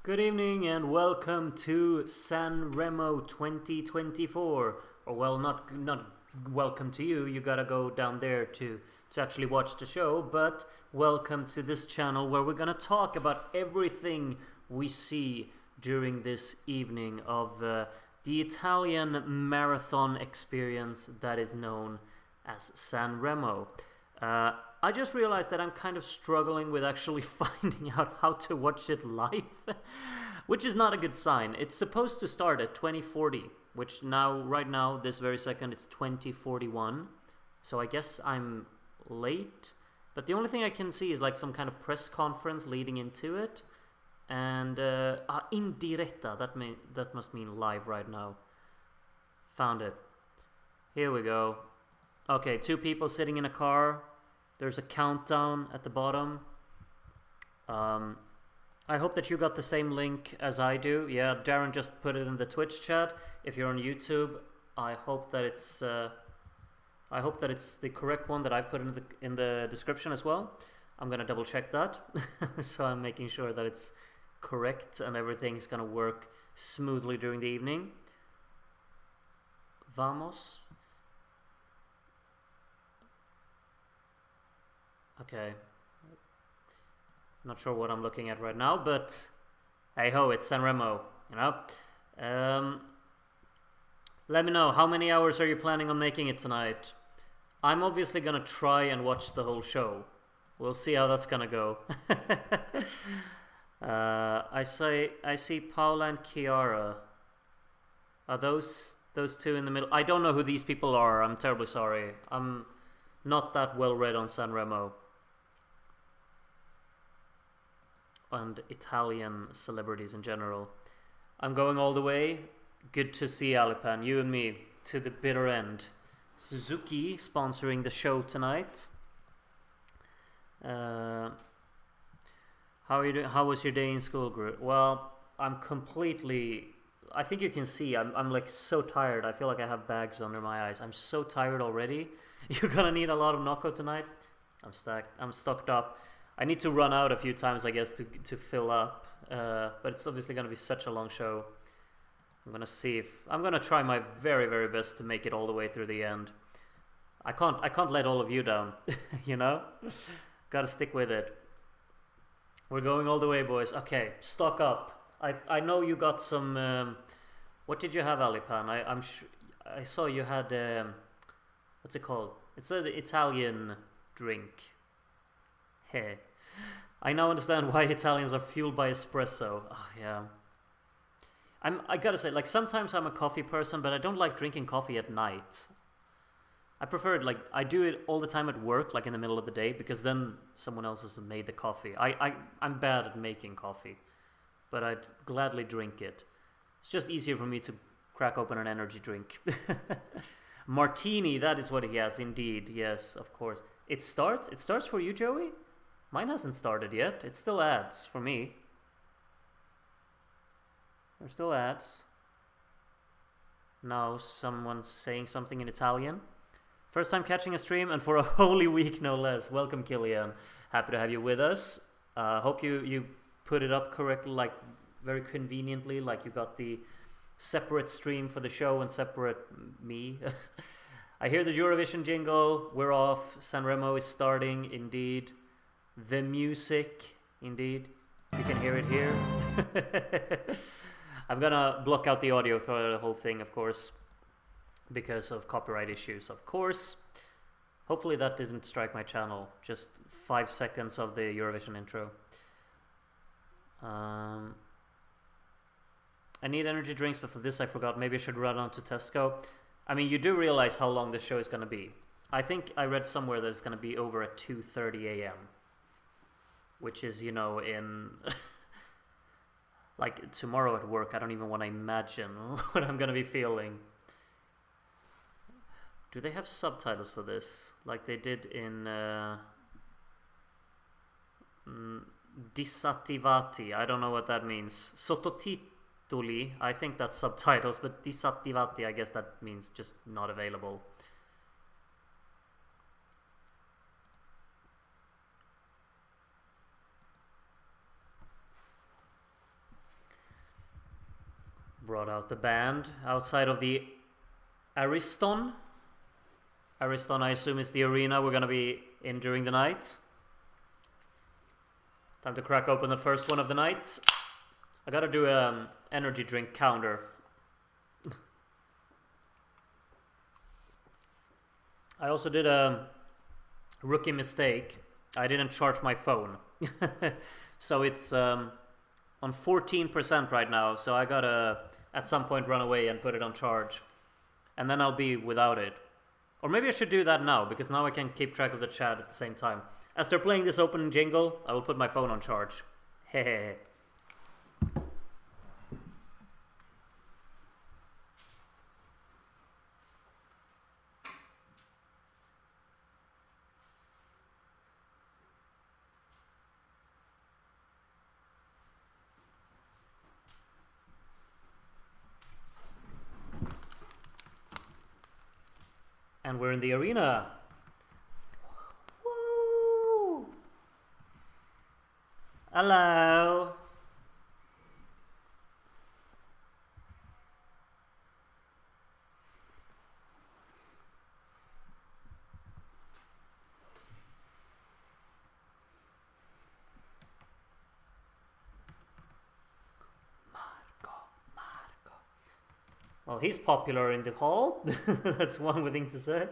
Good evening and welcome to Sanremo 2024. Or well, not welcome to you. You gotta go down there to actually watch the show. But welcome to this channel where we're gonna talk about everything we see during this evening of the Italian marathon experience that is known as Sanremo. I just realized that I'm kind of struggling with actually finding out how to watch it live, which is not a good sign. It's supposed to start at 2040, which right now, this very second, it's 2041. So I guess I'm late. But the only thing I can see is like some kind of press conference leading into it. And in diretta, that must mean live right now. Found it. Here we go. Okay, two people sitting in a car. There's a countdown at the bottom. I hope that you got the same link as I do. Yeah, Darren just put it in the Twitch chat. If you're on YouTube, I hope that it's the correct one that I put in the description as well. I'm gonna double check that, so I'm making sure that it's correct and everything's gonna work smoothly during the evening. Vamos. Okay, not sure what I'm looking at right now, but hey ho, it's Sanremo, you know. Let me know, how many hours are you planning on making it tonight? I'm obviously gonna try and watch the whole show. We'll see how that's gonna go. I see Paula and Chiara. Are those two in the middle? I don't know who these people are. I'm terribly sorry. I'm not that well read on Sanremo and Italian celebrities in general. I'm going all the way. Good to see Alipan, you and me, to the bitter end. Suzuki sponsoring the show tonight. How are you doing? How was your day in school, Groot? Well, I think you can see I'm like so tired. I feel like I have bags under my eyes. I'm so tired already. You're gonna need a lot of Nocco tonight. I'm stocked up. I need to run out a few times, I guess, to fill up. But it's obviously gonna be such a long show. I'm gonna try my very, very best to make it all the way through the end. I can't let all of you down, you know? Gotta stick with it. We're going all the way, boys. Okay, stock up. I know you got some. What did you have, Alipan? I saw you had. What's it called? It's an Italian drink. Hey, I now understand why Italians are fueled by espresso. Oh, yeah. I gotta say, like, sometimes I'm a coffee person, but I don't like drinking coffee at night. I prefer it, like, I do it all the time at work, like in the middle of the day, because then someone else has made the coffee. I'm bad at making coffee, but I'd gladly drink it. It's just easier for me to crack open an energy drink. Martini, that is what he has, indeed. Yes, of course. It starts for you, Joey? Mine hasn't started yet. It still ads for me. There's still ads. Now someone's saying something in Italian. First time catching a stream, and for a holy week no less. Welcome, Killian. Happy to have you with us. Hope you put it up correctly, like very conveniently, like you got the separate stream for the show and separate me. I hear the Eurovision jingle. We're off. Sanremo is starting, indeed. The music, indeed. You can hear it here. I'm gonna block out the audio for the whole thing, of course, because of copyright issues, of course. Hopefully that didn't strike my channel. Just 5 seconds of the Eurovision intro. I need energy drinks, but for this I forgot. Maybe I should run on to Tesco. I mean, you do realize how long this show is going to be. I think I read somewhere that it's going to be over at 2:30 a.m. Which is, you know, in... like, tomorrow at work. I don't even want to imagine what I'm going to be feeling. Do they have subtitles for this? Like they did in... disattivati. I don't know what that means. Sottotitoli. I think that's subtitles, but disattivati, I guess that means just not available. Brought out the band outside of the Ariston. Ariston, I assume, is the arena we're gonna be in during the night. Time to crack open the first one of the night. I gotta do an energy drink counter. I also did a rookie mistake. I didn't charge my phone. So it's on 14% right now. So I gotta at some point run away and put it on charge. And then I'll be without it. Or maybe I should do that now, because now I can keep track of the chat at the same time. As they're playing this opening jingle, I will put my phone on charge. Hehehe. And we're in the arena. Woo! Hello. Well, he's popular in the hall. That's one thing to say.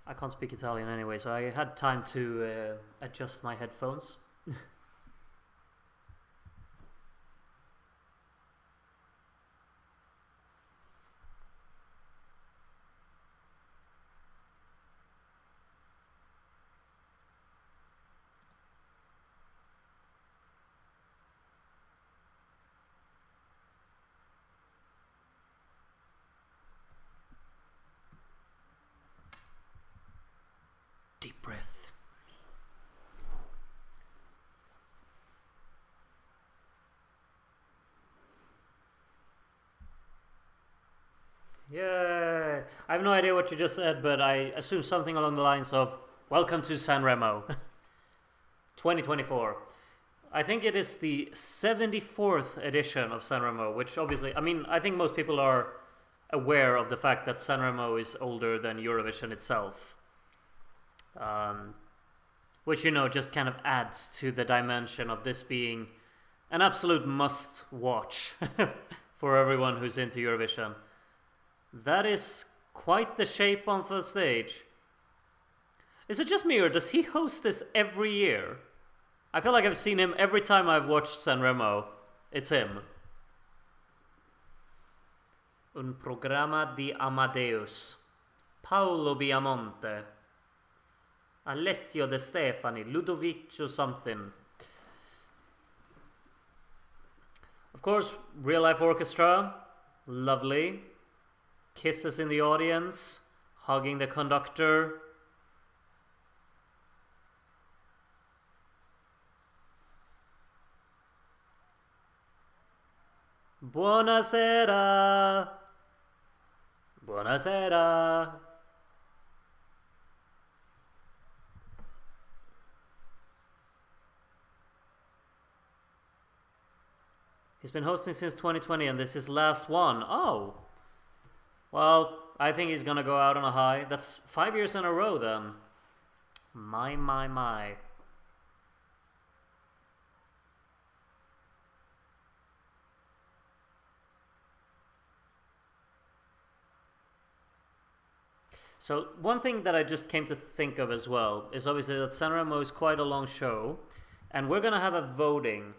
I can't speak Italian anyway, so I had time to adjust my headphones. Deep breath. Yeah, I have no idea what you just said, but I assume something along the lines of "Welcome to Sanremo, 2024." I think it is the 74th edition of Sanremo, which obviously, I mean, I think most people are aware of the fact that Sanremo is older than Eurovision itself. Which, you know, just kind of adds to the dimension of this being an absolute must watch for everyone who's into Eurovision. That is quite the shape on the stage. Is it just me, or does he host this every year? I feel like I've seen him every time I've watched Sanremo. It's him. Un programma di Amadeus. Paolo Biamonte. Alessio De Stefani, Ludovic or something. Of course, real life orchestra, lovely. Kisses in the audience, hugging the conductor. Buonasera. Buonasera. He's been hosting since 2020 and this is his last one. Oh. Well, I think he's gonna go out on a high. That's 5 years in a row then. My. So one thing that I just came to think of as well is obviously that Sanremo is quite a long show, and we're gonna have a voting.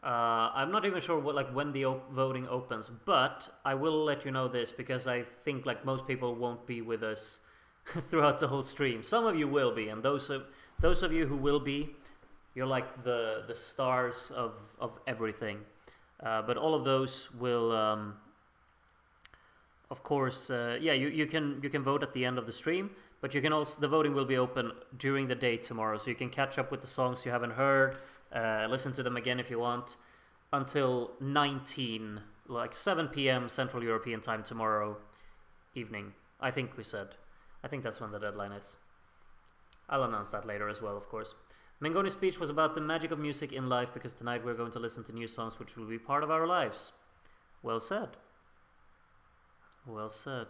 I'm not even sure when the voting opens, but I will let you know this because I think most people won't be with us throughout the whole stream. Some of you will be, and those those of you who will be, you're like the stars of everything. But all of those will, of course, yeah. You can vote at the end of the stream, but you can also the voting will be open during the day tomorrow, so you can catch up with the songs you haven't heard, listen to them again if you want, until 19, like 7 p.m. Central European time tomorrow evening. I think we said. I think that's when the deadline is. I'll announce that later as well, of course. Mengoni's speech was about the magic of music in life because tonight we're going to listen to new songs which will be part of our lives. Well said. Well said.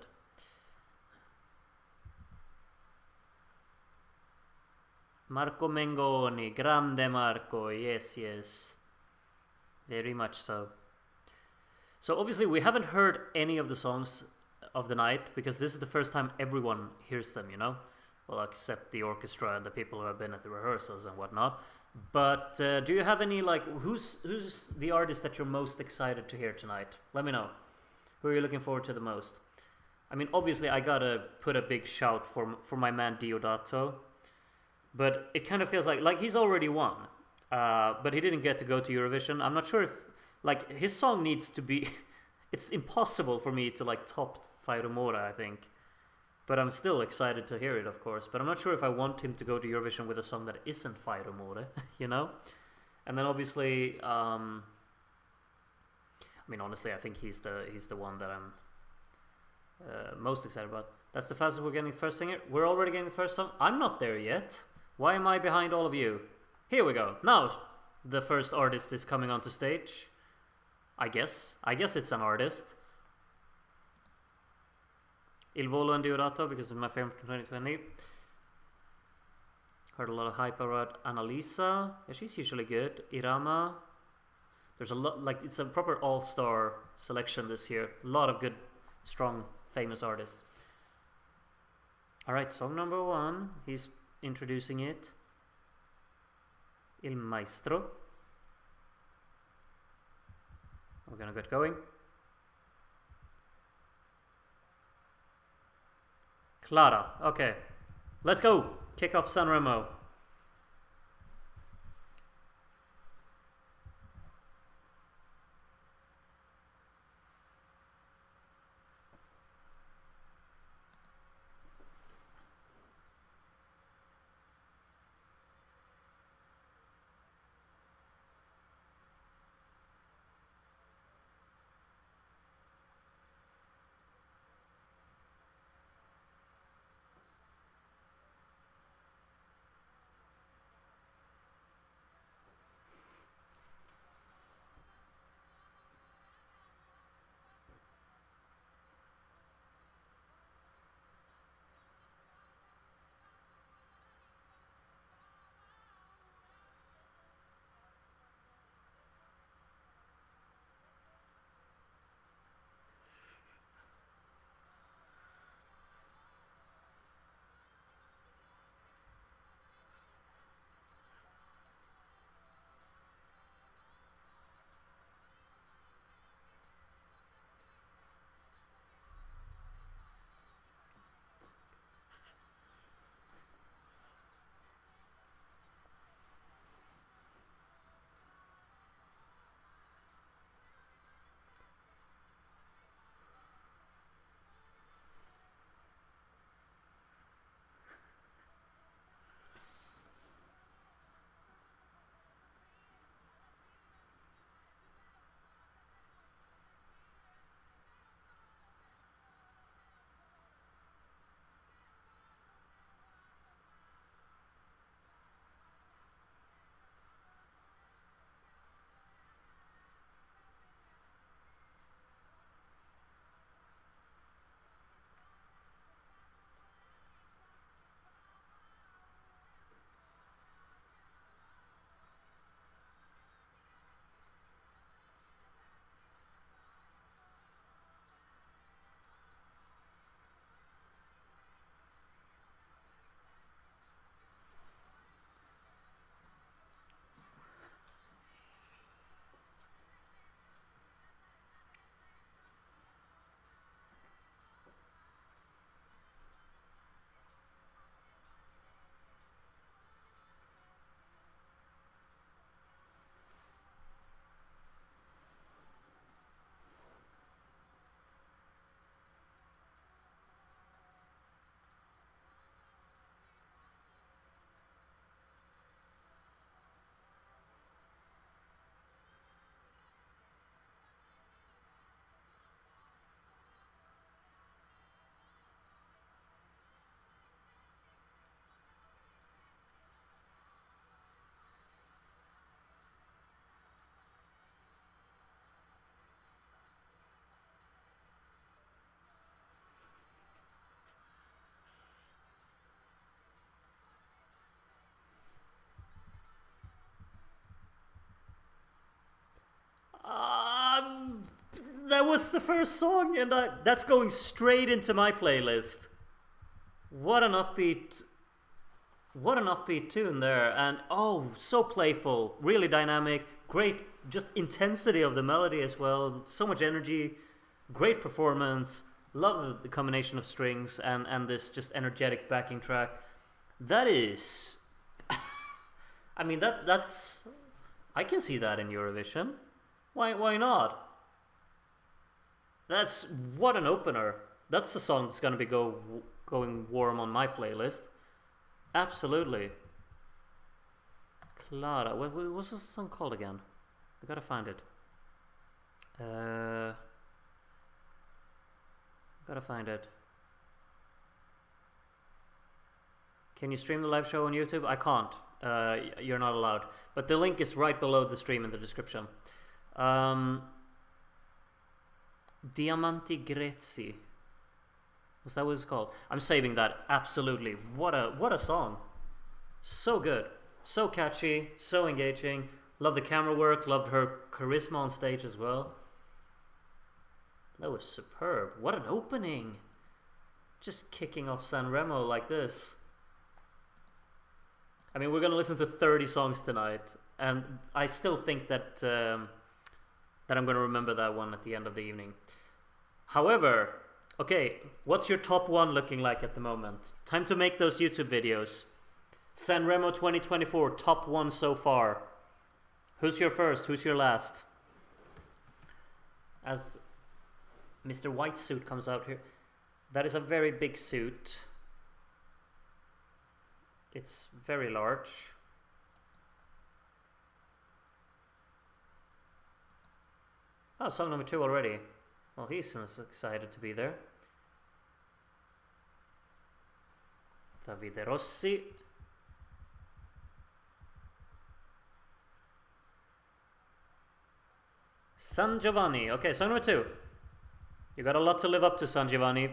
Marco Mengoni, grande Marco, yes, yes. Very much so. So obviously we haven't heard any of the songs of the night because this is the first time everyone hears them, you know? Well, except the orchestra and the people who have been at the rehearsals and whatnot. But do you have any, like, who's the artist that you're most excited to hear tonight? Let me know. Who are you looking forward to the most? I mean, obviously I gotta put a big shout for my man Diodato. But it kind of feels like he's already won. But he didn't get to go to Eurovision. I'm not sure if, like, his song needs to be... It's impossible for me to, like, top Fai Rumore, I think. But I'm still excited to hear it, of course. But I'm not sure if I want him to go to Eurovision with a song that isn't Fai Rumore, you know? And then obviously, I mean, honestly, I think he's the one that I'm most excited about. That's the fastest we're getting the first singer. We're already getting the first song. I'm not there yet. Why am I behind all of you? Here we go. Now the first artist is coming onto stage. I guess it's an artist. Il Volo and Diodato, because it's my favorite from 2020. Heard a lot of hype about Annalisa. Yeah, she's usually good. Irama. There's a lot, like, it's a proper all-star selection this year. A lot of good, strong, famous artists. Alright, song number 1. He's introducing it. Il Maestro. We're gonna get going. Clara. Okay. Let's go. Kick off Sanremo. was the first song, and that's going straight into my playlist. What an upbeat tune there, and oh, so playful, really dynamic, great, just intensity of the melody as well, so much energy, great performance, love the combination of strings and this just energetic backing track. That is, I mean that's, I can see that in Eurovision. Why not? That's, what an opener. That's a song that's gonna be going warm on my playlist. Absolutely. Clara. What was the song called again? I gotta find it. Gotta find it. Can you stream the live show on YouTube? I can't. You're not allowed. But the link is right below the stream in the description. Diamanti Grezzi. Was that what it's called? I'm saving that. Absolutely. What a song. So good. So catchy. So engaging. Love the camera work. Loved her charisma on stage as well. That was superb. What an opening. Just kicking off Sanremo like this. I mean, we're going to listen to 30 songs tonight. And I still think that that I'm going to remember that one at the end of the evening. However, okay, what's your top one looking like at the moment? Time to make those YouTube videos. Sanremo 2024, top one so far. Who's your first? Who's your last? As Mr. White Suit comes out here. That is a very big suit. It's very large. Oh, song number 2 already. Well, he's excited to be there. Davide Rossi. San Giovanni. Okay, song number 2. You got a lot to live up to, San Giovanni.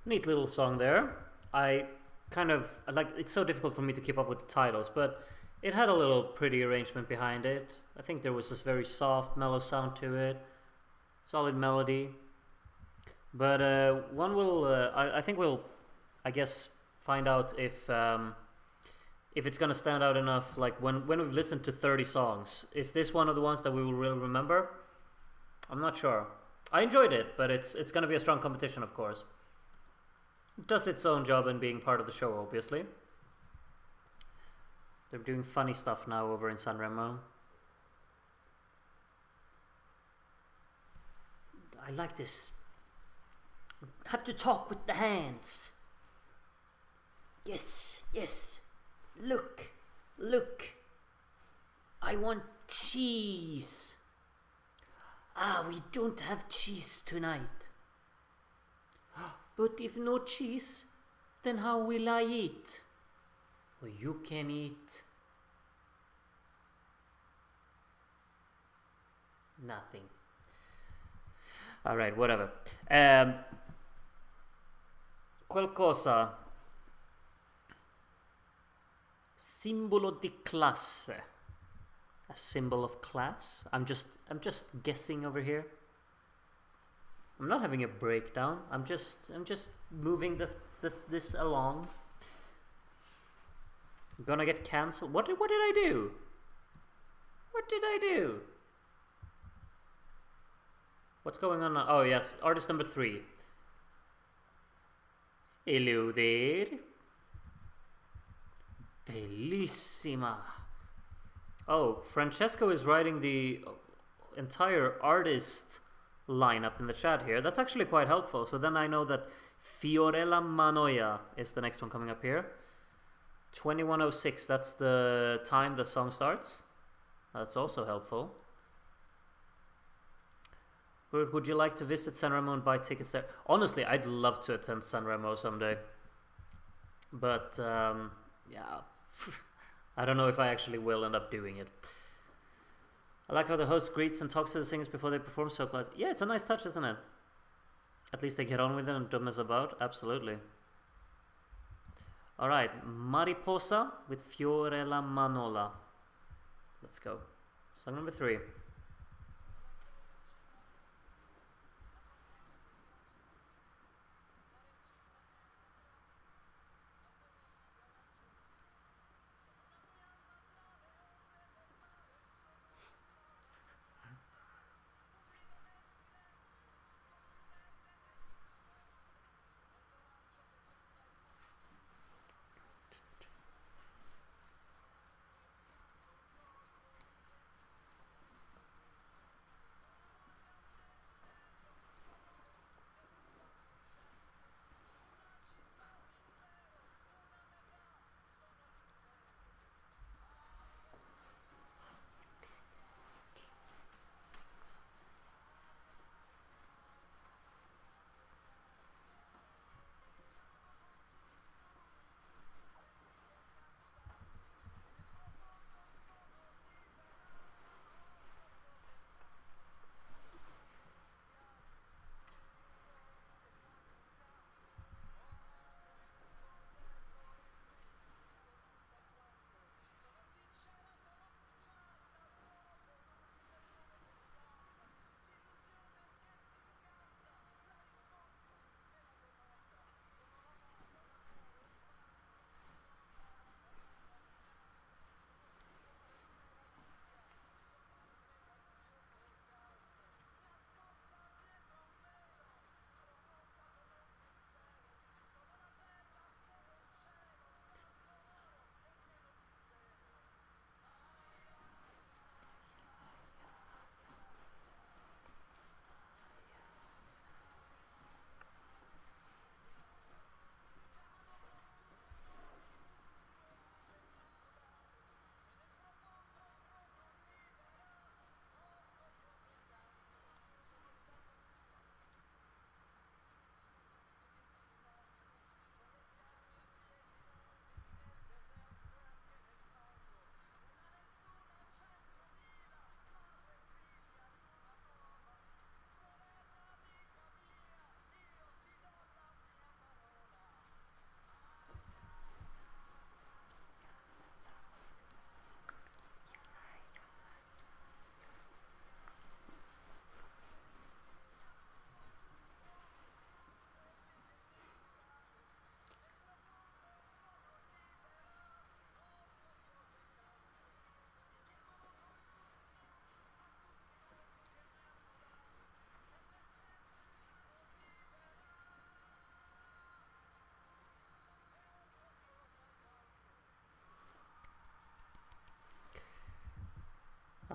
Neat little song there. I kind of like it's so difficult for me to keep up with the titles, but it had a little pretty arrangement behind it. I think there was this very soft, mellow sound to it, solid melody. But one will, I think we'll, I guess, find out if it's gonna stand out enough. Like when we've listened to 30 songs, is this one of the ones that we will really remember? I'm not sure. I enjoyed it, but it's gonna be a strong competition, of course. It does its own job in being part of the show, obviously. They're doing funny stuff now over in Sanremo. I like this. Have to talk with the hands. Yes, yes. Look, look. I want cheese. Ah, we don't have cheese tonight. But if no cheese, then how will I eat? Well, you can eat nothing. Alright, whatever. Qualcosa. Simbolo di classe. A symbol of class? I'm just guessing over here. I'm not having a breakdown. I'm just moving this along. I'm gonna get cancelled. What did I do? What did I do? What's going on now? Oh yes, artist number 3. Hello there. Bellissima. Oh, Francesco is writing the entire artist lineup in the chat here. That's actually quite helpful. So then I know that Fiorella Manoia is the next one coming up here. 21:06, that's the time the song starts. That's also helpful. Would you like to visit Sanremo and buy tickets there? Honestly, I'd love to attend Sanremo someday. But, yeah. I don't know if I actually will end up doing it. I like how the host greets and talks to the singers before they perform so close. Yeah, it's a nice touch, isn't it? At least they get on with it and don't mess about. Absolutely. Alright, Mariposa with Fiorella Manola. Let's go. Song number 3.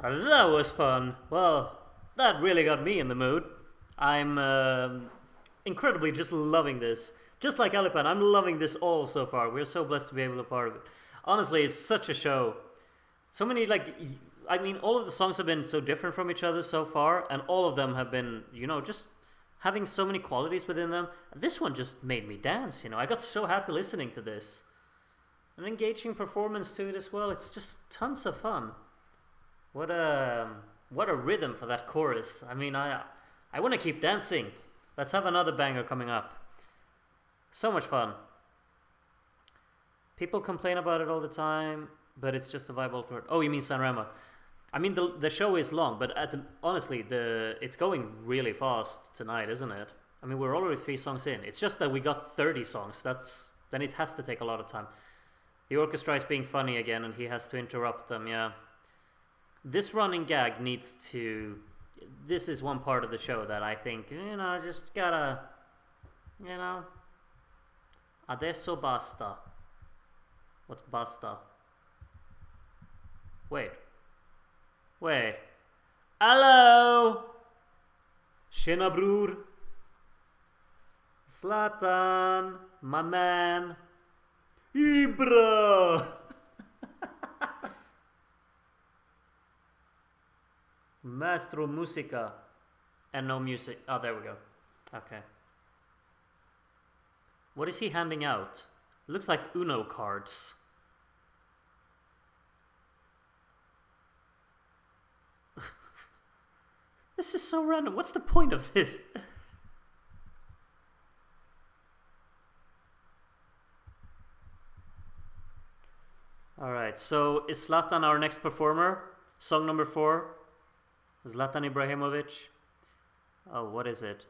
That was fun. Well, that really got me in the mood. I'm incredibly just loving this. Just like Alipan, I'm loving this all so far. We're so blessed to be able to be part of it. Honestly, it's such a show. So many, like, I mean, all of the songs have been so different from each other so far, and all of them have been, just having so many qualities within them. This one just made me dance, I got so happy listening to this. An engaging performance to it as well. It's just tons of fun. What a rhythm for that chorus. I mean, I want to keep dancing. Let's have another banger coming up. So much fun. People complain about it all the time, but it's just a vibe ultimate. Oh, you mean Sanremo? I mean, the show is long, but honestly, it's going really fast tonight, isn't it? I mean, we're already 3 songs in. It's just that we got 30 songs. Then it has to take a lot of time. The orchestra is being funny again, and he has to interrupt them, yeah. This running gag needs to... This is one part of the show that I think, just gotta... Adesso basta. What's basta? Wait. Hello! Tjena bror! Zlatan, my man. Ibra! Maestro Musica. And no music. Oh, there we go. Okay. What is he handing out? It looks like Uno cards. This is so random. What's the point of this? Alright, so is Zlatan our next performer? Song number 4. Zlatan Ibrahimovic. Oh, what is it?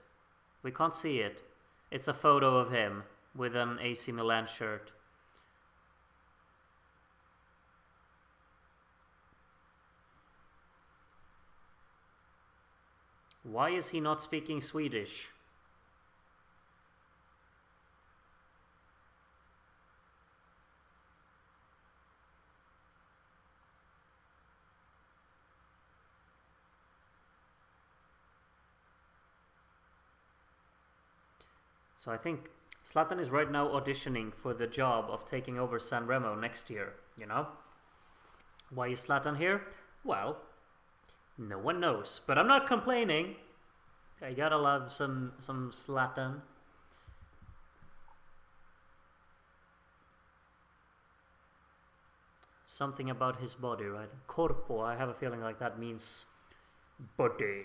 We can't see it. It's a photo of him with an AC Milan shirt. Why is he not speaking Swedish? So I think Zlatan is right now auditioning for the job of taking over Sanremo next year, Why is Zlatan here? Well, no one knows, but I'm not complaining. I gotta love some Zlatan. Something about his body, right? Corpo, I have a feeling like that means body.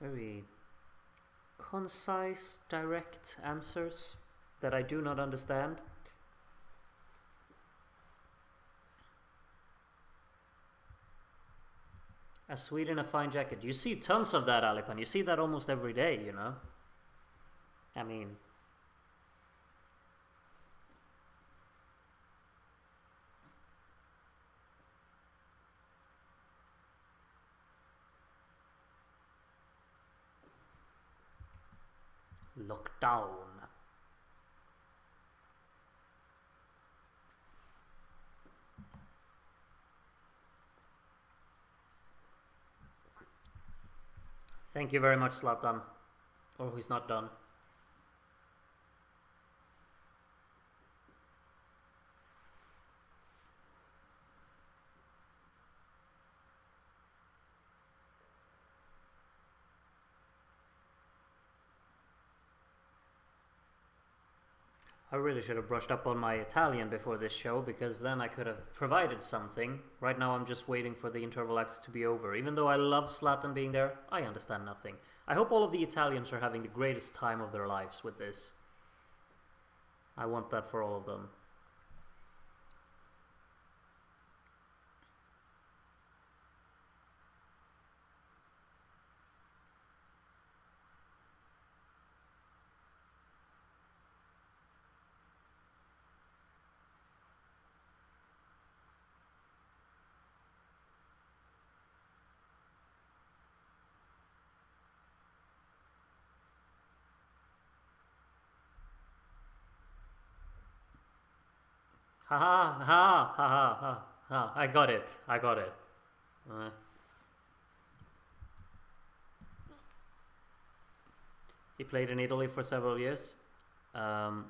Very concise, direct answers that I do not understand. A Swede in a fine jacket. You see tons of that, Alipan. You see that almost every day, I mean... Lockdown. Thank you very much, Zlatan. Or he's not done. I really should have brushed up on my Italian before this show, because then I could have provided something. Right now I'm just waiting for the interval acts to be over. Even though I love Zlatan being there, I understand nothing. I hope all of the Italians are having the greatest time of their lives with this. I want that for all of them. Ha ha ha ha ha ha ha. I got it. I got it. Uh, he played in Italy for several years. Um,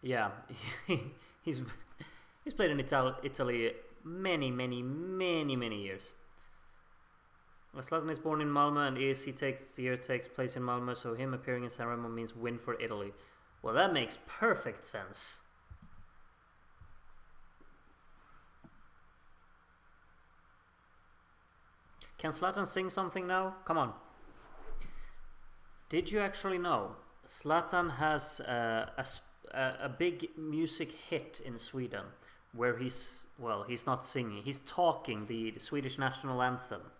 yeah, he's he's played in Italy many years. Zlatan is born in Malmö and ESC takes place in Malmö, so him appearing in Sanremo means win for Italy. Well, that makes perfect sense. Can Zlatan sing something now? Come on. Did you actually know Zlatan has a big music hit in Sweden where he's not singing, he's talking the Swedish national anthem,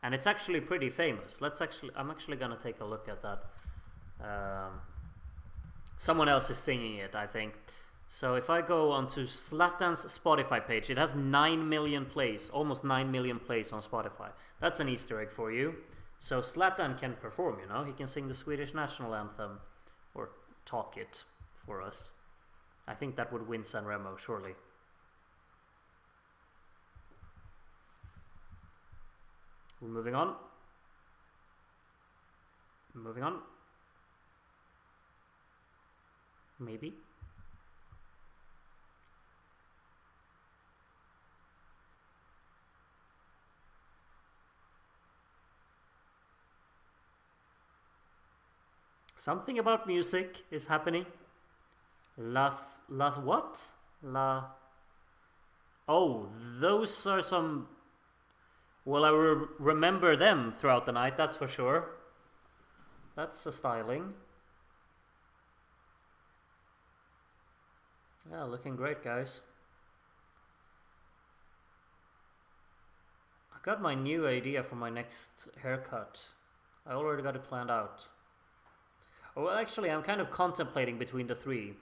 and it's actually pretty famous. I'm actually gonna take a look at that. Someone else is singing it, I think. So if I go onto Zlatan's Spotify page, it has 9 million plays, almost 9 million plays on Spotify. That's an Easter egg for you. So Zlatan can perform, you know, he can sing the Swedish national anthem or talk it for us. I think that would win Sanremo, surely. We're moving on. Moving on. Maybe. Something about music is happening. Las what? Oh, those are some. Well, I remember them throughout the night, that's for sure. That's a styling. Yeah, looking great, guys. I got my new idea for my next haircut. I already got it planned out. Well, actually, I'm kind of contemplating between the three,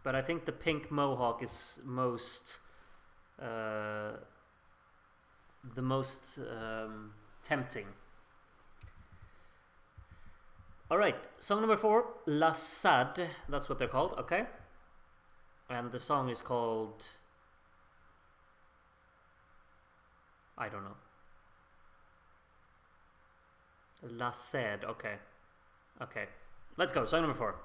but I think the pink mohawk is the most tempting. Alright, song number 4, La Sad, that's what they're called, okay? And the song is called... I don't know. La Sad, okay. Okay. Let's go, song number 4.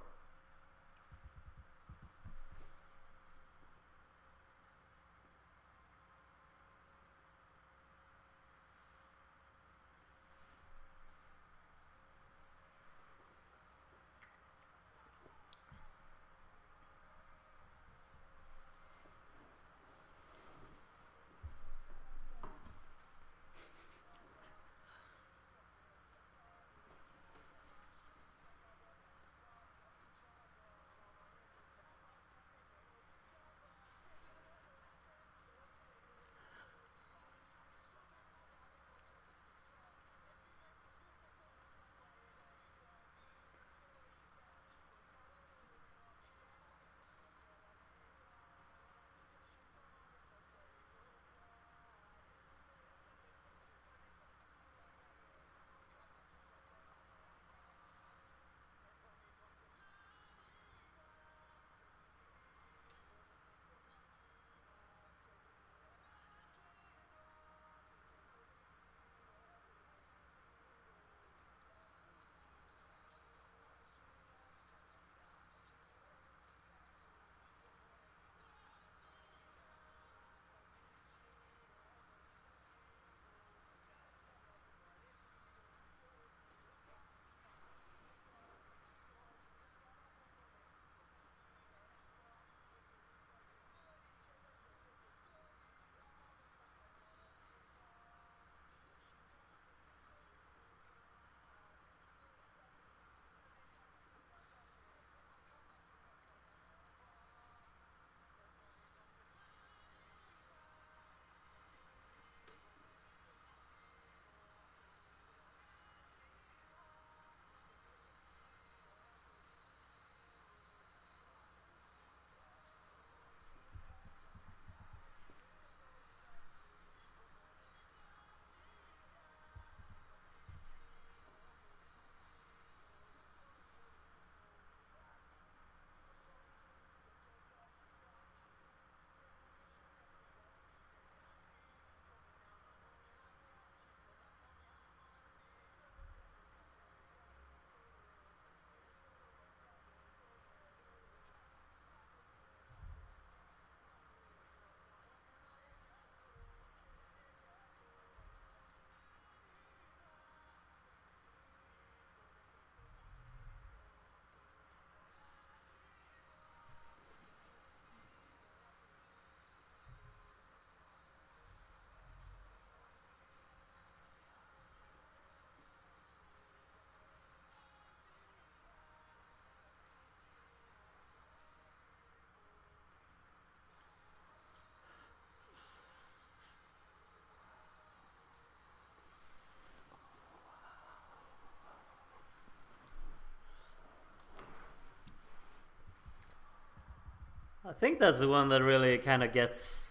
I think that's the one that really kind of gets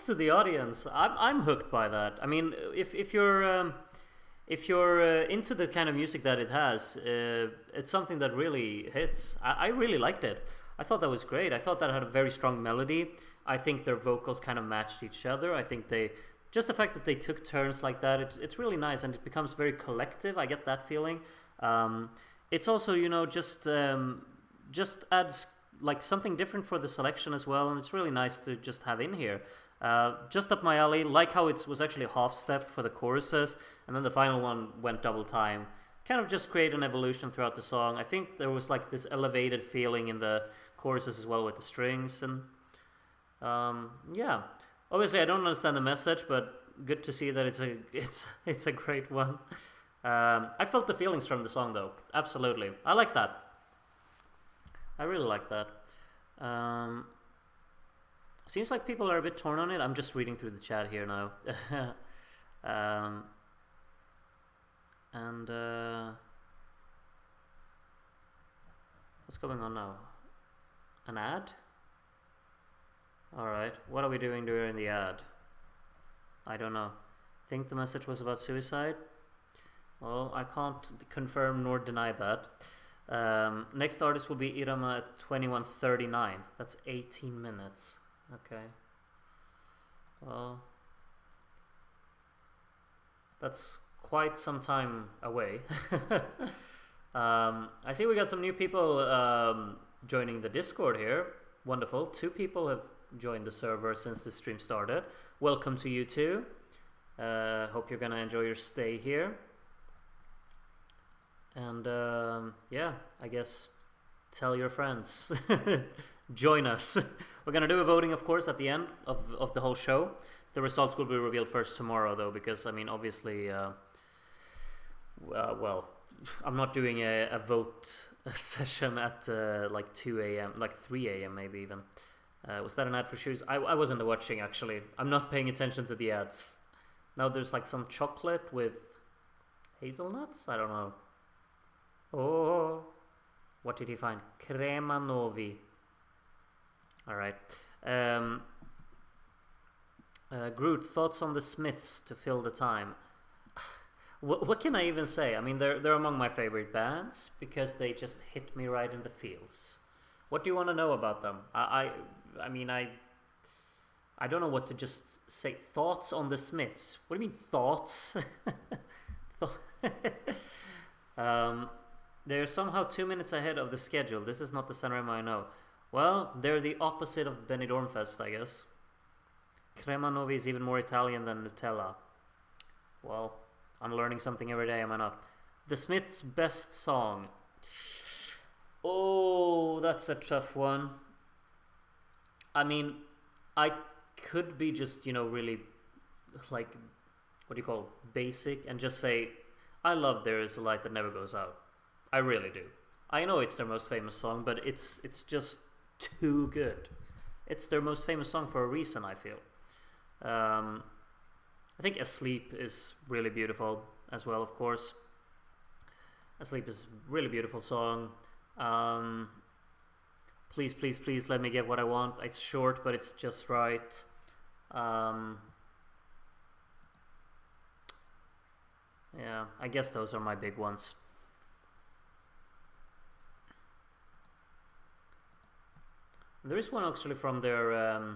to the audience. I'm hooked by that. I mean, if you're into the kind of music that it has, it's something that really hits. I really liked it. I thought that was great. I thought that had a very strong melody. I think their vocals kind of matched each other. I think they just the fact that they took turns like that, it's really nice, and it becomes very collective. I get that feeling. It's also, just adds like something different for the selection as well, and it's really nice to just have in here. Just up my alley. Like how it was actually half step for the choruses, and then the final one went double time. Kind of just create an evolution throughout the song. I think there was like this elevated feeling in the choruses as well with the strings, and yeah. Obviously, I don't understand the message, but good to see that it's a great one. I felt the feelings from the song though. Absolutely, I like that. I really like that. Seems like people are a bit torn on it. I'm just reading through the chat here now. And what's going on now? An ad? Alright, what are we doing during the ad? I don't know. Think the message was about suicide? Well, I can't confirm nor deny that. Next artist will be Irama at 21:39. That's 18 minutes. Okay. Well, that's quite some time away. I see we got some new people joining the Discord here. Wonderful. 2 people have joined the server since the stream started. Welcome to you too. Hope you're gonna enjoy your stay here. And yeah, I guess tell your friends. Join us. We're gonna do a voting, of course, at the end of the whole show. The results will be revealed first tomorrow, though, because I mean, obviously, well, I'm not doing a vote session at like 2 a.m., like 3 a.m. maybe even. Was that an ad for shoes? I wasn't watching, actually. I'm not paying attention to the ads. Now there's like some chocolate with hazelnuts? I don't know. Oh, what did he find? Crema Novi. Alright. Groot, thoughts on the Smiths to fill the time? What can I even say? I mean, they're among my favorite bands because they just hit me right in the feels. What do you want to know about them? I mean, I don't know what to just say. Thoughts on the Smiths? What do you mean thoughts? They're somehow 2 minutes ahead of the schedule. This is not the Sanremo I know. Well, they're the opposite of Benidorm Fest, I guess. Crema Novi is even more Italian than Nutella. Well, I'm learning something every day, am I not? The Smiths' best song. Oh, that's a tough one. I mean, I could be just, really, like, what do you call it? Basic, and just say, I love There Is a Light That Never Goes Out. I really do. I know it's their most famous song, but it's just too good. It's their most famous song for a reason, I feel. I think Asleep is really beautiful as well, of course. Asleep is a really beautiful song. Please, please, please let me get what I want. It's short, but it's just right. Yeah, I guess those are my big ones. There is one actually from their, I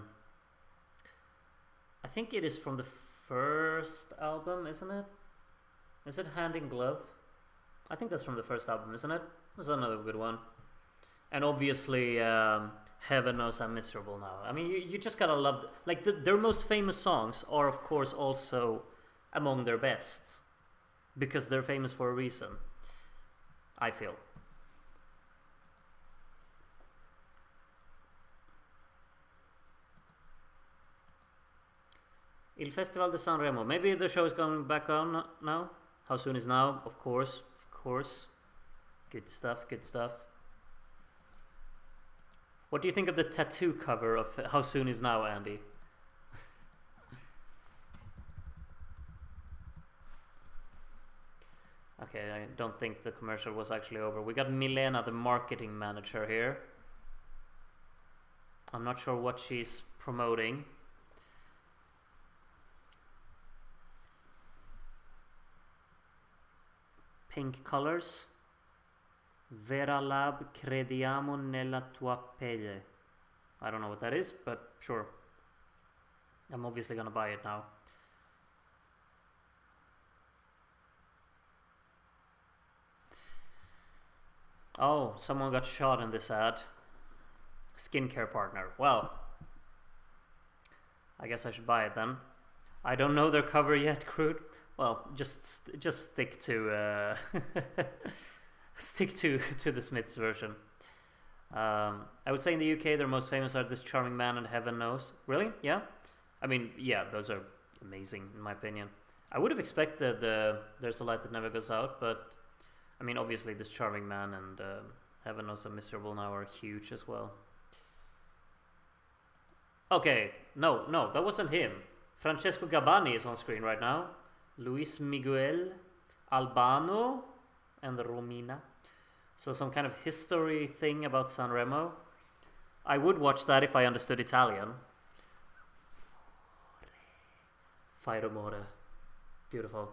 think it is from the first album, isn't it? Is it Hand in Glove? I think that's from the first album, isn't it? That's another good one. And obviously, Heaven Knows I'm Miserable Now. I mean, you just gotta love, like, their most famous songs are, of course, also among their best. Because they're famous for a reason, I feel. Il Festival de Sanremo. Maybe the show is going back on now. How soon is now? Of course, of course. Good stuff, good stuff. What do you think of the tattoo cover of How Soon Is Now, Andy? Okay, I don't think the commercial was actually over. We got Milena, the marketing manager here. I'm not sure what she's promoting. Pink colors. Vera Lab crediamo nella tua pelle. I don't know what that is, but sure. I'm obviously gonna buy it now. Oh, someone got shot in this ad. Skincare partner. Well, I guess I should buy it then. I don't know their cover yet, Crude. Well, just stick to stick to the Smiths version. I would say in the UK their most famous are This Charming Man and Heaven Knows. Really? Yeah? I mean, yeah, those are amazing in my opinion. I would have expected There's a Light That Never Goes Out, but I mean, obviously This Charming Man and Heaven Knows I'm Miserable Now are huge as well. Okay, no, that wasn't him. Francesco Gabbani is on screen right now. Luis Miguel Albano and Romina. So some kind of history thing about Sanremo. I would watch that if I understood Italian. Fai rumore. Beautiful.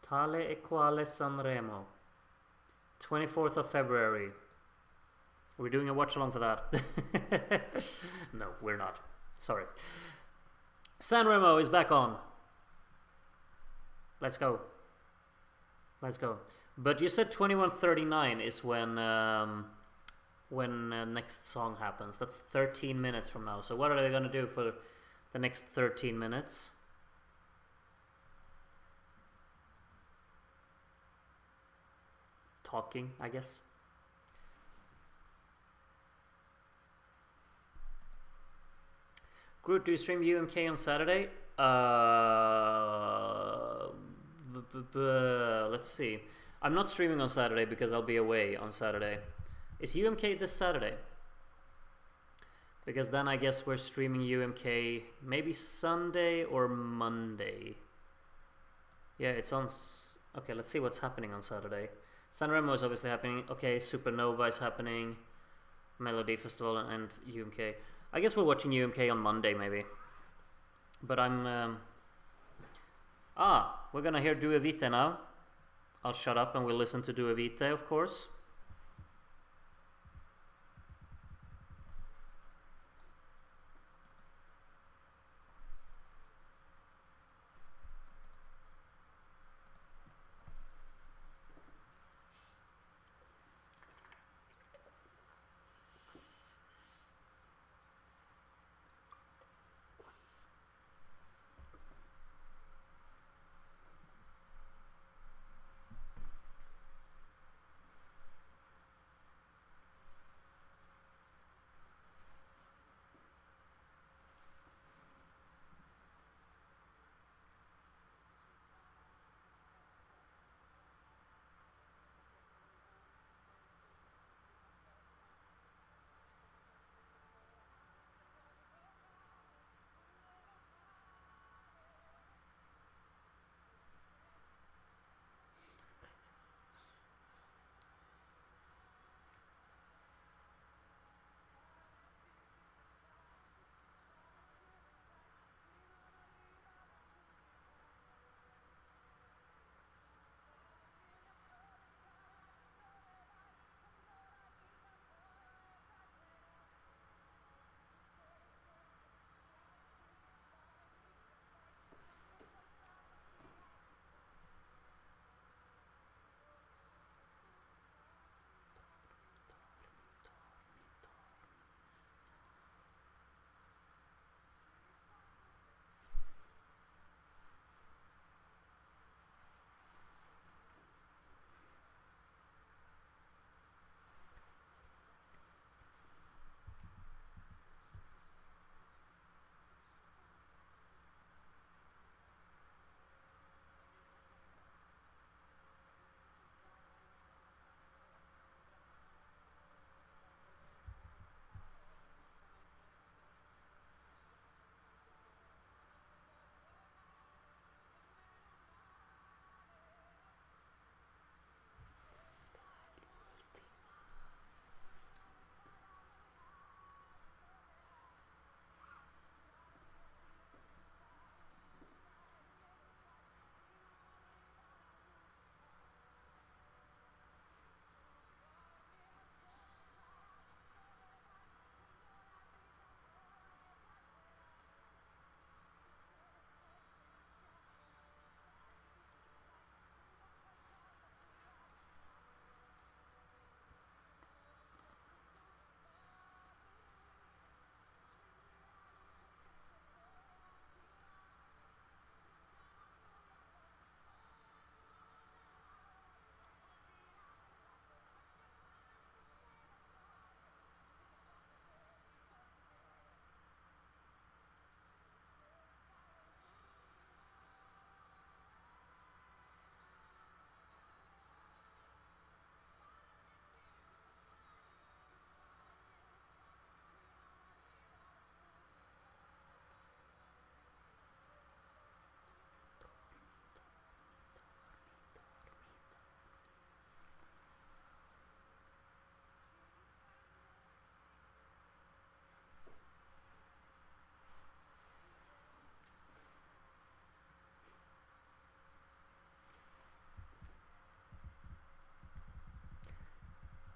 Tale e quale Sanremo. 24th of February. We're doing a watch-along for that. No, we're not. Sorry. Sanremo is back on. Let's go. Let's go. But you said 21:39 is when next song happens. That's 13 minutes from now. So what are they gonna do for the next 13 minutes? Talking, I guess. Groot, do you stream UMK on Saturday? Let's see. I'm not streaming on Saturday because I'll be away on Saturday. Is UMK this Saturday? Because then I guess we're streaming UMK maybe Sunday or Monday. Yeah, it's on... Okay, let's see what's happening on Saturday. Sanremo is obviously happening. Okay, Supernova is happening. Melody Festival and UMK. I guess we're watching UMK on Monday, maybe. But I'm... we're gonna hear Due Vite now. I'll shut up and we'll listen to Due Vite, of course.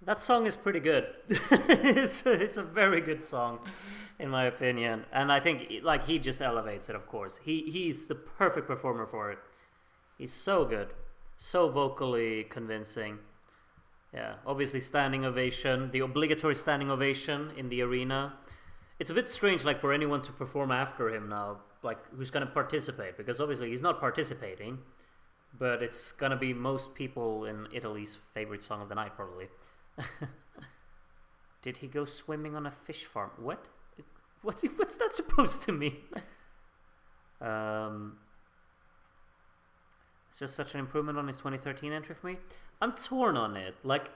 That song is pretty good. It's a very good song, in my opinion, and I think like he just elevates it. Of course, he's the perfect performer for it. He's so good, so vocally convincing. Yeah, obviously standing ovation, the obligatory standing ovation in the arena. It's a bit strange, like for anyone to perform after him now, like who's gonna participate, because obviously he's not participating, but it's gonna be most people in Italy's favorite song of the night, probably. Did he go swimming on a fish farm? What? What's that supposed to mean? It's just such an improvement on his 2013 entry for me. I'm torn on it. Like,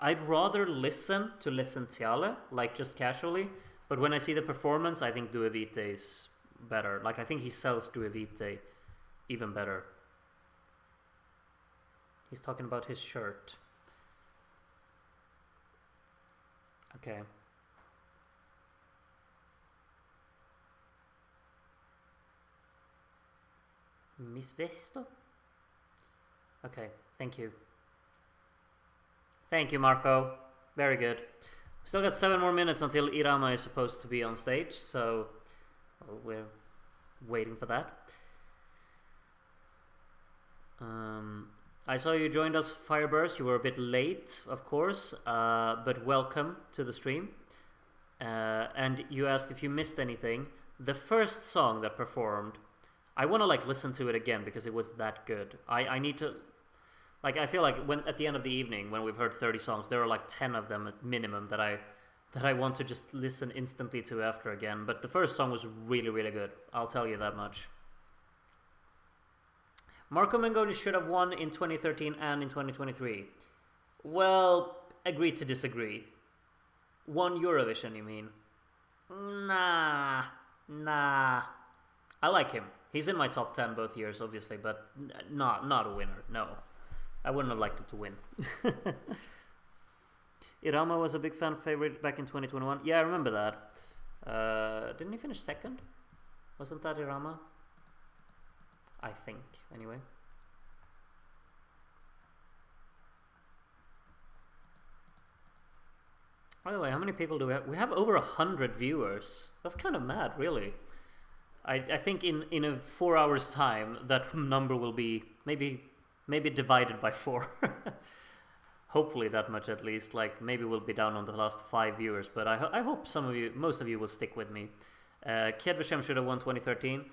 I'd rather listen to L'Essenziale, like just casually, but when I see the performance, I think Due Vite is better. Like, I think he sells Due Vite even better. He's talking about his shirt. Okay. Miss Vesto? Okay, thank you. Thank you, Marco. Very good. Still got 7 more minutes until Irama is supposed to be on stage, so we're waiting for that. I saw you joined us, Fireburst. You were a bit late, of course, but welcome to the stream. And you asked if you missed anything. The first song that performed, I want to like listen to it again because it was that good. I need to, like, I feel like when at the end of the evening when we've heard 30 songs, there are like 10 of them at minimum that I want to just listen instantly to after again. But the first song was really, really good. I'll tell you that much. Marco Mengoni should have won in 2013 and in 2023. Well, agree to disagree. Won Eurovision, you mean? Nah. I like him. He's in my top 10 both years, obviously, but not a winner. No, I wouldn't have liked it to win. Irama was a big fan favorite back in 2021. Yeah, I remember that. Didn't he finish second? Wasn't that Irama? I think, anyway. By the way, how many people do we have? We have over 100 viewers. That's kind of mad, really. I think in a 4 hours time, that number will be maybe divided by 4. Hopefully that much at least. Like maybe we'll be down on the last 5 viewers, but I hope most of you will stick with me. Kedveshem should have won 2013.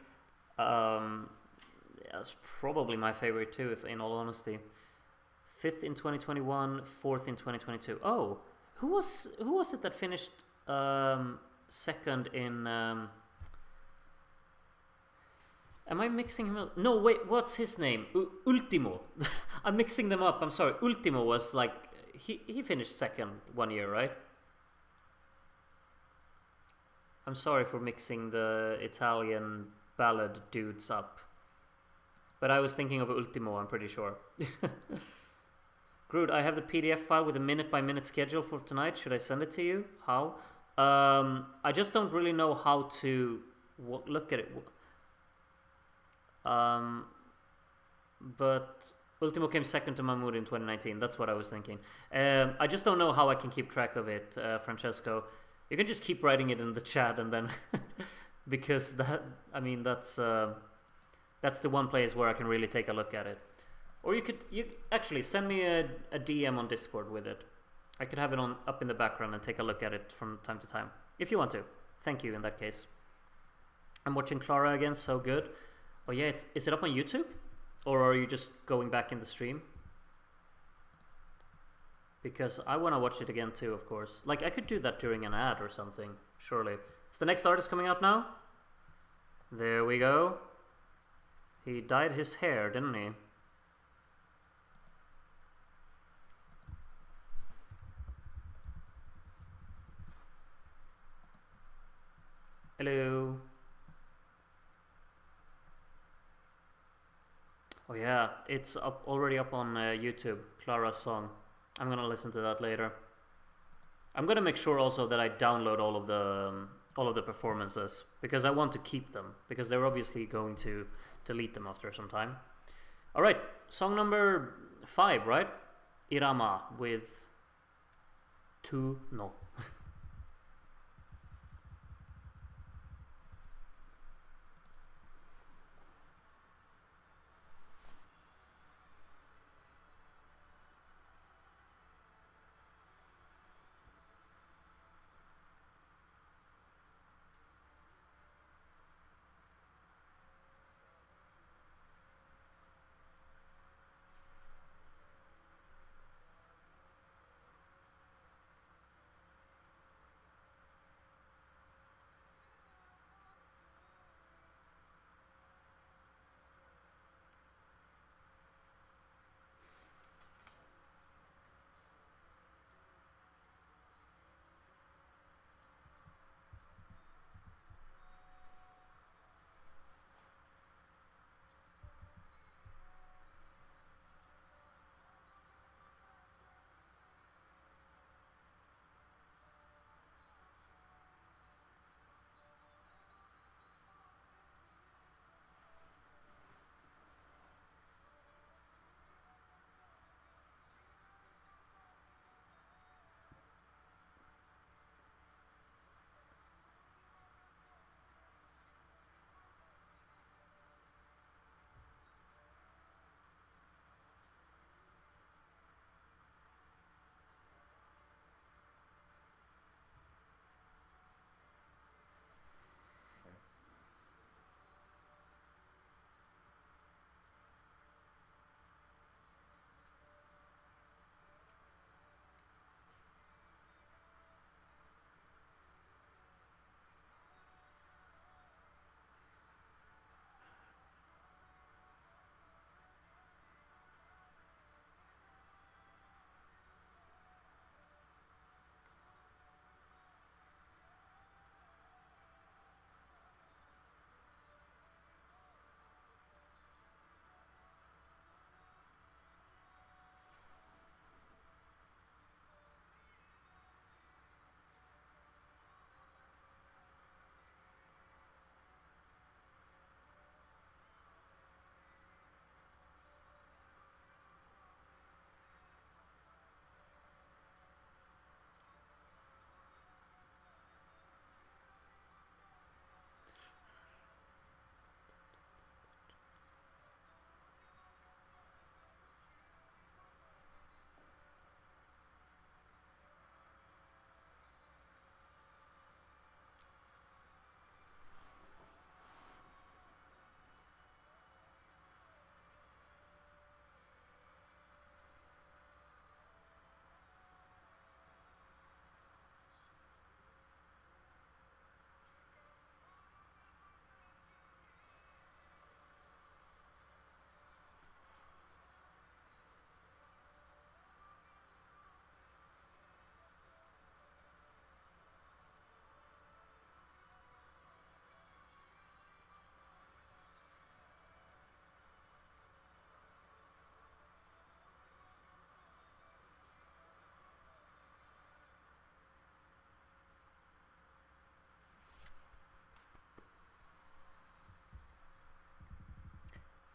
That's probably my favorite too, if in all honesty. 5th in 2021, 4th in 2022. Oh, who was it that finished second in? Am I mixing him up? No, wait, what's his name? Ultimo. I'm mixing them up. I'm sorry. Ultimo was like he finished second 1 year, right? I'm sorry for mixing the Italian ballad dudes up. But I was thinking of Ultimo, I'm pretty sure. Groot, I have the PDF file with a minute-by-minute schedule for tonight. Should I send it to you? How? I just don't really know how to look at it. But Ultimo came second to Mamud in 2019. That's what I was thinking. I just don't know how I can keep track of it, Francesco. You can just keep writing it in the chat and then... because that's the one place where I can really take a look at it. Or you actually send me a DM on Discord with it. I could have it up in the background and take a look at it from time to time. If you want to. Thank you in that case. I'm watching Clara again, so good. Oh yeah, is it up on YouTube? Or are you just going back in the stream? Because I want to watch it again too, of course. Like, I could do that during an ad or something, surely. Is the next artist coming out now? There we go. He dyed his hair, didn't he? Hello. Oh yeah, it's already up on YouTube, Clara's song. I'm gonna listen to that later. I'm gonna make sure also that I download all of the performances, because I want to keep them, because they're obviously going to delete them after some time. All right, song number 5, right? Irama with Tu no.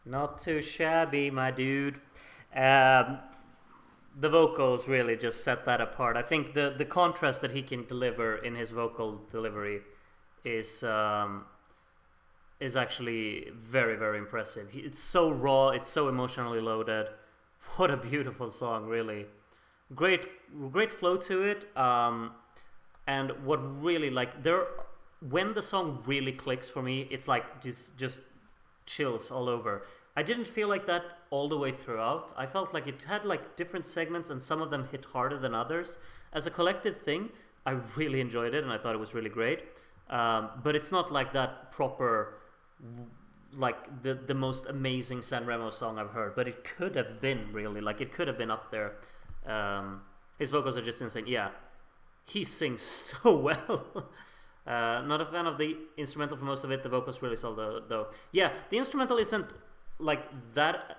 Not too shabby, my dude. Um, the vocals really just set that apart. I think the contrast that he can deliver in his vocal delivery is is actually very very impressive. It's so raw, it's so emotionally loaded. What a beautiful song, really. Great great flow to it. And what really like there when the song really clicks for me, it's like just chills all over. I didn't feel like that all the way throughout. I felt like it had like different segments and some of them hit harder than others. As a collective thing, I really enjoyed it and I thought it was really great. But it's not like that proper, like the most amazing Sanremo song I've heard. But it could have been really, like it could have been up there. His vocals are just insane. Yeah, he sings so well. Not a fan of the instrumental for most of it. The vocals really sold though. Yeah, the instrumental isn't like that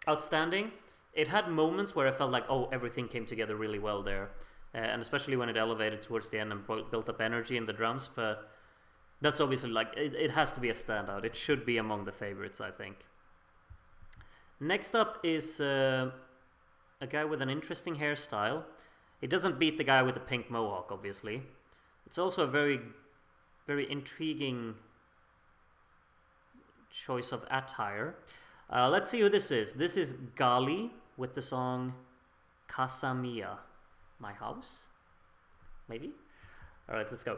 outstanding. It had moments where I felt like, oh, everything came together really well there, and especially when it elevated towards the end and built up energy in the drums. But that's obviously like it has to be a standout. It should be among the favorites, I think. Next up is a guy with an interesting hairstyle. It doesn't beat the guy with the pink mohawk, obviously. It's also a very, very intriguing choice of attire. Let's see who this is. This is Gali with the song Casa Mia, my house, maybe? Alright, let's go.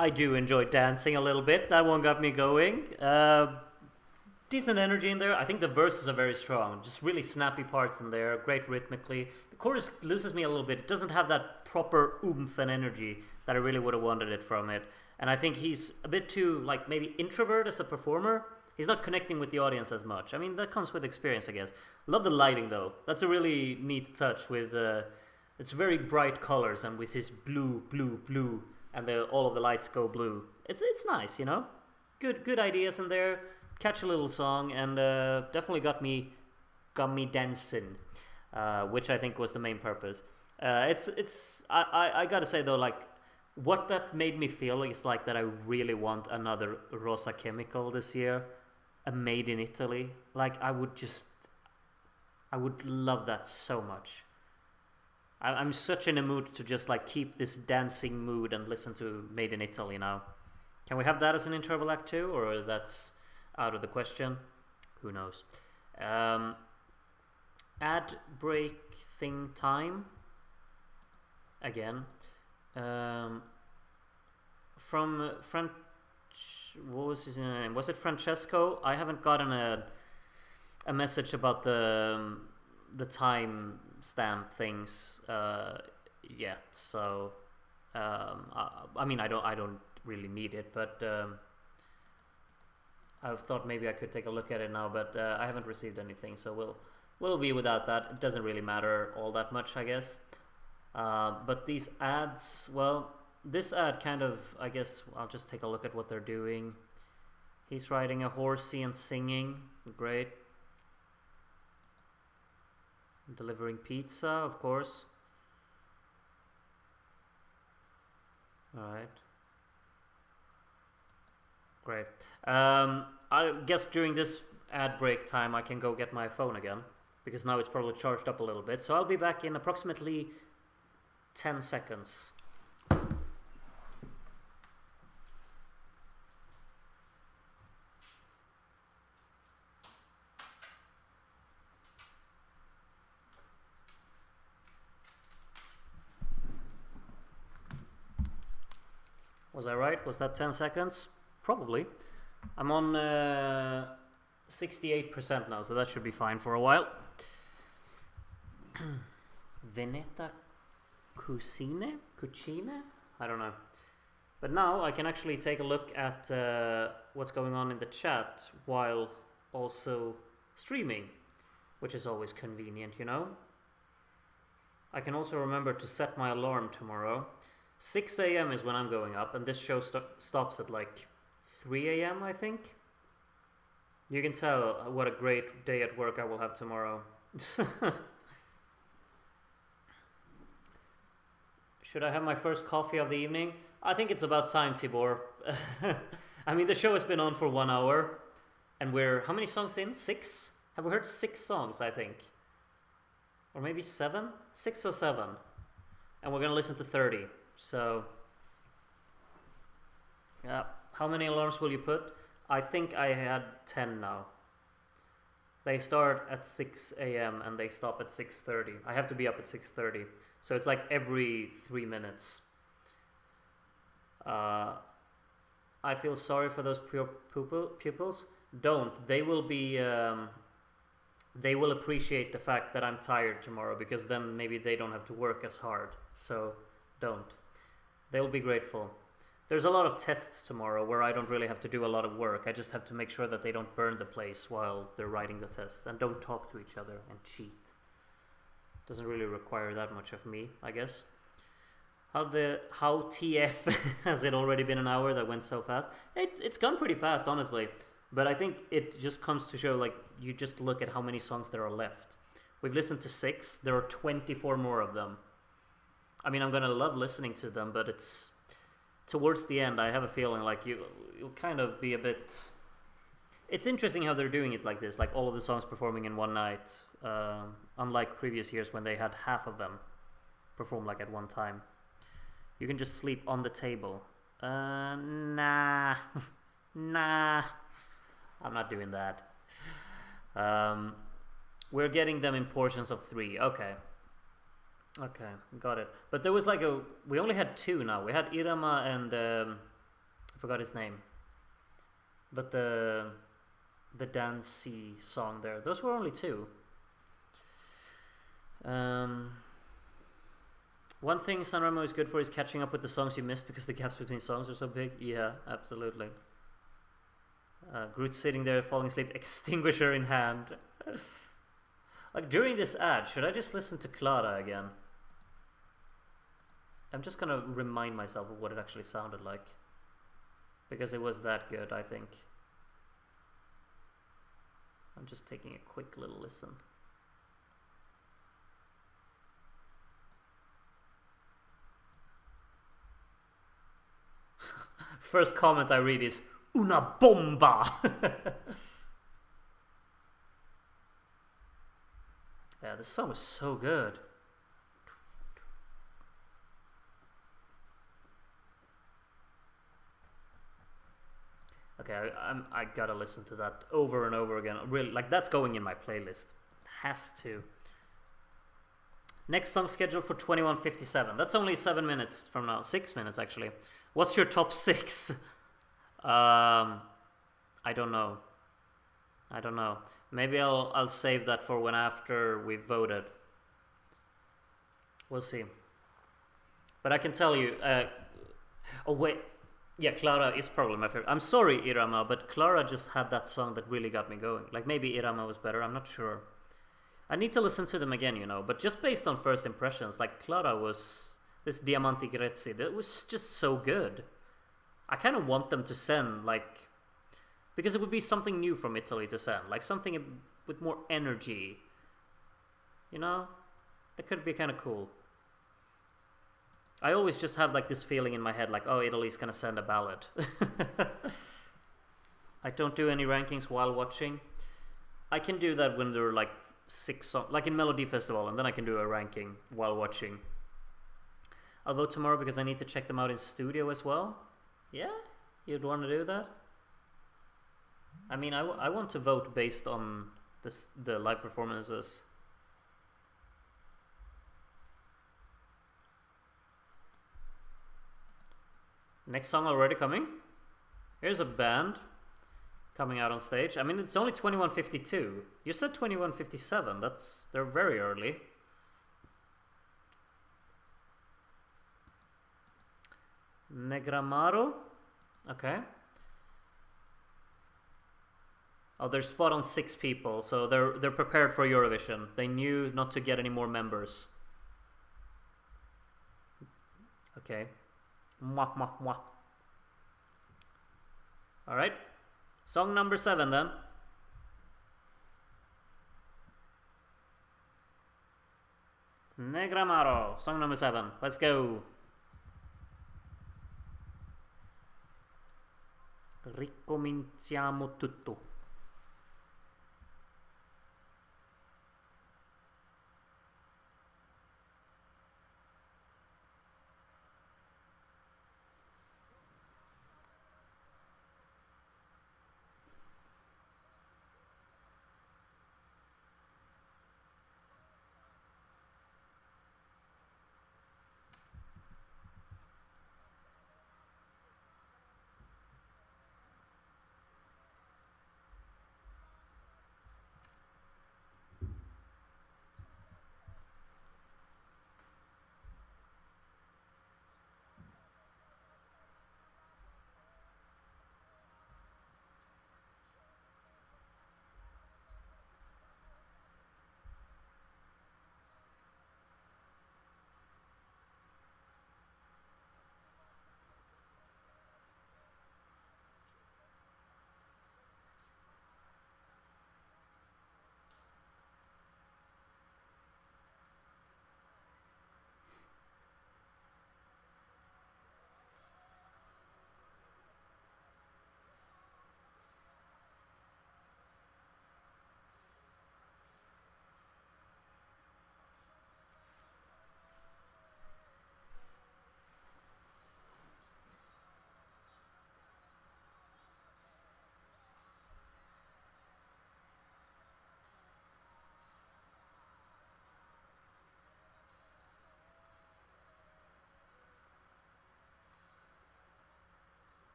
I do enjoy dancing a little bit. That one got me going. Decent energy in there. I think the verses are very strong. Just really snappy parts in there. Great rhythmically. The chorus loses me a little bit. It doesn't have that proper oomph and energy that I really would have wanted it from it. And I think he's a bit too, like, maybe introvert as a performer. He's not connecting with the audience as much. I mean, that comes with experience, I guess. Love the lighting, though. That's a really neat touch with... it's very bright colors, and with his blue, blue, blue, and all of the lights go blue. It's nice, you know? Good ideas in there. Catchy little song, and definitely got me dancing, which I think was the main purpose. I gotta say though, like, what that made me feel is like that I really want another Rosa Chemical this year, a made in Italy. Like, I would love that so much. I'm such in a mood to just like keep this dancing mood and listen to Made in Italy now. Can we have that as an interval act too, or that's out of the question? Who knows? Ad break thing time. again. From what was his name? Was it Francesco? I haven't gotten a message about the time stamp things yet. So I mean, I don't really need it, but I thought maybe I could take a look at it now, but I haven't received anything, so we'll be without that. It doesn't really matter all that much, I guess. But these ads, well, this ad kind of, I guess I'll just take a look at what they're doing. He's riding a horsey and singing. Great. Delivering pizza, of course. Alright. Great. I guess during this ad break time I can go get my phone again, because now it's probably charged up a little bit. So I'll be back in approximately 10 seconds. Was I right? Was that 10 seconds? Probably. I'm on 68% now, so that should be fine for a while. Veneta Cucine? I don't know. But now I can actually take a look at what's going on in the chat while also streaming, which is always convenient, you know? I can also remember to set my alarm tomorrow. 6 a.m. is when I'm going up, and this show stops at like 3 a.m. I think. You can tell what a great day at work I will have tomorrow. Should I have my first coffee of the evening? I think it's about time, Tibor. I mean, the show has been on for 1 hour, and we're how many songs in? 6? Have we heard 6 songs, I think? Or maybe 7? 6 or 7. And we're gonna listen to 30. So, yeah. How many alarms will you put? I think I had 10 now. They start at 6 a.m. and they stop at 6:30. I have to be up at 6:30. So it's like every 3 minutes. I feel sorry for those pupils. Don't. They will be... they will appreciate the fact that I'm tired tomorrow, because then maybe they don't have to work as hard. So don't. They'll be grateful. There's a lot of tests tomorrow where I don't really have to do a lot of work. I just have to make sure that they don't burn the place while they're writing the tests, and don't talk to each other and cheat. Doesn't really require that much of me, I guess. How TF has it already been an hour? That went so fast. It's gone pretty fast, honestly. But I think it just comes to show, like, you just look at how many songs there are left. We've listened to 6. There are 24 more of them. I mean, I'm gonna love listening to them, but it's towards the end. I have a feeling like you'll kind of be a bit. It's interesting how they're doing it like this, like all of the songs performing in one night, unlike previous years when they had half of them perform like at one time. You can just sleep on the table. Nah, nah. I'm not doing that. We're getting them in portions of 3. Okay, got it. But there was like we only had 2 now. We had Irama and I forgot his name. But the dancey song there. Those were only 2. One thing Sanremo is good for is catching up with the songs you missed, because the gaps between songs are so big. Yeah, absolutely. Groot sitting there falling asleep, extinguisher in hand. Like, during this ad, should I just listen to Clara again? I'm just gonna remind myself of what it actually sounded like, because it was that good, I think. I'm just taking a quick little listen. First comment I read is "Una bomba." Yeah, this song was so good. Okay, I gotta listen to that over and over again. Really, like, that's going in my playlist. Has to. Next song scheduled for 21:57. That's only 7 minutes from now. 6 minutes actually. What's your top 6? I don't know. I don't know. Maybe I'll save that for when after we've voted. We'll see. But I can tell you. Oh wait. Yeah, Clara is probably my favorite. I'm sorry, Irama, but Clara just had that song that really got me going. Like maybe Irama was better. I'm not sure. I need to listen to them again, you know. But just based on first impressions, like Clara was this Diamanti Grezzi. That was just so good. I kind of want them to send like. Because it would be something new from Italy to send. Like something with more energy. You know? That could be kind of cool. I always just have like this feeling in my head like, oh, Italy's gonna send a ballad. I don't do any rankings while watching. I can do that when there are like 6 songs, like in Melody Festival, and then I can do a ranking while watching. I'll vote tomorrow because I need to check them out in studio as well. Yeah? You'd want to do that? I mean, I want to vote based on the live performances. Next song already coming. Here's a band coming out on stage. I mean, it's only 21:52. You said 21:57. They're very early. Negramaro. Okay. Oh, they're spot on 6 people, so they're prepared for Eurovision. They knew not to get any more members. Okay. Mwah, mwah, mwah. Alright. Song number 7 then. Negramaro. Song number 7. Let's go. Ricominciamo tutto.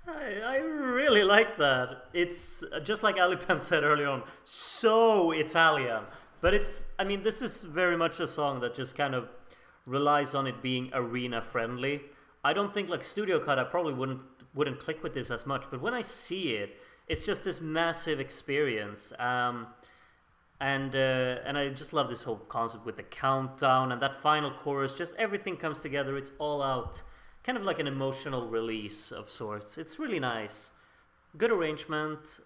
I really like that. It's just like Alipan said earlier on, so Italian. But it's, I mean, this is very much a song that just kind of relies on it being arena friendly. I don't think like Studio Cut, I probably wouldn't click with this as much. But when I see it, it's just this massive experience. And I just love this whole concept with the countdown and that final chorus. Just everything comes together. It's all out, kind of like an emotional release of sorts. It's really nice, good arrangement.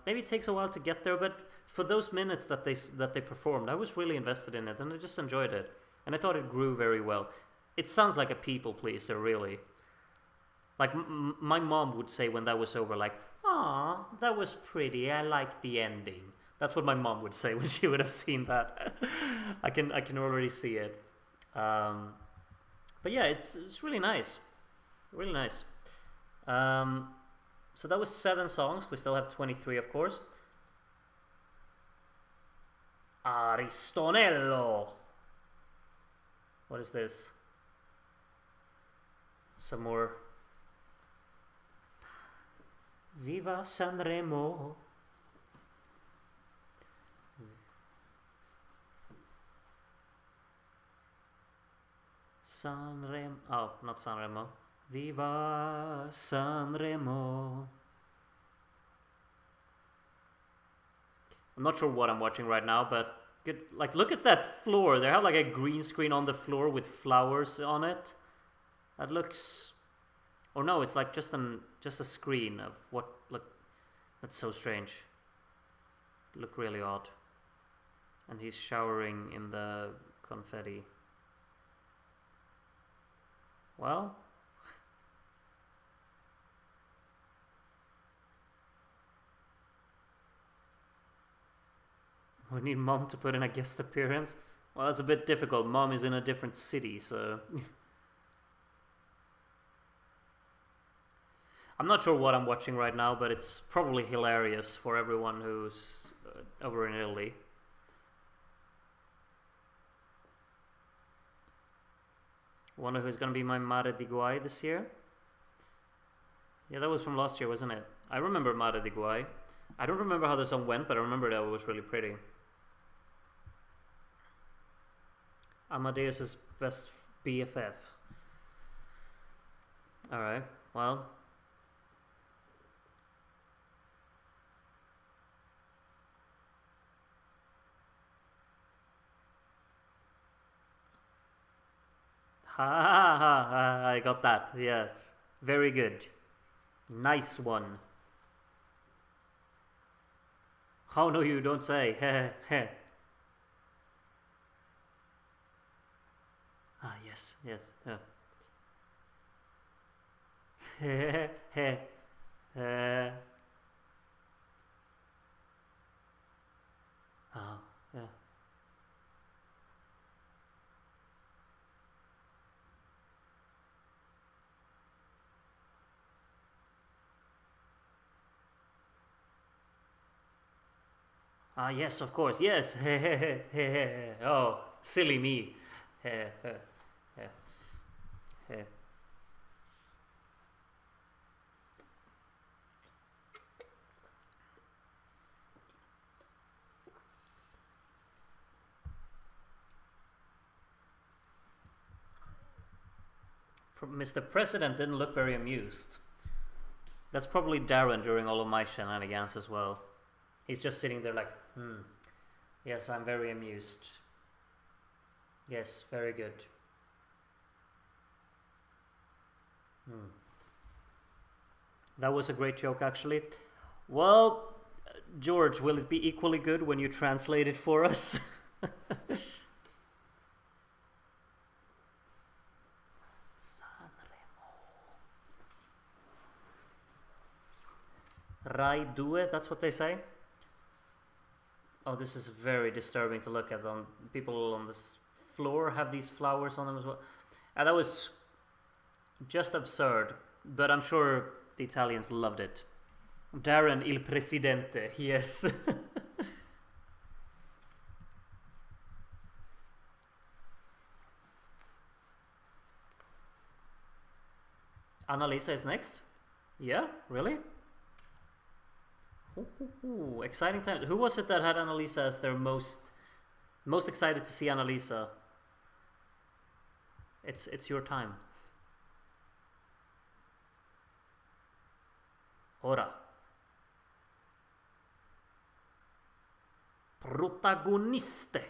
Maybe it takes a while to get there, but for those minutes that they performed, I was really invested in it, and I just enjoyed it. And I thought it grew very well. It sounds like a people pleaser, really. Like my mom would say when that was over, like, "Aw, that was pretty. I liked the ending." That's what my mom would say when she would have seen that. I can already see it. But yeah, it's really nice, really nice. So that was 7 songs. We still have 23, of course. Aristonello. What is this? Some more. Viva Sanremo. Sanremo. Oh, not Sanremo. Viva Sanremo. I'm not sure what I'm watching right now, but good. Like, look at that floor. They have like a green screen on the floor with flowers on it. That looks. Or no, it's like just a screen of what. Look, that's so strange. Look really odd. And he's showering in the confetti. Well, we need Mom to put in a guest appearance. Well, that's a bit difficult. Mom is in a different city, so I'm not sure what I'm watching right now, but it's probably hilarious for everyone who's over in Italy. Wonder who's gonna be my Mare di Guai this year? Yeah, that was from last year, wasn't it? I remember Mare di Guai. I don't remember how the song went, but I remember that it was really pretty. Amadeus's best BFF. Alright, well. Ha, I got that, yes. Very good. Nice one. Oh no, you don't say. Heh heh. Ah, yes, yes. Yeah. Heh heh heh. Oh, yeah. Ah, yes, of course. Yes. Oh, silly me. Mr. President didn't look very amused. That's probably Darren during all of my shenanigans as well. He's just sitting there like, yes, I'm very amused. Yes, very good. That was a great joke, actually. Well, George, will it be equally good when you translate it for us? Rai due, that's what they say. Oh, this is very disturbing to look at. People on this floor have these flowers on them as well. And that was just absurd, but I'm sure the Italians loved it. Darren il Presidente, yes. Annalisa is next. Yeah, really? Ooh, exciting time. Who was it that had Annalisa as their most excited to see Annalisa? It's your time. Ora. Protagoniste.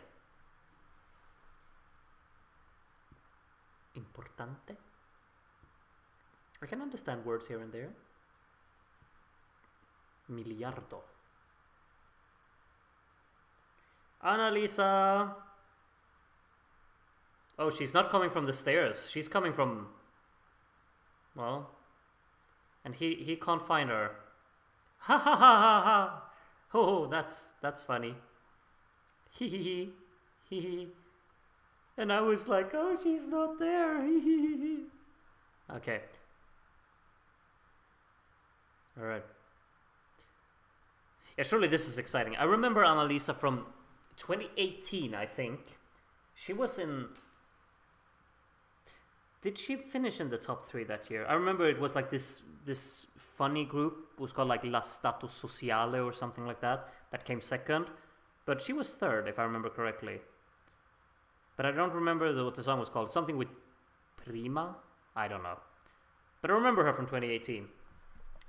Importante. I can understand words here and there. Miliardo. Annalisa. Oh, she's not coming from the stairs. She's coming from... Well... And he can't find her. Ha ha ha ha ha! Oh, that's funny. Hee hee hee. Hee hee. And I was like, oh, she's not there. Hee hee hee. Okay. Alright. Yeah, surely this is exciting. I remember Annalisa from 2018, I think. She was in... Did she finish in the top 3 that year? I remember it was like this funny group. It was called like La Status Sociale or something like that. That came second. But she was third, if I remember correctly. But I don't remember what the song was called. Something with Prima? I don't know. But I remember her from 2018.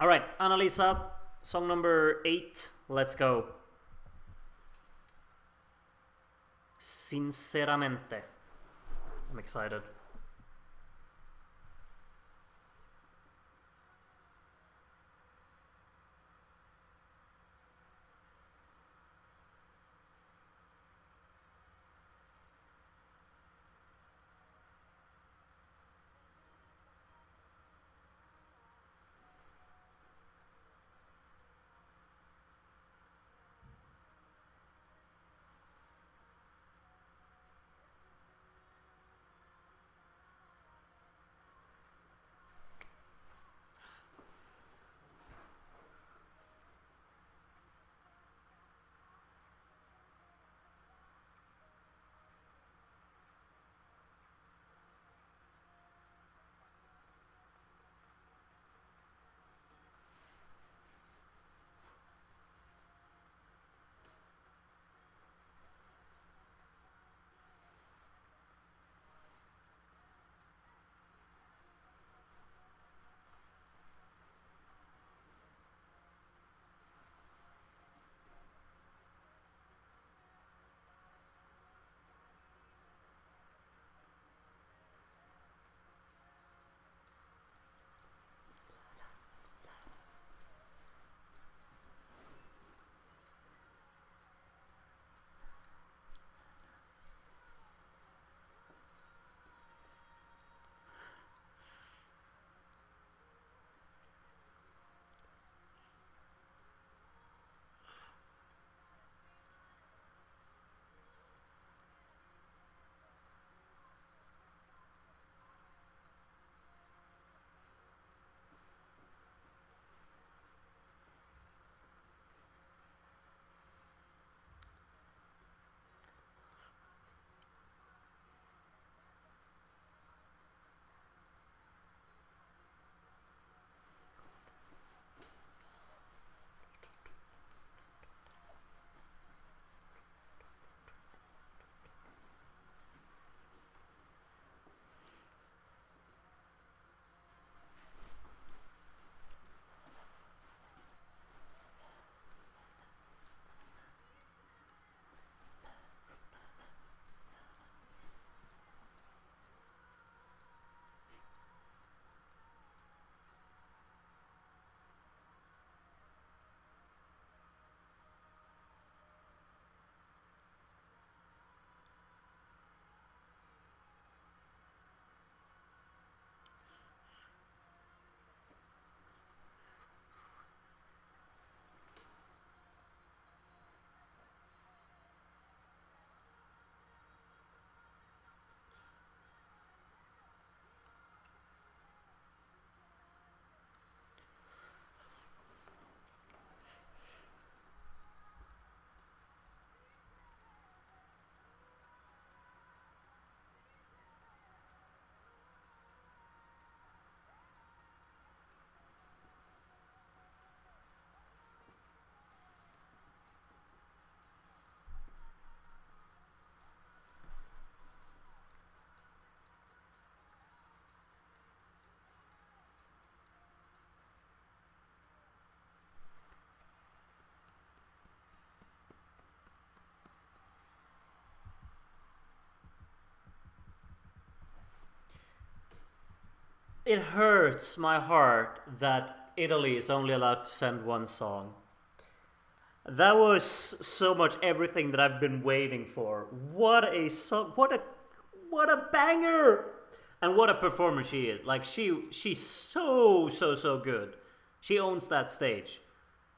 Alright, Annalisa, song number 8. Let's go. Sinceramente. I'm excited. it hurts my heart that Italy is only allowed to send one song. That was so much everything that I've been waiting for. What a song! What a banger! And what a performer she is. Like she's so good. She owns that stage.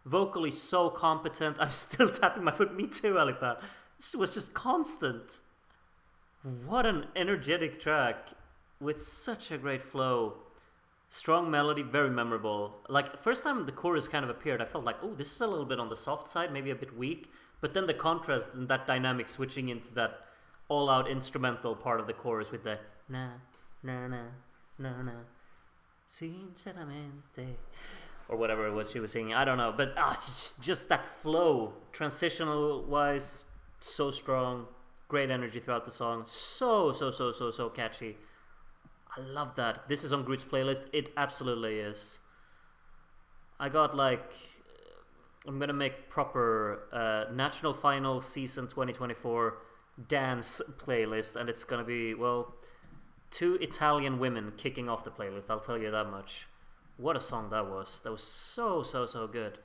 Vocally so competent. I'm still tapping my foot. Me too, Alipad. This was just constant. What an energetic track with such a great flow. Strong melody, very memorable. Like, first time the chorus kind of appeared, I felt like, oh, this is a little bit on the soft side, maybe a bit weak. But then the contrast and that dynamic switching into that all-out instrumental part of the chorus with the na na na na na sinceramente or whatever it was she was singing. I don't know, but just that flow, transitional wise, so strong. Great energy throughout the song. So catchy. I love that. This is on Groot's playlist. It absolutely is. I got like... I'm gonna make proper National Final Season 2024 dance playlist, and it's gonna be, well, 2 Italian women kicking off the playlist. I'll tell you that much. What a song that was. That was so good.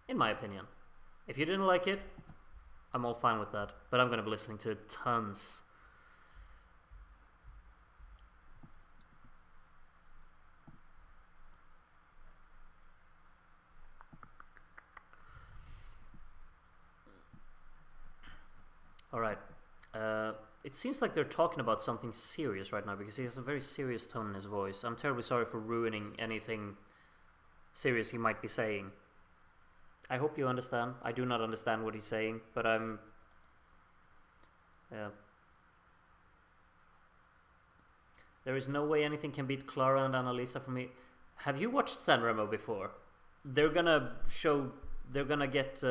In my opinion. If you didn't like it, I'm all fine with that. But I'm gonna be listening to it tons. Alright. It seems like they're talking about something serious right now because he has a very serious tone in his voice. I'm terribly sorry for ruining anything serious he might be saying. I hope you understand. I do not understand what he's saying, but I'm... Yeah. There is no way anything can beat Clara and Annalisa for me. Have you watched Sanremo before? They're gonna show... They're gonna get...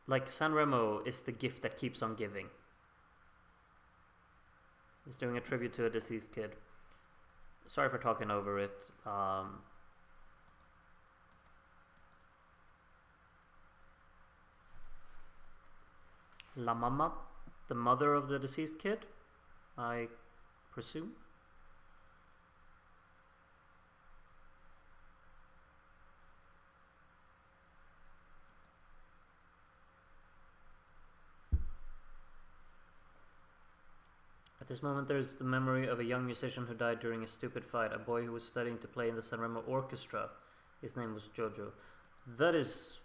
like, Sanremo is the gift that keeps on giving. He's doing a tribute to a deceased kid. Sorry for talking over it. La Mama, the mother of the deceased kid, I presume. At this moment, there's the memory of a young musician who died during a stupid fight, a boy who was studying to play in the Sanremo orchestra. His name was Jojo. That is...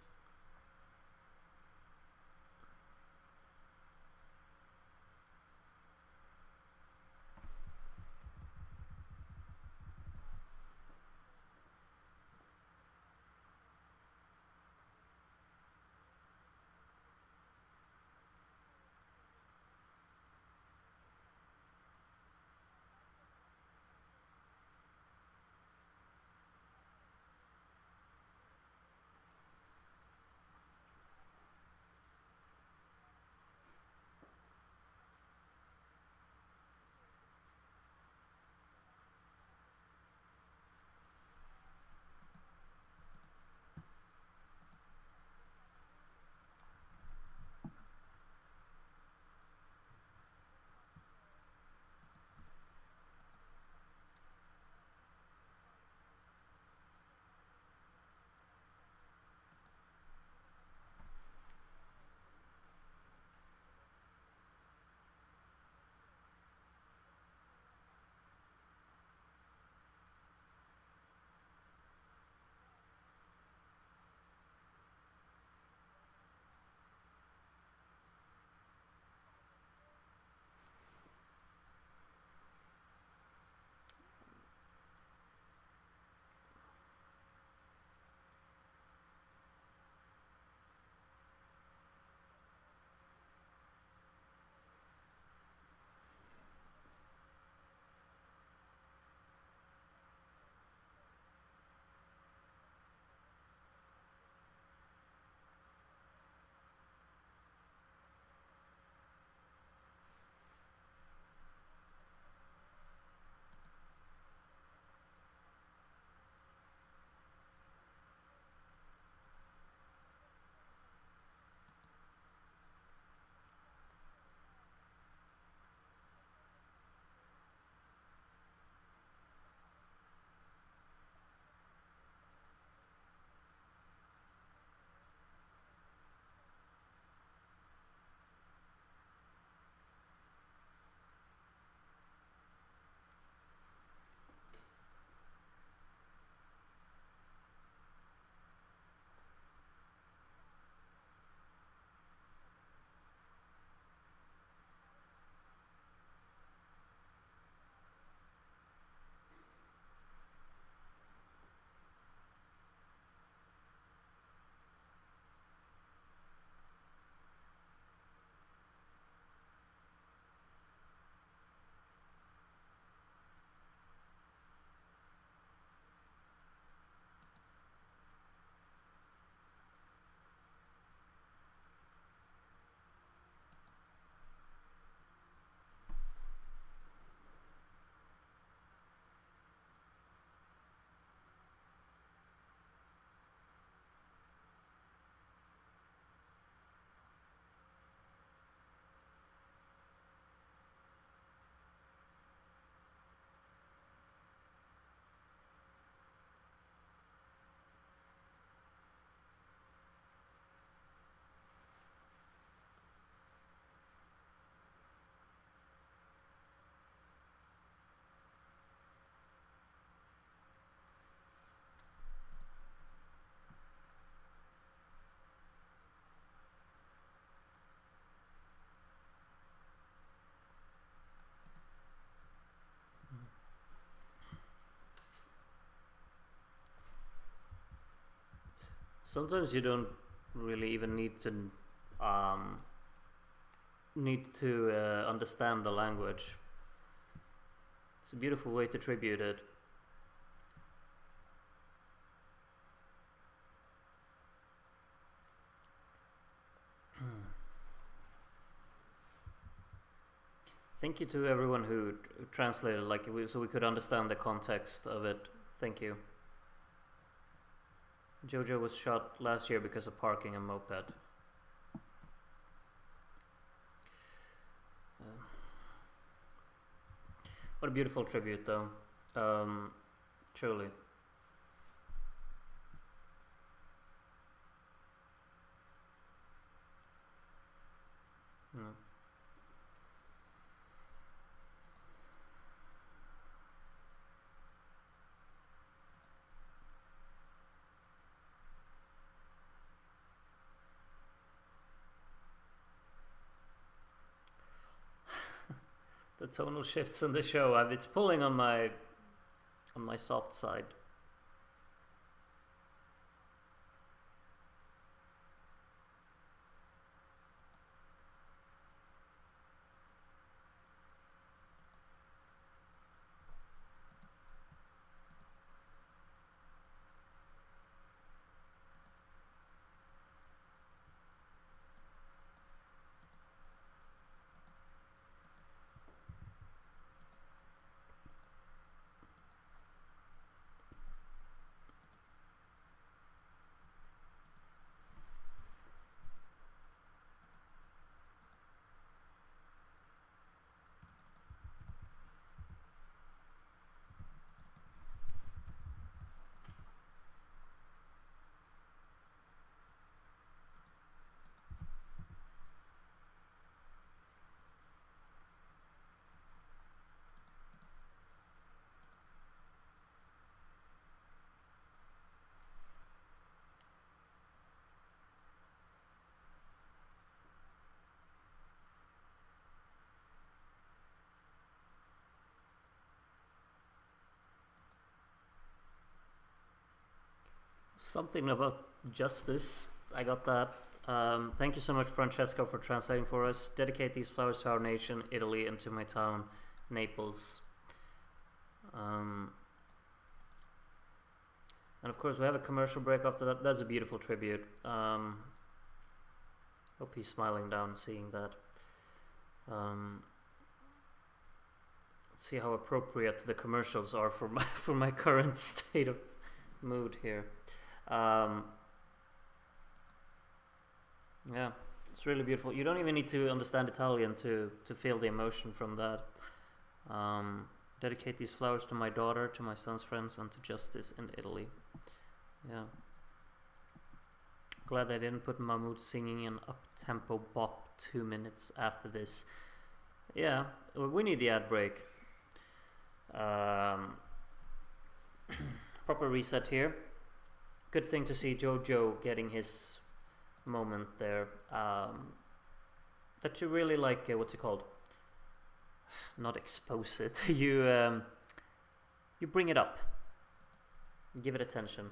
Sometimes you don't really even need to understand the language. It's a beautiful way to tribute it. Thank you to everyone who translated, like, so we could understand the context of it. Thank you. Jojo was shot last year because of parking a moped. What a beautiful tribute, though. Truly. Yeah. The tonal shifts in the show, it's pulling on my soft side. Something about justice. I got that. Thank you so much, Francesco, for translating for us. Dedicate these flowers to our nation, Italy, and to my town, Naples. And of course, we have a commercial break after that. That's a beautiful tribute. Hope he's smiling down seeing that. Let's see how appropriate the commercials are for my current state of mood here. Yeah, it's really beautiful. You don't even need to understand Italian to feel the emotion from that. Dedicate these flowers to my daughter, to my son's friends, and to justice in Italy. Yeah. Glad I didn't put Mamud singing an up-tempo bop 2 minutes after this. Yeah, we need the ad break. Proper reset here. Good thing to see Jojo getting his moment there. That you really like, what's it called? Not expose it. You bring it up. Give it attention.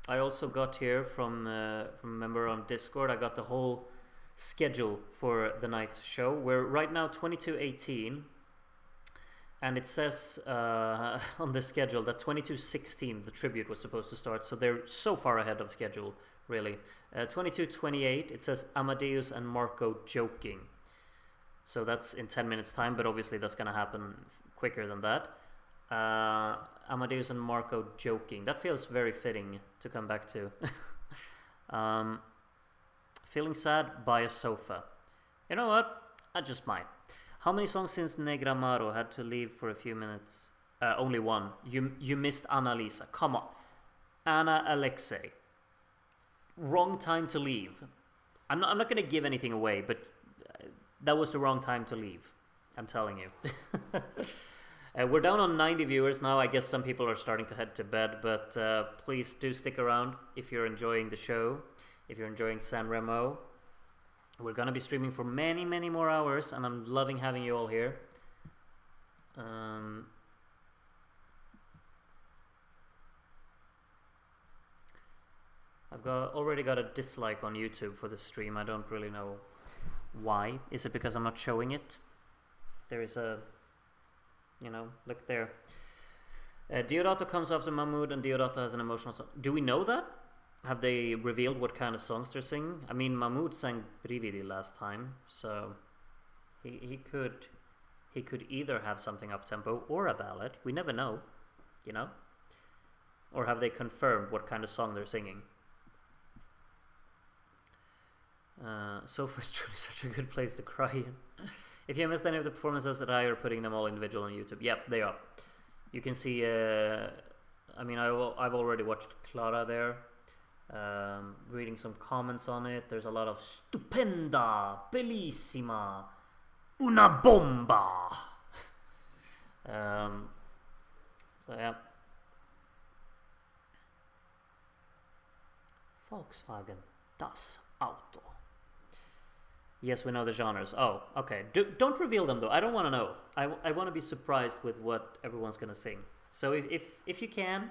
I also got here from a member on Discord. I got the whole schedule for the night's show. We're right now 22:18. And it says on the schedule that 22:16 the tribute was supposed to start, so they're so far ahead of schedule, really. 22:28 it says Amadeus and Marco joking, so that's in 10 minutes time, but obviously that's gonna happen quicker than that. Amadeus and Marco joking, that feels very fitting to come back to. Feeling sad, buy a sofa. You know what, I just might. How many songs since Negramaro had to leave for a few minutes? Only one. You missed Annalisa. Come on. Anna Alexei. Wrong time to leave. I'm not going to give anything away, but that was the wrong time to leave. I'm telling you. We're down on 90 viewers now. I guess some people are starting to head to bed, but please do stick around if you're enjoying the show, if you're enjoying Sanremo. We're gonna be streaming for many, many more hours, and I'm loving having you all here. Already got a dislike on YouTube for the stream. I don't really know why. Is it because I'm not showing it? There is a, look there. Diodato comes after Mamud, and Diodato has an emotional song. Do we know that? Have they revealed what kind of songs they're singing? I mean, Mamud sang Brividi last time, so he could either have something up tempo or a ballad. We never know, Or have they confirmed what kind of song they're singing? Sofa is truly such a good place to cry in. If you missed any of the performances that I are putting them all individual on YouTube. Yep, they are. You can see. I've already watched Clara there. Reading some comments on it. There's a lot of stupenda, bellissima, una bomba. So yeah. Volkswagen, das Auto. Yes, we know the genres. Oh, okay. Don't reveal them though. I don't want to know. I want to be surprised with what everyone's gonna sing. So if you can,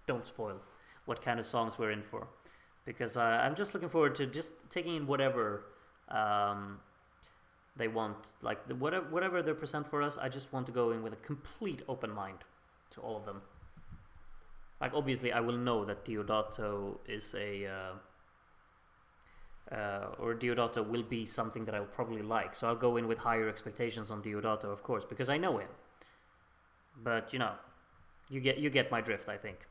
don't spoil what kind of songs we're in for, because I'm just looking forward to just taking in whatever they want, like whatever they present for us. I just want to go in with a complete open mind to all of them. Like obviously, I will know that Diodato is or Diodato will be something that I will probably like. So I'll go in with higher expectations on Diodato, of course, because I know him. But you get my drift, I think.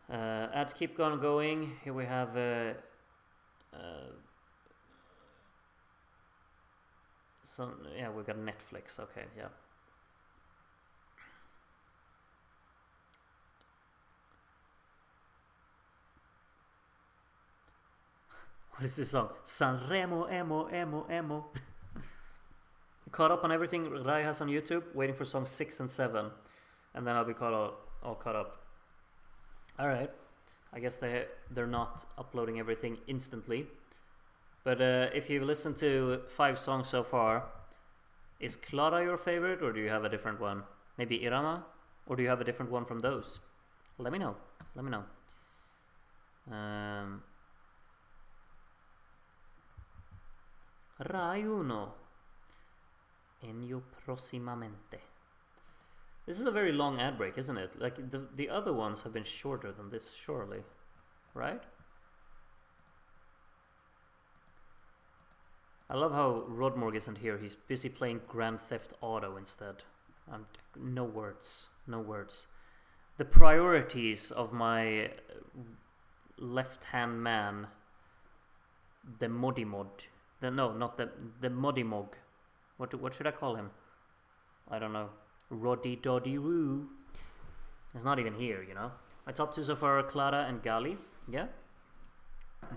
Ads keep on going. Here we have we've got Netflix. Okay, yeah. What is this song? Sanremo, emo. Caught up on everything Rai has on YouTube, waiting for songs 6 and 7, and then I'll be all caught up. All right, I guess they're not uploading everything instantly, but if you've listened to 5 songs so far, is Clara your favorite, or do you have a different one? Maybe Irama, or do you have a different one from those? Let me know. Rai Uno. Ennio prossimamente. This is a very long ad break, isn't it? Like the other ones have been shorter than this, surely, right? I love how Rodmorg isn't here. He's busy playing Grand Theft Auto instead. No words. The priorities of my left-hand man, the Modimod. The Modimog. What should I call him? I don't know. Roddy Doddy Roo. He's not even here, My top 2 so far are Clara and Gali. Yeah.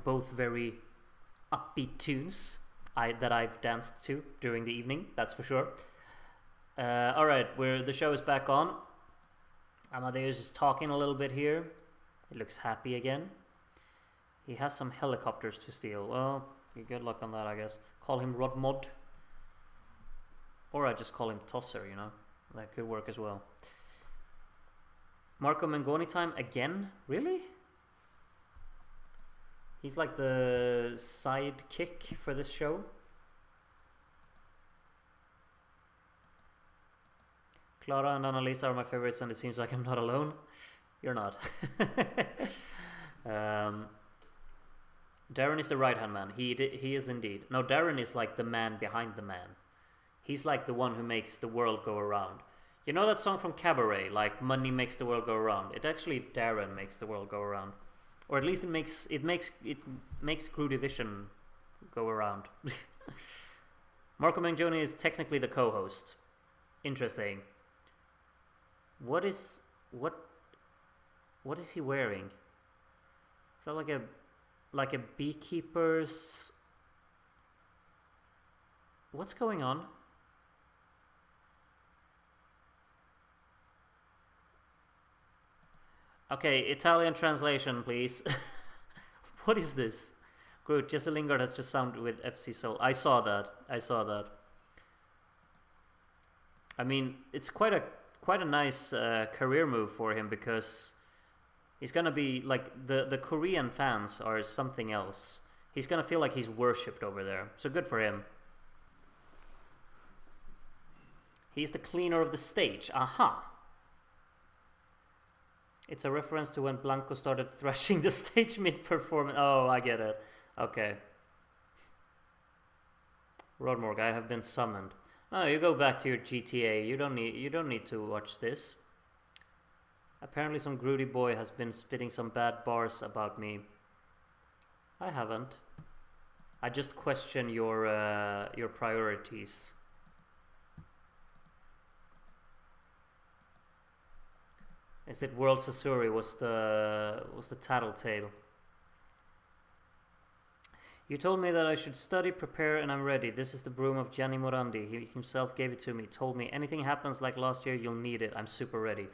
Both very upbeat tunes that I've danced to during the evening, that's for sure. Alright, the show is back on. Amadeus is talking a little bit here. He looks happy again. He has some helicopters to steal. Well, good luck on that, I guess. Call him Rodmod. Or I just call him Tosser, That could work as well. Marco Mengoni time again? Really? He's like the sidekick for this show. Clara and Annalisa are my favorites, and it seems like I'm not alone. You're not. Darren is the right-hand man. He is indeed. No, Darren is like the man behind the man. He's like the one who makes the world go around. You know that song from Cabaret, like money makes the world go around? It actually Darren makes the world go around. Or at least it makes Crew Division go around. Marco Mangione is technically the co-host. Interesting. What is he wearing? Is that like a beekeeper's? What's going on? Okay, Italian translation, please. What is this? Groot, Jesse Lingard has just signed with FC Seoul. I saw that. I mean, it's quite a nice career move for him, because He's gonna be like the Korean fans are something else. He's gonna feel like he's worshipped over there. So good for him. He's the cleaner of the stage. Aha. It's a reference to when Blanco started thrashing the stage mid-performance. Oh, I get it. Okay. Rodmorg, I have been summoned. Oh, you go back to your GTA. You don't need to watch this. Apparently some Groody boy has been spitting some bad bars about me. I haven't. I just question your priorities. Is it World Sasuri was the tattletale? You told me that I should study, prepare, and I'm ready. This is the broom of Gianni Morandi. He himself gave it to me. Told me anything happens like last year, you'll need it. I'm super ready.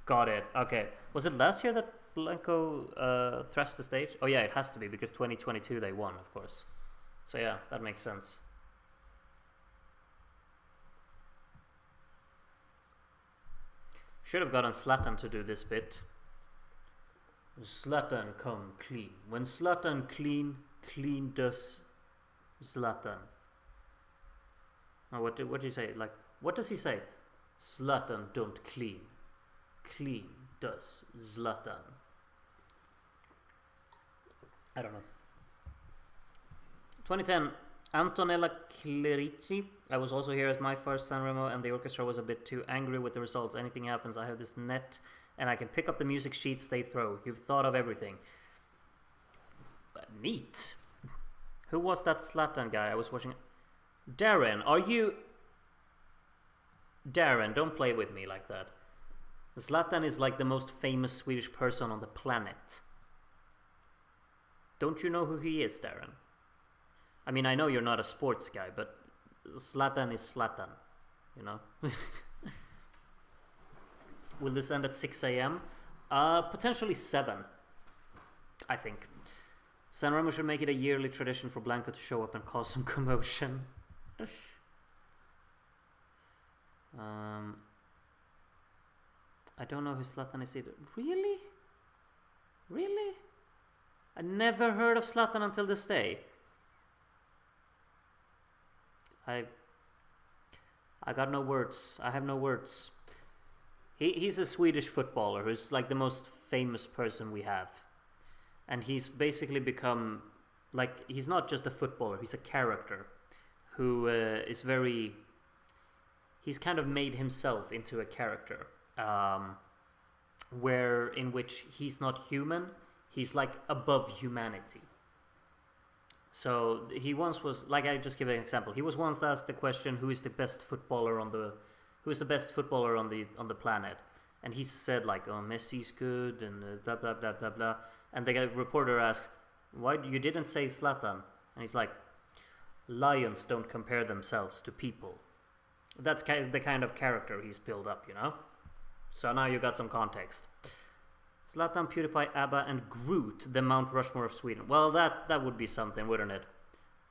Got it. Okay. Was it last year that Blanco thrashed the stage? Oh yeah, it has to be because 2022 they won, of course. So yeah, that makes sense. Should have gotten Zlatan to do this bit. Zlatan come clean. When Zlatan clean, clean does Zlatan. Oh, what do you say? Like, what does he say? Zlatan don't clean. Clean does Zlatan. I don't know. 2010, Antonella Clerici. I was also here at my first Sanremo and the orchestra was a bit too angry with the results. Anything happens, I have this net and I can pick up the music sheets they throw. You've thought of everything. Neat. Who was that Zlatan guy I was watching? Darren, are you... Darren, don't play with me like that. Zlatan is like the most famous Swedish person on the planet. Don't you know who he is, Darren? I mean, I know you're not a sports guy, but Zlatan is Zlatan, you know? Will this end at 6 a.m.? Potentially 7, I think. Sanremo should make it a yearly tradition for Blanco to show up and cause some commotion. I don't know who Zlatan is either. Really? Really? I never heard of Zlatan until this day. I got no words. I have no words. He's a Swedish footballer who's like the most famous person we have. And he's basically become, like, he's not just a footballer, he's a character who is very... He's kind of made himself into a character. In which he's not human, he's like above humanity. So he once was, like, I just give an example. He was once asked the question, who is the best footballer on the planet? And he said like, oh, Messi's good and blah blah blah blah blah. And the reporter asked, why you didn't say Zlatan? And he's like, lions don't compare themselves to people. That's the kind of character he's built up, you know? So now you got some context. Zlatan, PewDiePie, ABBA, and Groot, the Mount Rushmore of Sweden. Well, that would be something, wouldn't it?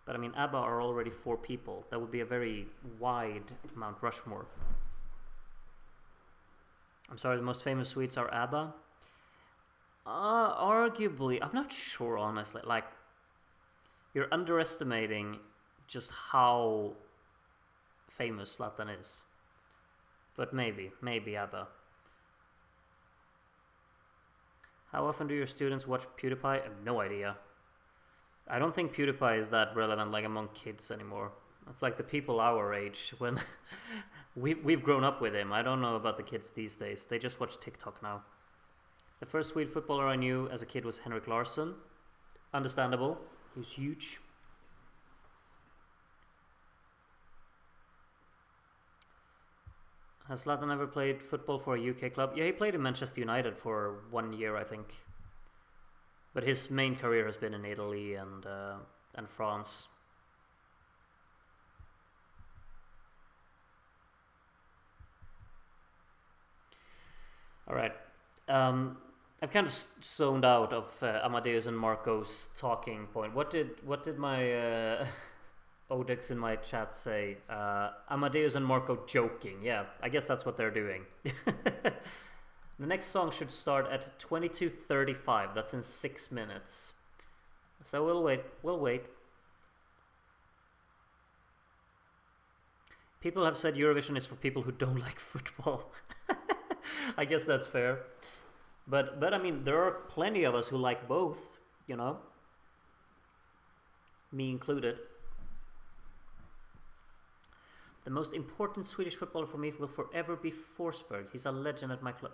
But I mean, ABBA are already 4 people. That would be a very wide Mount Rushmore. I'm sorry, the most famous Swedes are ABBA? Arguably, I'm not sure, honestly. Like, you're underestimating just how famous Zlatan is. But maybe ABBA. How often do your students watch PewDiePie? I have no idea. I don't think PewDiePie is that relevant like among kids anymore. It's like the people our age when we've grown up with him. I don't know about the kids these days. They just watch TikTok now. The first Swede footballer I knew as a kid was Henrik Larsson. Understandable. He was huge. Has Zlatan ever played football for a UK club? Yeah, he played in Manchester United for 1 year, I think. But his main career has been in Italy and France. All right. I've kind of zoned out of Amadeus and Marco's talking point. What did my Odex in my chat say? Amadeus and Marco joking. Yeah, I guess that's what they're doing. The next song should start at 22:35. That's in 6 minutes. So we'll wait. We'll wait. People have said Eurovision is for people who don't like football. I guess that's fair. But I mean, there are plenty of us who like both, you know? Me included. The most important Swedish footballer for me will forever be Forsberg. He's a legend at my club.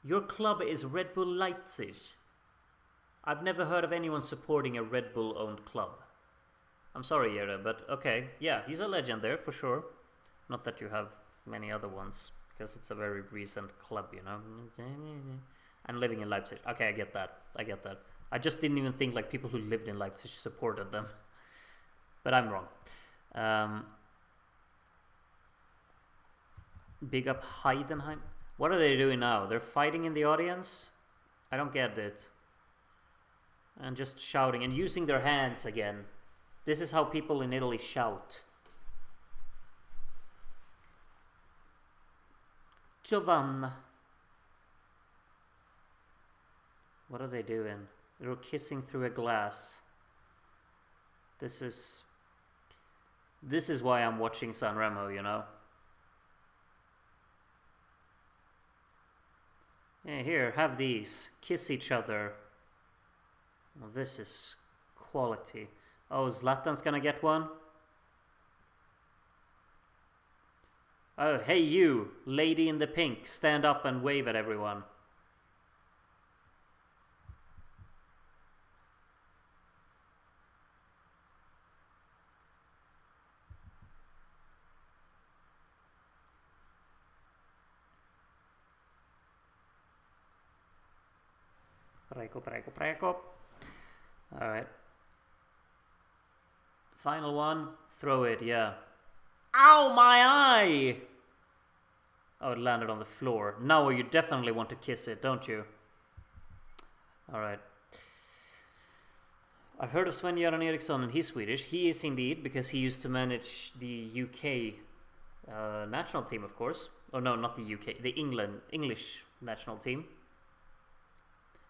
Your club is Red Bull Leipzig. I've never heard of anyone supporting a Red Bull-owned club. I'm sorry, Jere, but okay. Yeah, he's a legend there, for sure. Not that you have many other ones, because it's a very recent club, you know. And living in Leipzig. Okay, I get that. I get that. I just didn't even think like people who lived in Leipzig supported them. But I'm wrong. Big up Heidenheim. What are they doing now? They're fighting in the audience? I don't get it. And just shouting and using their hands again. This is how people in Italy shout. Giovanna. What are they doing? They're kissing through a glass. This is why I'm watching Sanremo, you know. Yeah, here, have these. Kiss each other. Well, this is quality. Oh, Zlatan's gonna get one? Oh, hey you, lady in the pink, stand up and wave at everyone. Prego, prego, prego. Alright. Final one. Throw it, yeah. Ow, my eye! Oh, it landed on the floor. Now you definitely want to kiss it, don't you? Alright. I've heard of Sven-Göran Eriksson and he's Swedish. He is indeed, because he used to manage the UK national team, of course. Oh no, not the UK. The English national team.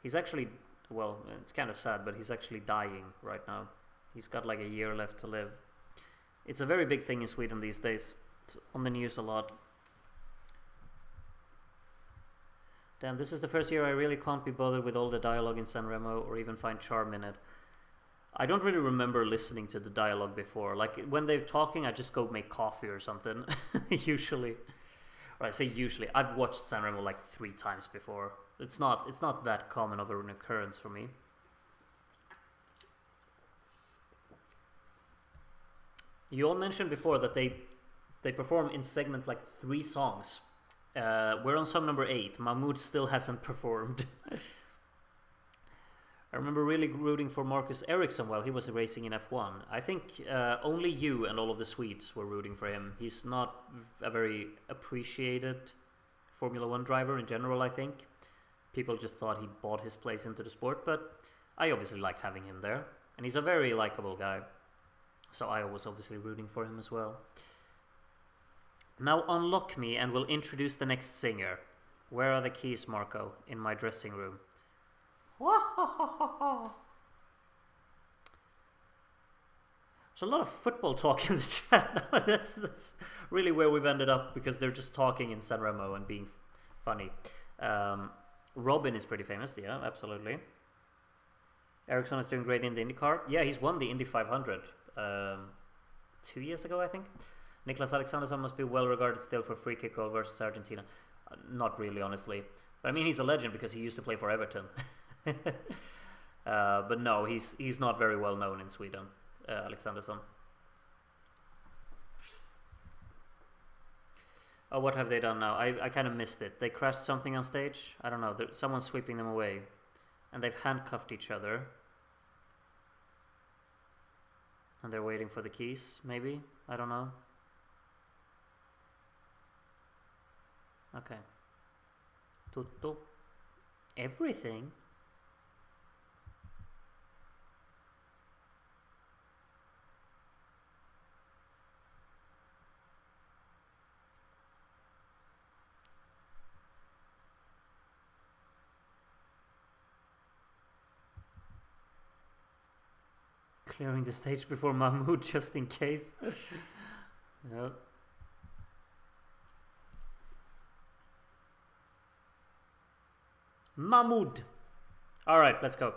He's actually, well, it's kind of sad, but he's actually dying right now. He's got like a year left to live. It's a very big thing in Sweden these days. It's on the news a lot. Damn, this is the first year I really can't be bothered with all the dialogue in Sanremo or even find charm in it. I don't really remember listening to the dialogue before. Like, when they're talking, I just go make coffee or something, usually. Or I say usually. I've watched Sanremo like 3 times before. It's not that common of an occurrence for me. You all mentioned before that they perform in segment like 3 songs. We're on song number 8. Mamud still hasn't performed. I remember really rooting for Marcus Ericsson while he was racing in F1. I think only you and all of the Swedes were rooting for him. He's not a very appreciated Formula 1 driver in general, I think. People just thought he bought his place into the sport, but I obviously liked having him there. And he's a very likable guy. So I was obviously rooting for him as well. Now unlock me and we'll introduce the next singer. Where are the keys, Marco? In my dressing room. There's a lot of football talk in the chat now. That's really where we've ended up, because they're just talking in Sanremo and being funny. Robin is pretty famous, yeah, absolutely. Ericsson is doing great in the IndyCar. Yeah, he's won the Indy 500 2 years ago, I think. Niklas Alexandersson must be well regarded still for free kick goal versus Argentina. Not really, honestly. But I mean, he's a legend because he used to play for Everton. But no, he's not very well known in Sweden, Alexandersson. Oh, what have they done now? I kind of missed it. They crashed something on stage? I don't know. Someone's sweeping them away. And they've handcuffed each other. And they're waiting for the keys, maybe? I don't know. Okay. Tutto. Everything? Clearing the stage before Mamud just in case. Yep. Mamud. Alright, let's go.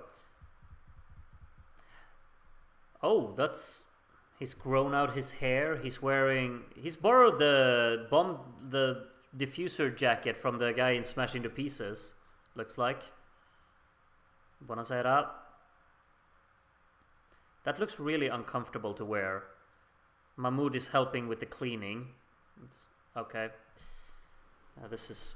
Oh, that's... He's grown out his hair. He's borrowed the diffuser jacket from the guy in Smash Into Pieces. Looks like. Buonasera. That looks really uncomfortable to wear. Mamud is helping with the cleaning. It's okay. This is...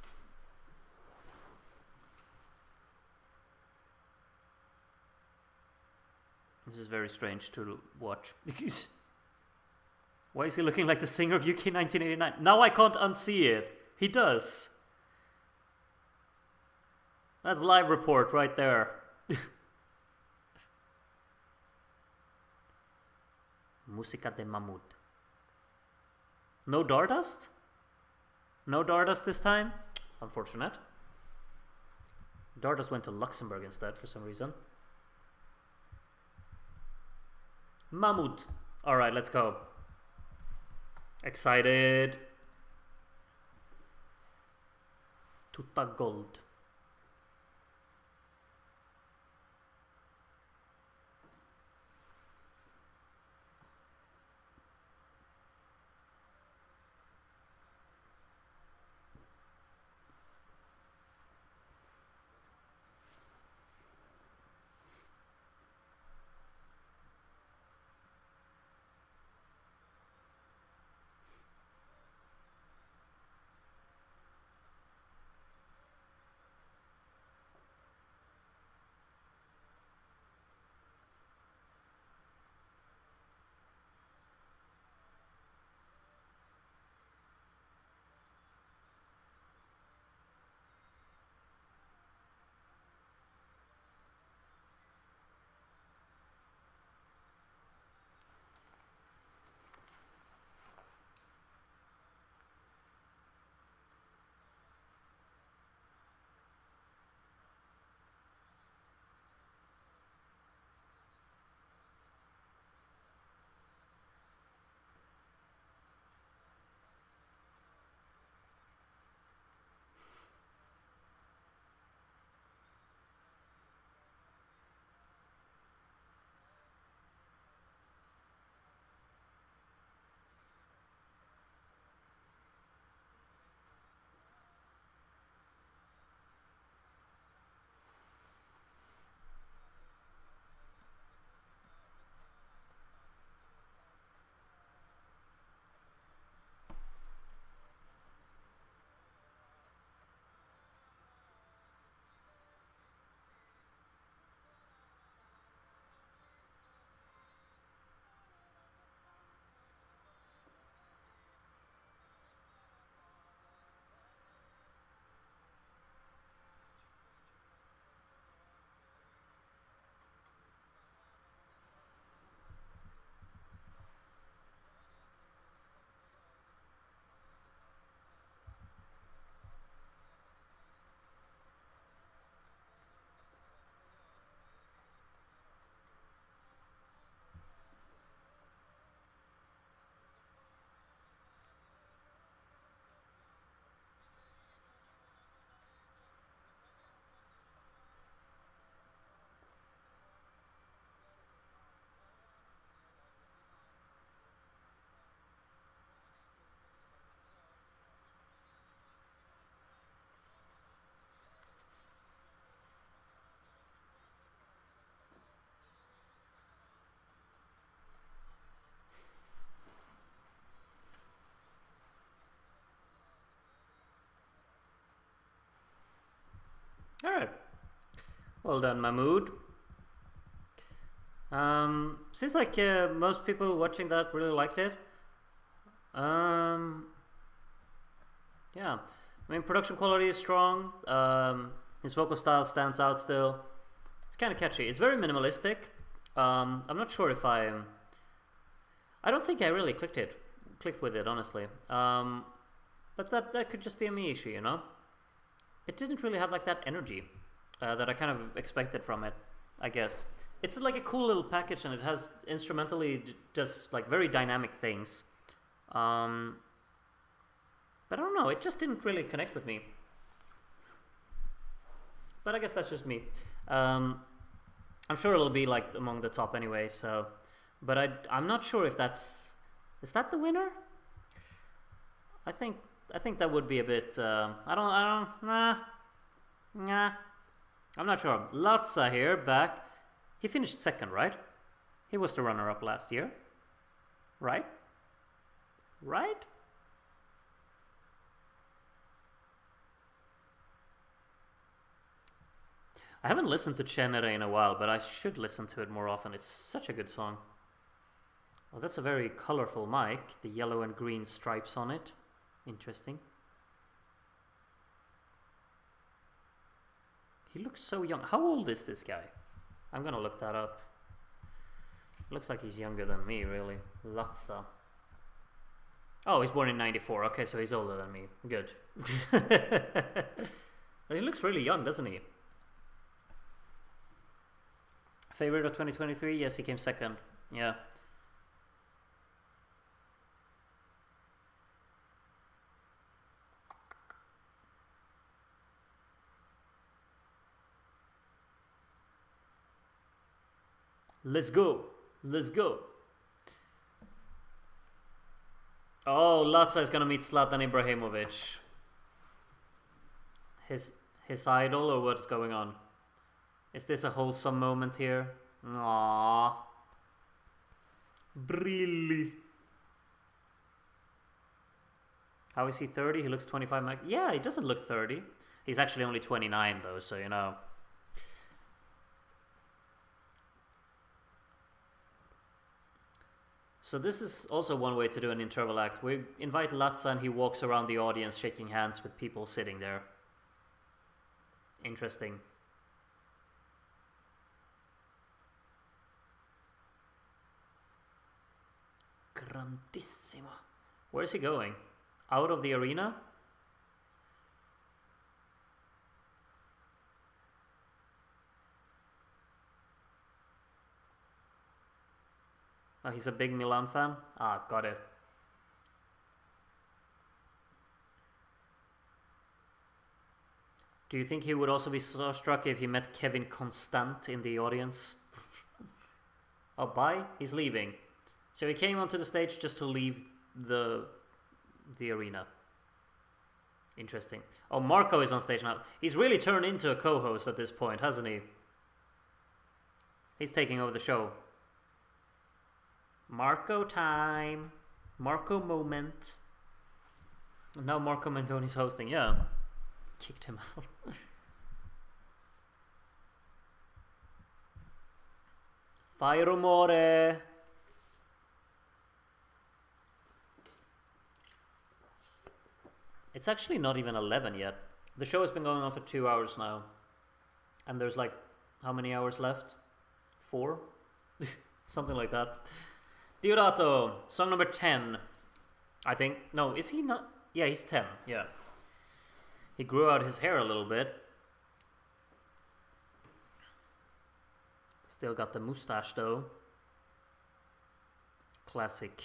This is very strange to watch. Why is he looking like the singer of UK 1989? Now I can't unsee it. He does. That's live report right there. Música de Mamud. No Dardust? No Dardust this time? Unfortunate. Dardust went to Luxembourg instead for some reason. Mamud. Alright, let's go. Excited. Tutta gold. Alright. Well done, Mamud. Seems like most people watching that really liked it. Yeah. I mean, production quality is strong. His vocal style stands out still. It's kind of catchy. It's very minimalistic. I'm not sure if I don't think I really clicked with it, honestly. But that could just be a me issue, you know? It didn't really have like that energy that I kind of expected from it, I guess. it's like a cool little package, and it has instrumentally just like very dynamic things. Um, but I don't know, it just didn't really connect with me. But I guess that's just me. I'm sure it'll be like among the top anyway. So, but I'm not sure if is that the winner? I think that would be a bit. Nah. I'm not sure. Latza here back. He finished second, right? He was the runner-up last year, right? Right? I haven't listened to Cenere in a while, but I should listen to it more often. It's such a good song. Oh, that's a very colorful mic. The yellow and green stripes on it. Interesting. He looks so young. How old is this guy? I'm gonna look that up. Looks like he's younger than me, really. Latza. Oh, he's born in 94. Okay, so he's older than me. Good. He looks really young, doesn't he? Favorite of 2023? Yes, he came second. Yeah. Let's go. Let's go. Oh, Latza is gonna meet Zlatan Ibrahimovic. His idol, or what's going on? Is this a wholesome moment here? Aww. Really? How is he 30? He looks 25 max. Yeah, he doesn't look 30. He's actually only 29 though, so you know. So this is also one way to do an interval act. We invite Latza and he walks around the audience shaking hands with people sitting there. Interesting. Grandissima. Where is he going? Out of the arena? Oh, he's a big Milan fan? Ah, got it. Do you think he would also be starstruck if he met Kevin Constant in the audience? Oh, bye? He's leaving. So he came onto the stage just to leave the arena. Interesting. Oh, Marco is on stage now. He's really turned into a co-host at this point, hasn't he? He's taking over the show. Marco time. Marco moment. And now Marco Mangoni's hosting, yeah. Kicked him out. Fai rumore. It's actually not even 11 yet. The show has been going on for 2 hours now. And there's like, how many hours left? 4? Something like that. Diodato, song number 10. I think. No, is he not? Yeah, he's 10. Yeah. He grew out his hair a little bit. Still got the mustache though. Classic.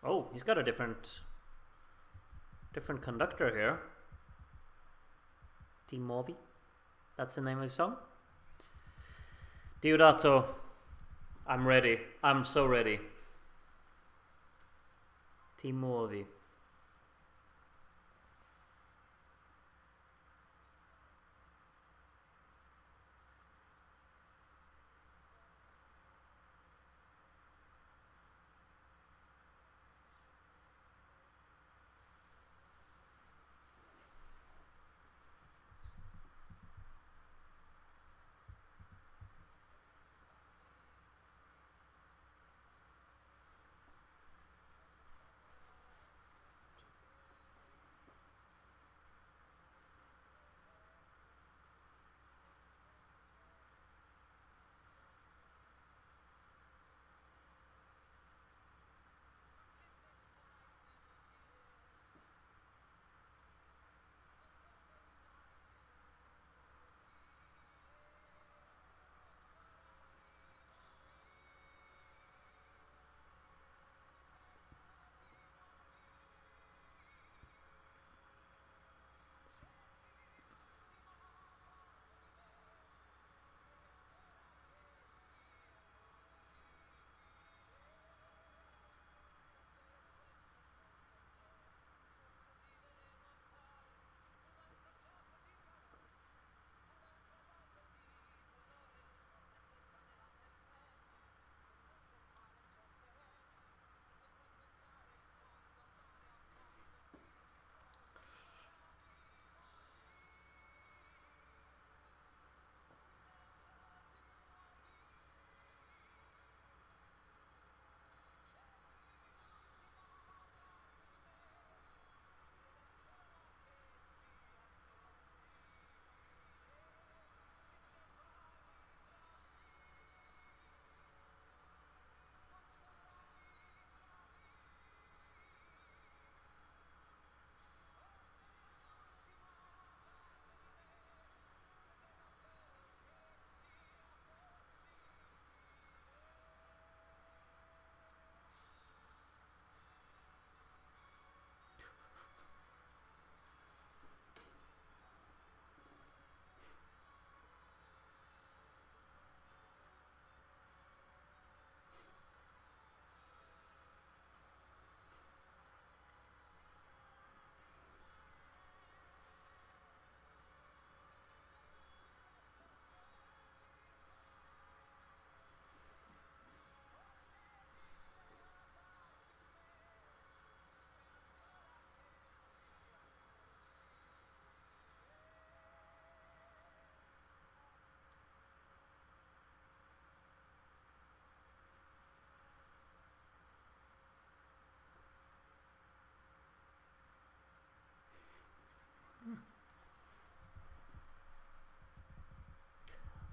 Oh, he's got a different conductor here. Timovi. That's the name of the song. Diodato. I'm ready. I'm so ready. Timovi.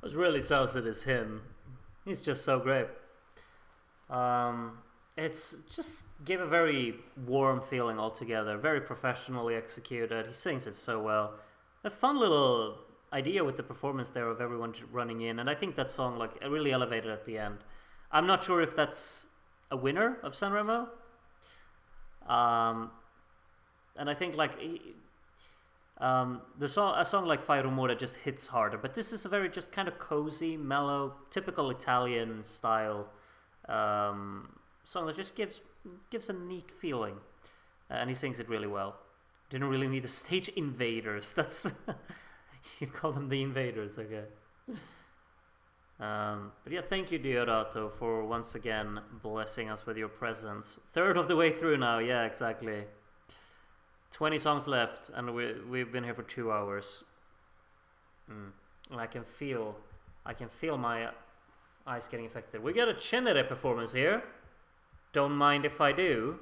What really sells it is him. He's just so great. It's just give a very warm feeling altogether. Very professionally executed. He sings it so well. A fun little idea with the performance there of everyone running in, and I think that song like really elevated at the end. I'm not sure if that's a winner of Sanremo. And I think like a song like Fai Rumore just hits harder, but this is a very just kind of cozy, mellow, typical Italian style song that just gives a neat feeling, and he sings it really well. Didn't really need the stage invaders. That's you'd call them the invaders, okay. But yeah, thank you, Diodato, for once again blessing us with your presence. Third of the way through now, yeah, exactly. 20 songs left, and we've been here for 2 hours. And I can feel my eyes getting affected. We got a Cenere performance here. Don't mind if I do.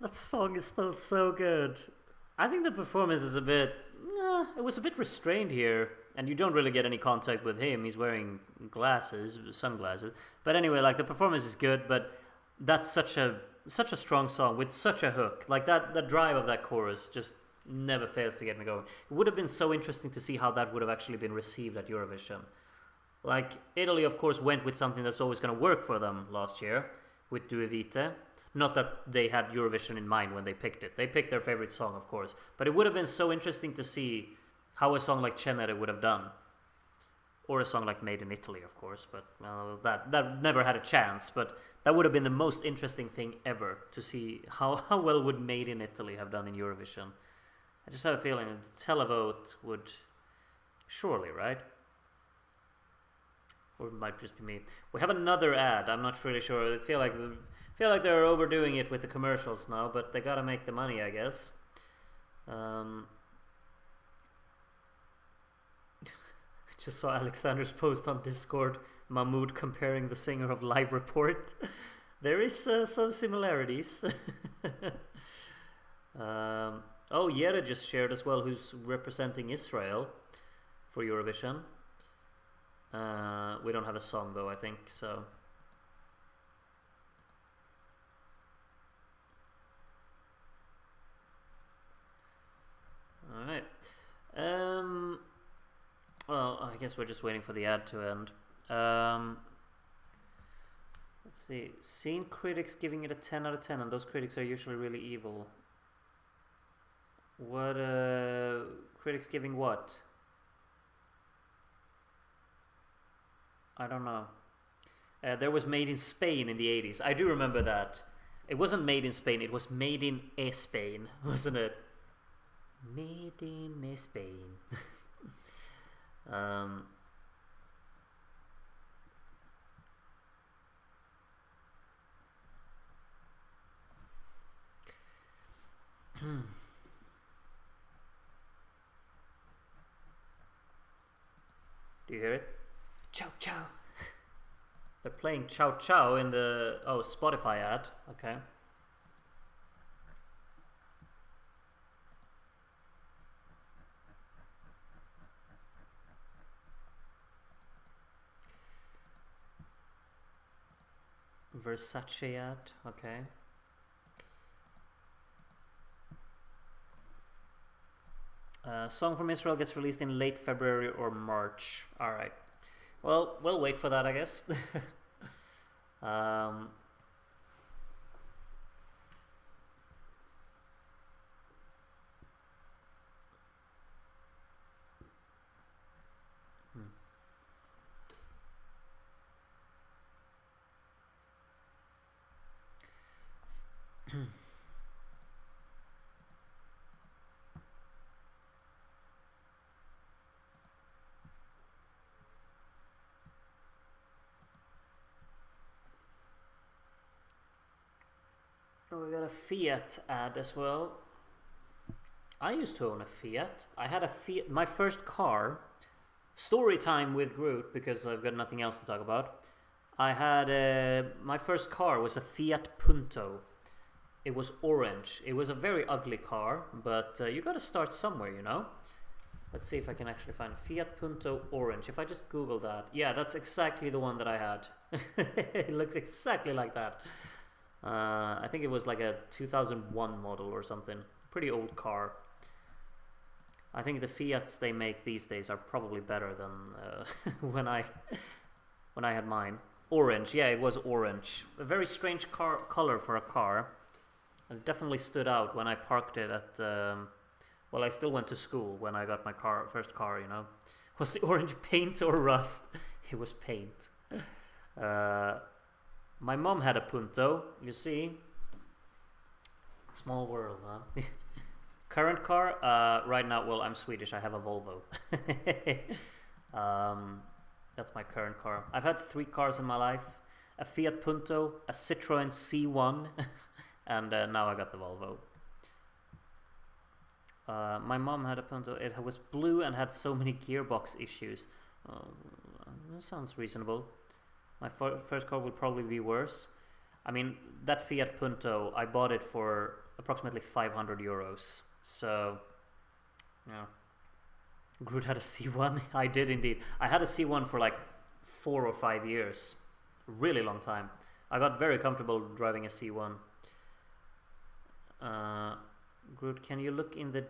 That song is still so good. I think the performance is a bit. It was a bit restrained here, and you don't really get any contact with him. He's wearing sunglasses. But anyway, like the performance is good, but that's such a strong song with such a hook. Like that drive of that chorus just never fails to get me going. It would have been so interesting to see how that would have actually been received at Eurovision. Like Italy, of course, went with something that's always going to work for them last year with Due Vite. Not that they had Eurovision in mind when they picked it. They picked their favorite song, of course. But it would have been so interesting to see how a song like Cenere would have done. Or a song like Made in Italy, of course. But that never had a chance. But that would have been the most interesting thing ever to see how well would Made in Italy have done in Eurovision. I just have a feeling a televote would surely, right? Or it might just be me. We have another ad. I'm not really sure. I feel like they're overdoing it with the commercials now, but they gotta make the money, I guess. I just saw Alexander's post on Discord. Mamud comparing the singer of Live Report. There is some similarities. Oh, Yera just shared as well, who's representing Israel for Eurovision. We don't have a song though, I think, so. Alright. Well, I guess we're just waiting for the ad to end. Let's see. Seen critics giving it a 10 out of 10, and those critics are usually really evil. What, critics giving what? I don't know. There was Made in Spain in the 80s. I do remember that. It wasn't Made in Spain, it was Made in Spain, wasn't it? Made in Spain. Do you hear it? Ciao ciao. They're playing Ciao Ciao in the Spotify ad. Okay. Versace ad. Okay. Song from Israel gets released in late February or March. All right. Well, we'll wait for that, I guess. Oh, we got a Fiat ad as well. I used to own a Fiat. I had a Fiat, my first car. Story time with Groot, because I've got nothing else to talk about. I had my first car was a Fiat Punto. It was orange. It was a very ugly car, but you gotta start somewhere, you know? Let's see if I can actually find Fiat Punto orange. If I just Google that. Yeah, that's exactly the one that I had. It looks exactly like that. I think it was like a 2001 model or something. Pretty old car. I think the Fiats they make these days are probably better than when I had mine. Orange, yeah, it was orange. A very strange color for a car. It definitely stood out when I parked it at. Well, I still went to school when I got my first car. You know, was the orange paint or rust? It was paint. My mom had a Punto, you see. Small world, huh? Current car, right now, well, I'm Swedish, I have a Volvo. That's my current car. I've had 3 cars in my life. A Fiat Punto, a Citroen C1, and now I got the Volvo. My mom had a Punto, it was blue and had so many gearbox issues. That sounds reasonable. My first car would probably be worse. I mean, that Fiat Punto, I bought it for approximately 500 euros. So, yeah. Groot had a C1. I did indeed. I had a C1 for like 4 or 5 years. Really long time. I got very comfortable driving a C1. Groot, can you look in the...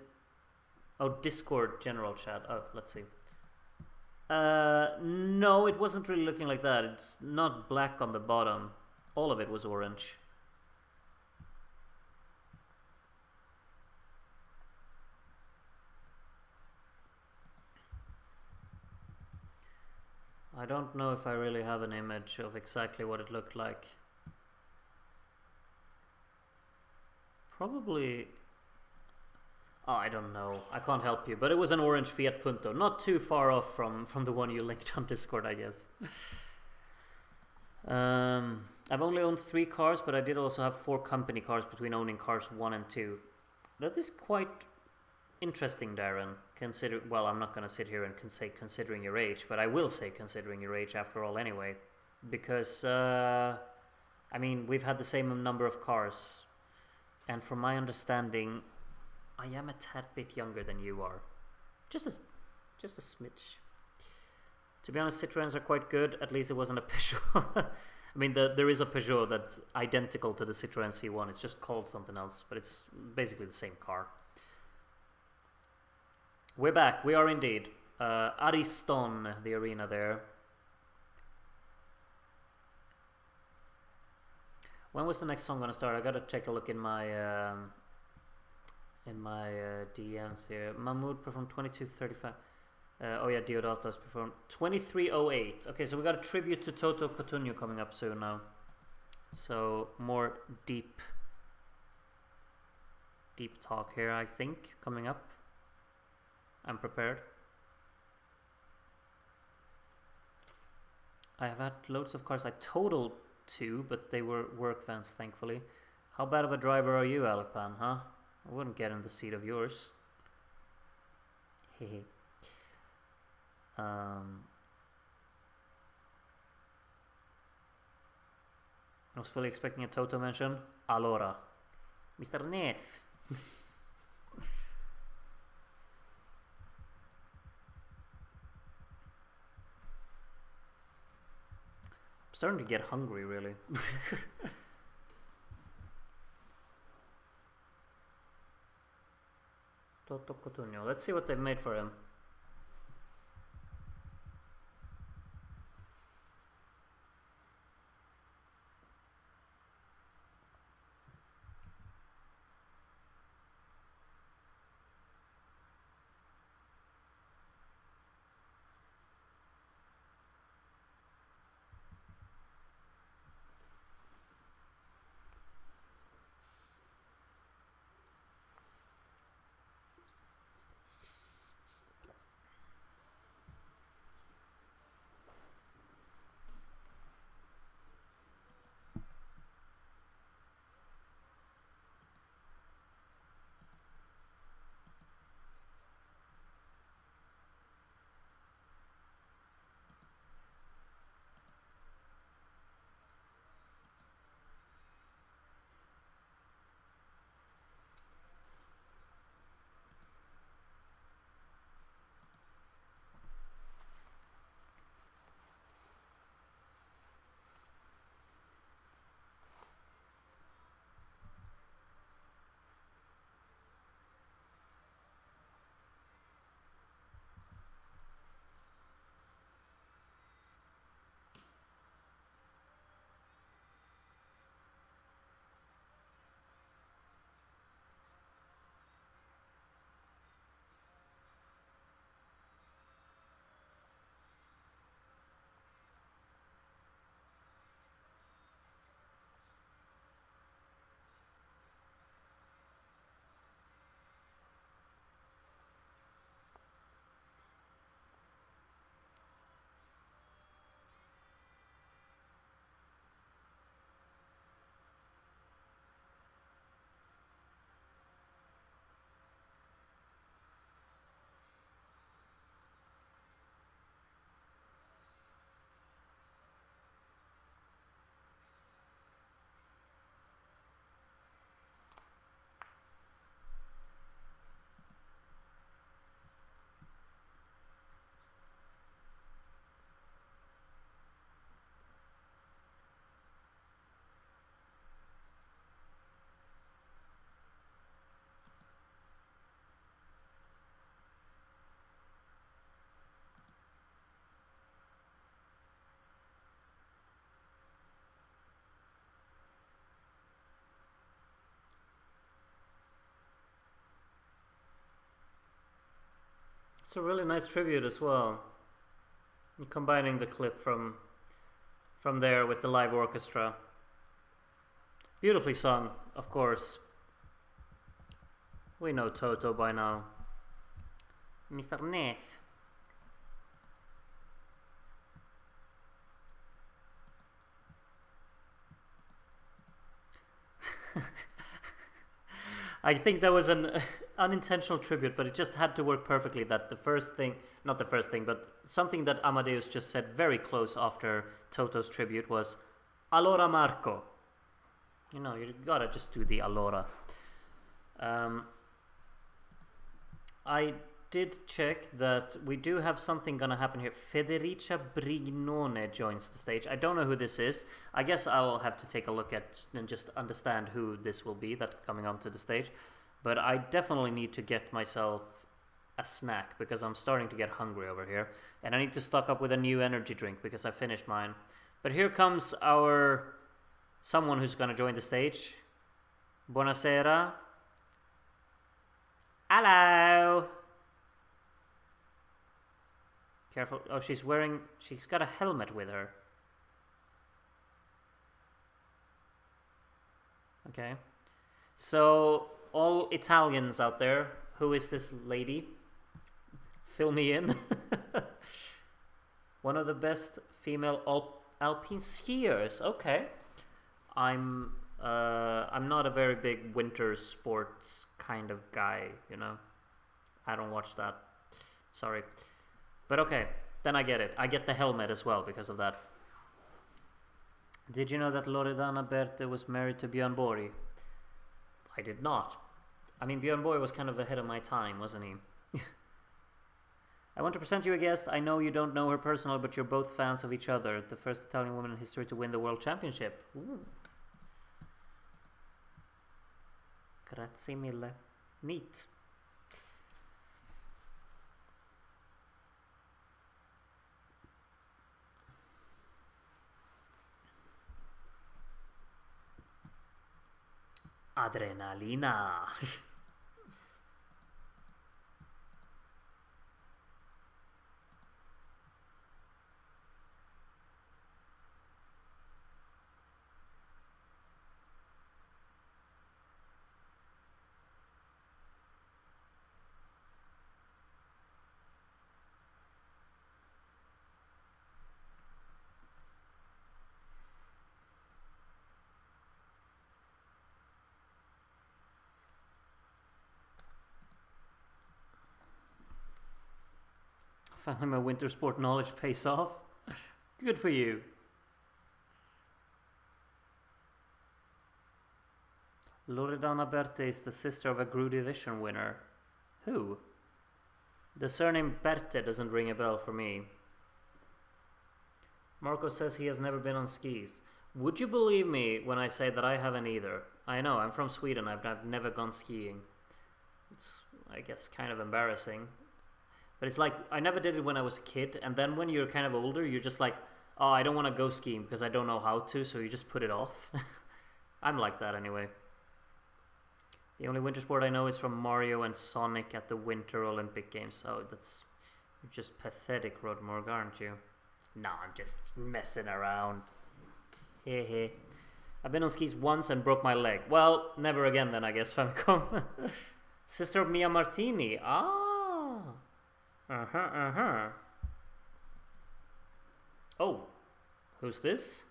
Oh, Discord general chat. Oh, let's see. No, it wasn't really looking like that. It's not black on the bottom. All of it was orange. I don't know if I really have an image of exactly what it looked like. Probably... Oh, I don't know. I can't help you. But it was an orange Fiat Punto. Not too far off from the one you linked on Discord, I guess. I've only owned 3 cars, but I did also have 4 company cars between owning cars 1 and 2. That is quite interesting, Darren. Well, I'm not going to sit here and say considering your age, but I will say considering your age after all anyway. Because, I mean, we've had the same number of cars. And from my understanding, I am a tad bit younger than you are. Just a smidge. To be honest, Citroens are quite good. At least it wasn't a Peugeot. I mean, there is a Peugeot that's identical to the Citroen C1. It's just called something else, but it's basically the same car. We're back. We are indeed. Ariston, the arena there. When was the next song gonna start? I gotta take a look in my DMs here. Mamud performed 22:35. Oh yeah, Diodato's performed 23:08. Okay, so we got a tribute to Toto Cotugno coming up soon now. So more deep talk here, I think, coming up. I'm prepared. I have had loads of cars. I totaled 2, but they were work vans, thankfully. How bad of a driver are you, Alpan, huh? I wouldn't get in the seat of yours. Hehe. I was fully expecting a Toto mention. Allora. Mr. Neff. I'm starting to get hungry, really. Toto Cotugno. Let's see what they've made for him. It's a really nice tribute as well. Combining the clip from there with the live orchestra. Beautifully sung, of course. We know Toto by now. Mr. Neff. I think that was an unintentional tribute, but it just had to work perfectly. That the first thing, not the first thing, but something that Amadeus just said very close after Toto's tribute was, "Allora Marco." You know, you gotta just do the allora. I did check that we do have something gonna happen here. Federica Brignone joins the stage. I don't know who this is. I guess I'll have to take a look at and just understand who this will be that's coming onto the stage. But I definitely need to get myself a snack because I'm starting to get hungry over here. And I need to stock up with a new energy drink because I finished mine. But here comes our someone who's gonna join the stage. Buonasera. Hello. Careful. Oh, she's got a helmet with her. Okay. So, all Italians out there, who is this lady? Fill me in. One of the best female alpine skiers. Okay. I'm not a very big winter sports kind of guy, you know. I don't watch that. Sorry. But okay, then I get it. I get the helmet as well because of that. Did you know that Loredana Berthe was married to Björn Borg? I did not. I mean, Björn Borg was kind of ahead of my time, wasn't he? I want to present you a guest. I know you don't know her personally, but you're both fans of each other. The first Italian woman in history to win the World Championship. Ooh. Grazie mille. Neat. Adrenalina. Finally, my winter sport knowledge pays off. Good for you. Loredana Berthe is the sister of a Gru Division winner. Who? The surname Berthe doesn't ring a bell for me. Marco says he has never been on skis. Would you believe me when I say that I haven't either? I know, I'm from Sweden. I've never gone skiing. It's, I guess, kind of embarrassing. But it's like, I never did it when I was a kid, and then when you're kind of older, you're just like, oh, I don't want to go skiing because I don't know how to, so you just put it off. I'm like that anyway. The only winter sport I know is from Mario and Sonic at the Winter Olympic Games. Oh, that's just pathetic, Rodmorg, aren't you? No, I'm just messing around. Hehe. I've been on skis once and broke my leg. Well, never again then, I guess, Famicom. Sister of Mia Martini. Ah. Oh, who's this?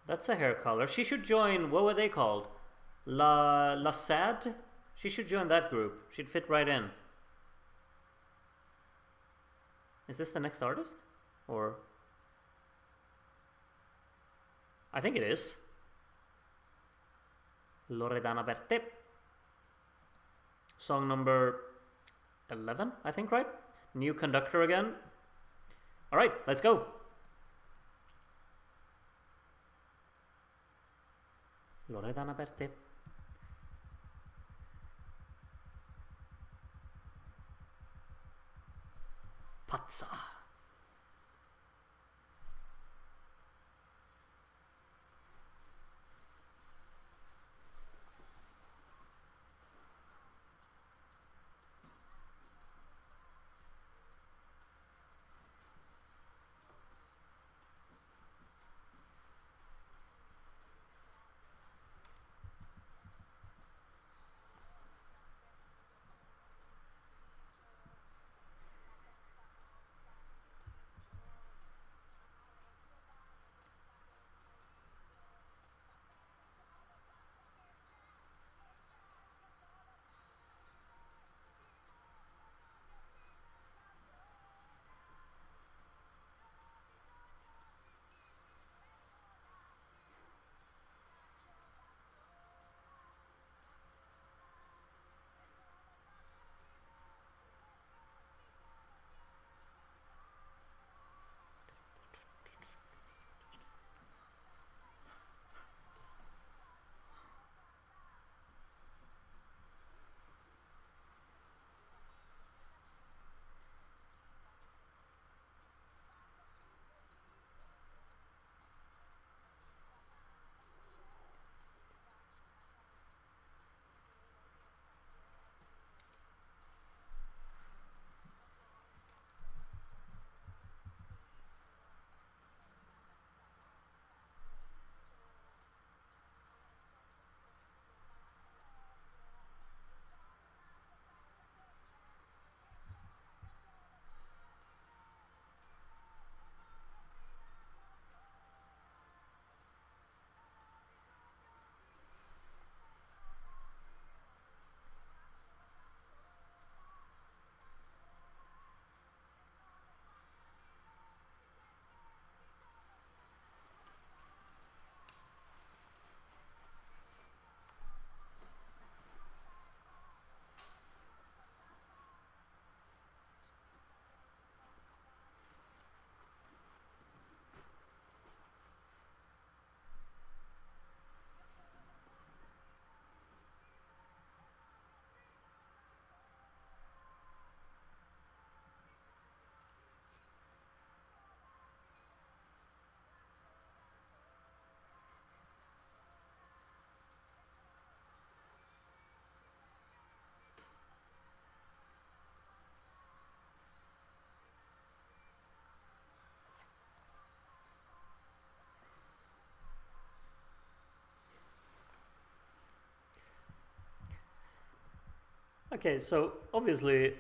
That's a hair color. She should join, what were they called? La Sad? She should join that group. She'd fit right in. Is this the next artist? Or... I think it is. Loredana Berthe. Song number 11, I think, right? New conductor again. Alright, let's go. Loredana Berthe. Pazza. Okay, so obviously,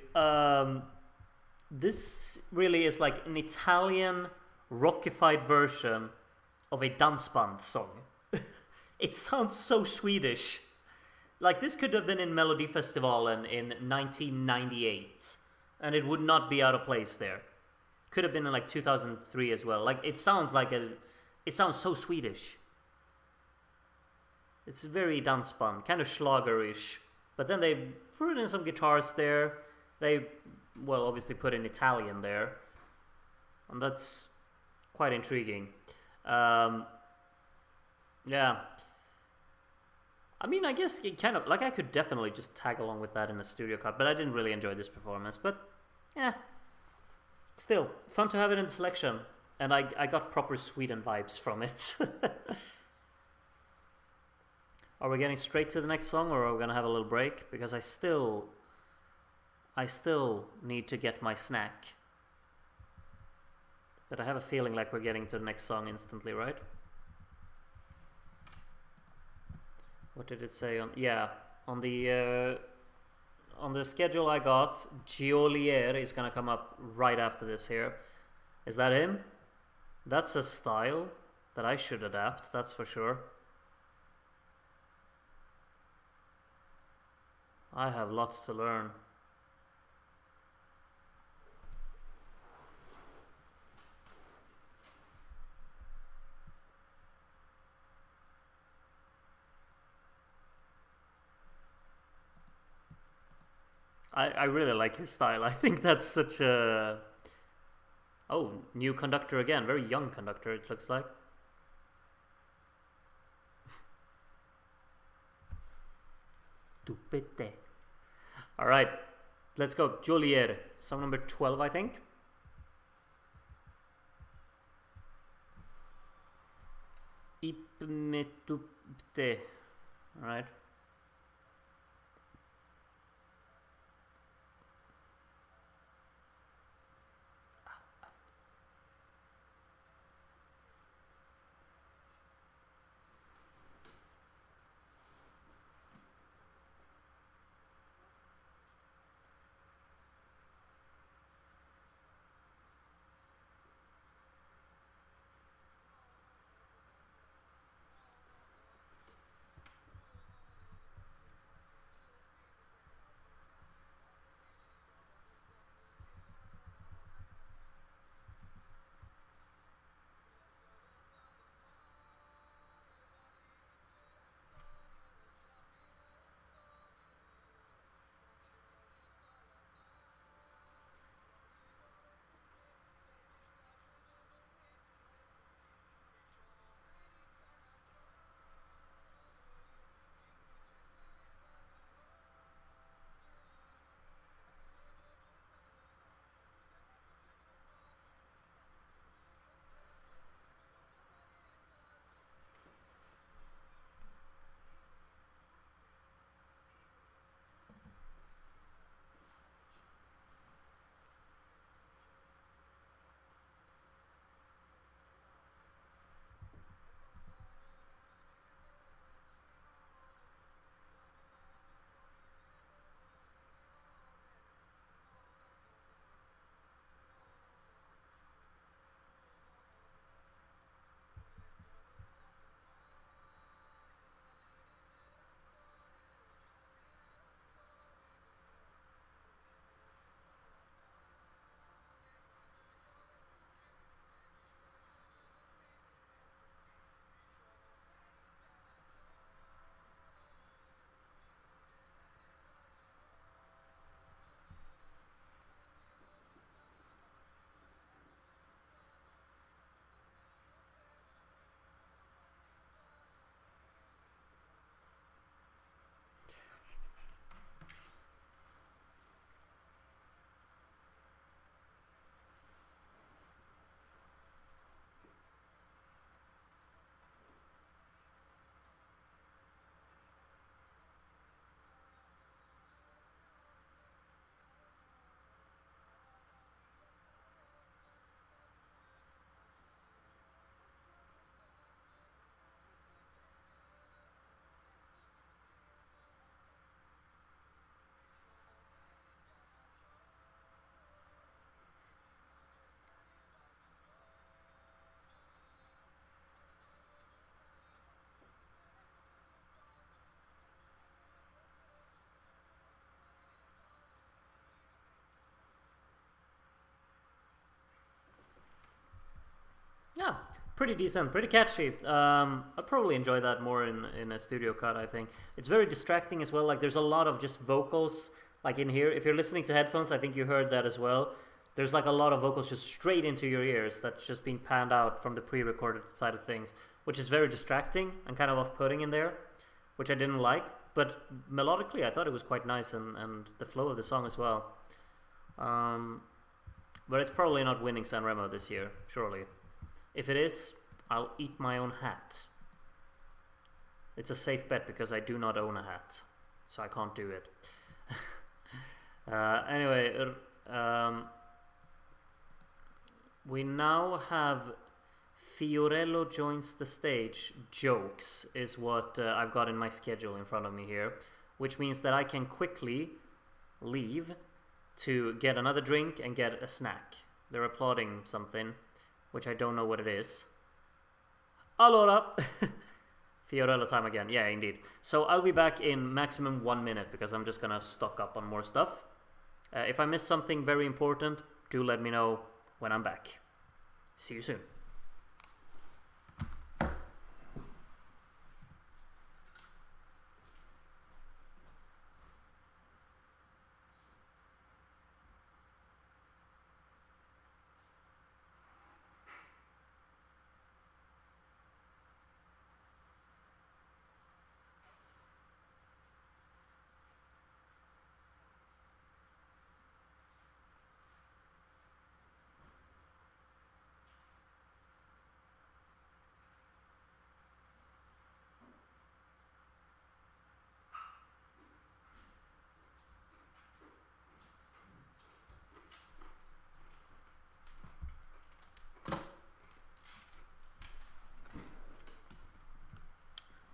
this really is like an Italian rockified version of a dansband song. It sounds so Swedish. Like this could have been in Melodifestivalen in 1998, and it would not be out of place there. Could have been in like 2003 as well. Like it sounds so Swedish. It's very dansband, kind of schlagerish. But then they put in some guitars there. They, well, obviously put in Italian there, and that's quite intriguing. Yeah, I mean, I guess it kind of like I could definitely just tag along with that in a studio cut, but I didn't really enjoy this performance. But yeah, still fun to have it in the selection, and I got proper Sweden vibes from it. Are we getting straight to the next song, or are we gonna have a little break? Because I still need to get my snack. But I have a feeling like we're getting to the next song instantly, right? What did it say on? Yeah, on the schedule I got, Giolier is gonna come up right after this here. Is that him? That's a style that I should adapt, that's for sure. I have lots to learn. I really like his style. I think that's such a... Oh, new conductor again. Very young conductor, it looks like. Tupete. Alright, let's go. Joliet. Song number 12, I think. Ipmetupte. Alright. pretty decent, pretty catchy. I'd probably enjoy that more in a studio cut, I think. It's very distracting as well. Like, there's a lot of just vocals, like in here. If you're listening to headphones, I think you heard that as well. There's like a lot of vocals just straight into your ears that's just being panned out from the pre-recorded side of things, which is very distracting and kind of off-putting in there, which I didn't like. But melodically, I thought it was quite nice, and the flow of the song as well. But it's probably not winning Sanremo this year, surely. If it is, I'll eat my own hat. It's a safe bet because I do not own a hat, so I can't do it. Anyway, we now have Fiorello joins the stage. Jokes is what I've got in my schedule in front of me here, which means that I can quickly leave to get another drink and get a snack. They're applauding something, which I don't know what it is. Allora! Fiorello time again. Yeah, indeed. So I'll be back in maximum 1 minute because I'm just gonna stock up on more stuff. If I miss something very important, do let me know when I'm back. See you soon.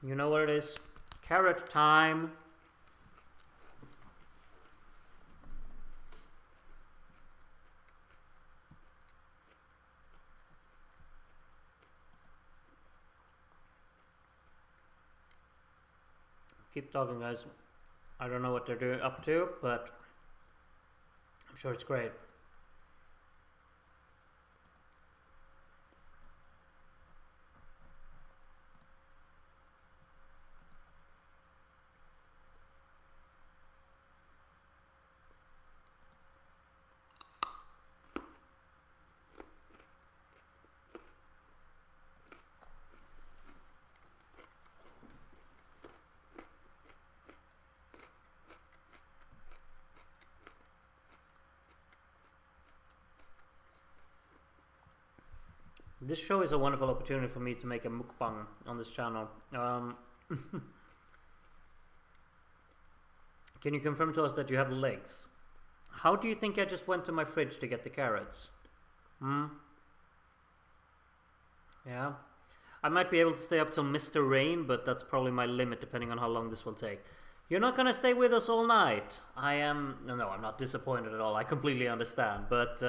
You know what it is? Carrot time. Keep talking, guys. I don't know what they're up to, but I'm sure it's great. This show is a wonderful opportunity for me to make a mukbang on this channel. Can you confirm to us that you have legs? How do you think I just went to my fridge to get the carrots? Yeah. I might be able to stay up till Mr. Rain, but that's probably my limit depending on how long this will take. You're not gonna stay with us all night. No, I'm not disappointed at all. I completely understand, but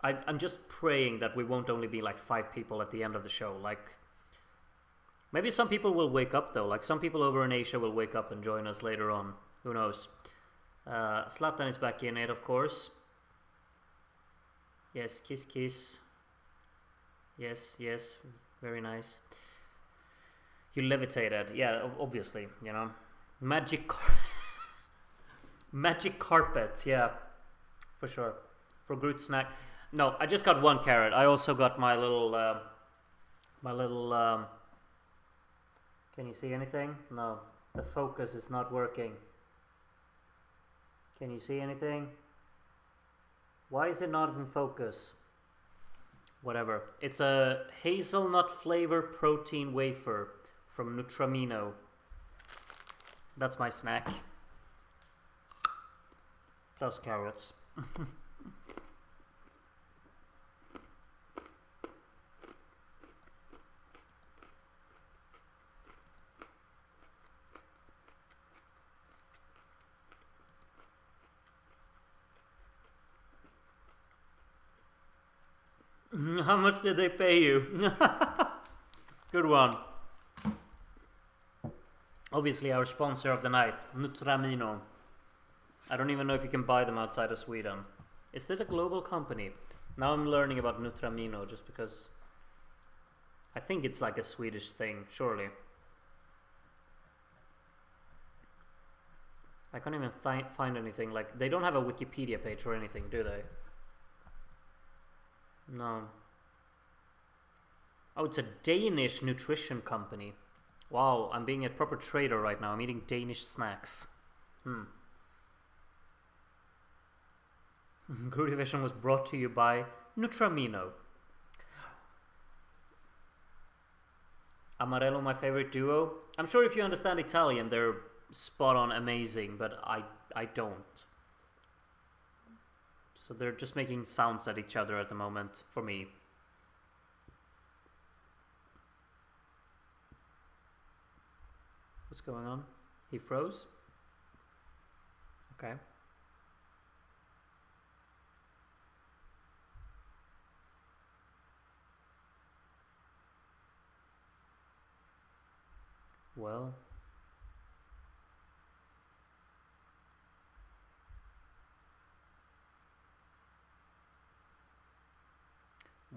I'm just praying that we won't only be like 5 people at the end of the show. Like, maybe some people will wake up though. Like, some people over in Asia will wake up and join us later on. Who knows? Zlatan is back in it, of course. Yes, kiss, kiss. Yes, yes, very nice. You levitated, yeah, obviously, you know. Magic carpet, yeah, for sure. For Groot snack. No, I just got 1 carrot. I also got my little, can you see anything? No, the focus is not working. Can you see anything? Why is it not in focus? Whatever. It's a hazelnut flavor protein wafer from Nutramino. That's my snack. Plus carrots. How much did they pay you? Good one. Obviously our sponsor of the night, Nutramino. I don't even know if you can buy them outside of Sweden. Is that a global company? Now I'm learning about Nutramino just because I think it's like a Swedish thing, surely. I can't even find anything. Like, they don't have a Wikipedia page or anything, do they? No. Oh, it's a Danish nutrition company. Wow, I'm being a proper trader right now. I'm eating Danish snacks. Groovivision was brought to you by Nutramino. Amarello, my favorite duo. I'm sure if you understand Italian, they're spot on amazing, but I don't. So they're just making sounds at each other at the moment for me. What's going on? He froze? Okay. Well.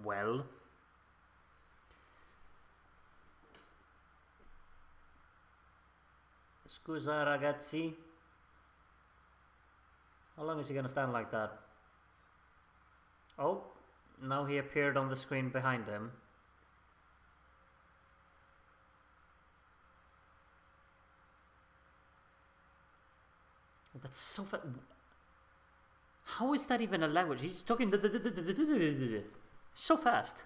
Well. Scusa ragazzi. How long is he gonna stand like that? Oh, now he appeared on the screen behind him. That's so fast. How is that even a language? He's talking so fast.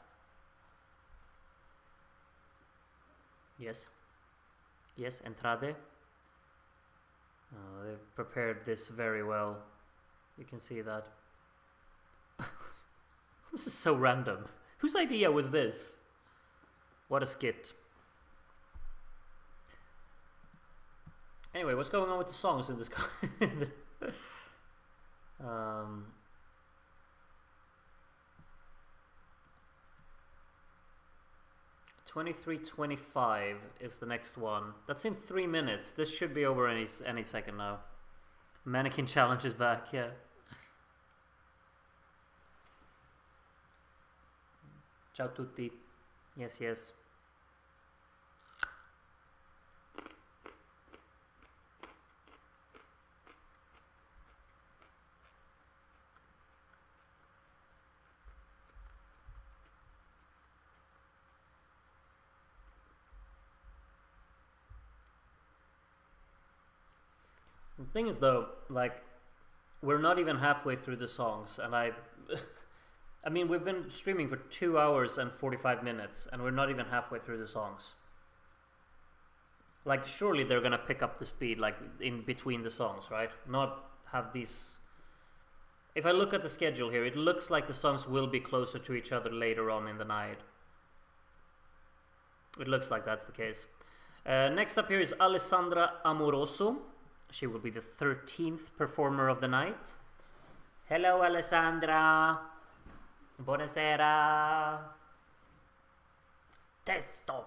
Yes. Yes, entrade. Oh, they've prepared this very well. You can see that. This is so random. Whose idea was this? What a skit. Anyway, what's going on with the songs in this? 23:25 is the next one. That's in 3 minutes. This should be over any second now. Mannequin challenge is back, yeah. Ciao tutti. Yes, yes. The thing is though, like, we're not even halfway through the songs, and I mean, we've been streaming for 2 hours and 45 minutes, and we're not even halfway through the songs. Like, surely they're gonna pick up the speed, like, in between the songs, right? Not have these... If I look at the schedule here, it looks like the songs will be closer to each other later on in the night. It looks like that's the case. Next up here is Alessandra Amoroso. She will be the 13th performer of the night. Hello, Alessandra. Buonasera. Testo.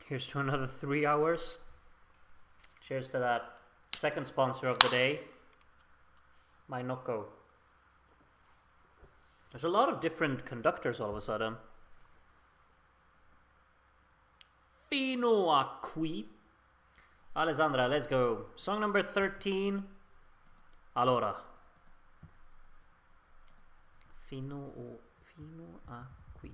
Here's to another 3 hours. Cheers to that. Second sponsor of the day. Mainoko. There's a lot of different conductors all of a sudden. Fino a qui. Alessandra, let's go. Song number 13. Allora. Fino a qui.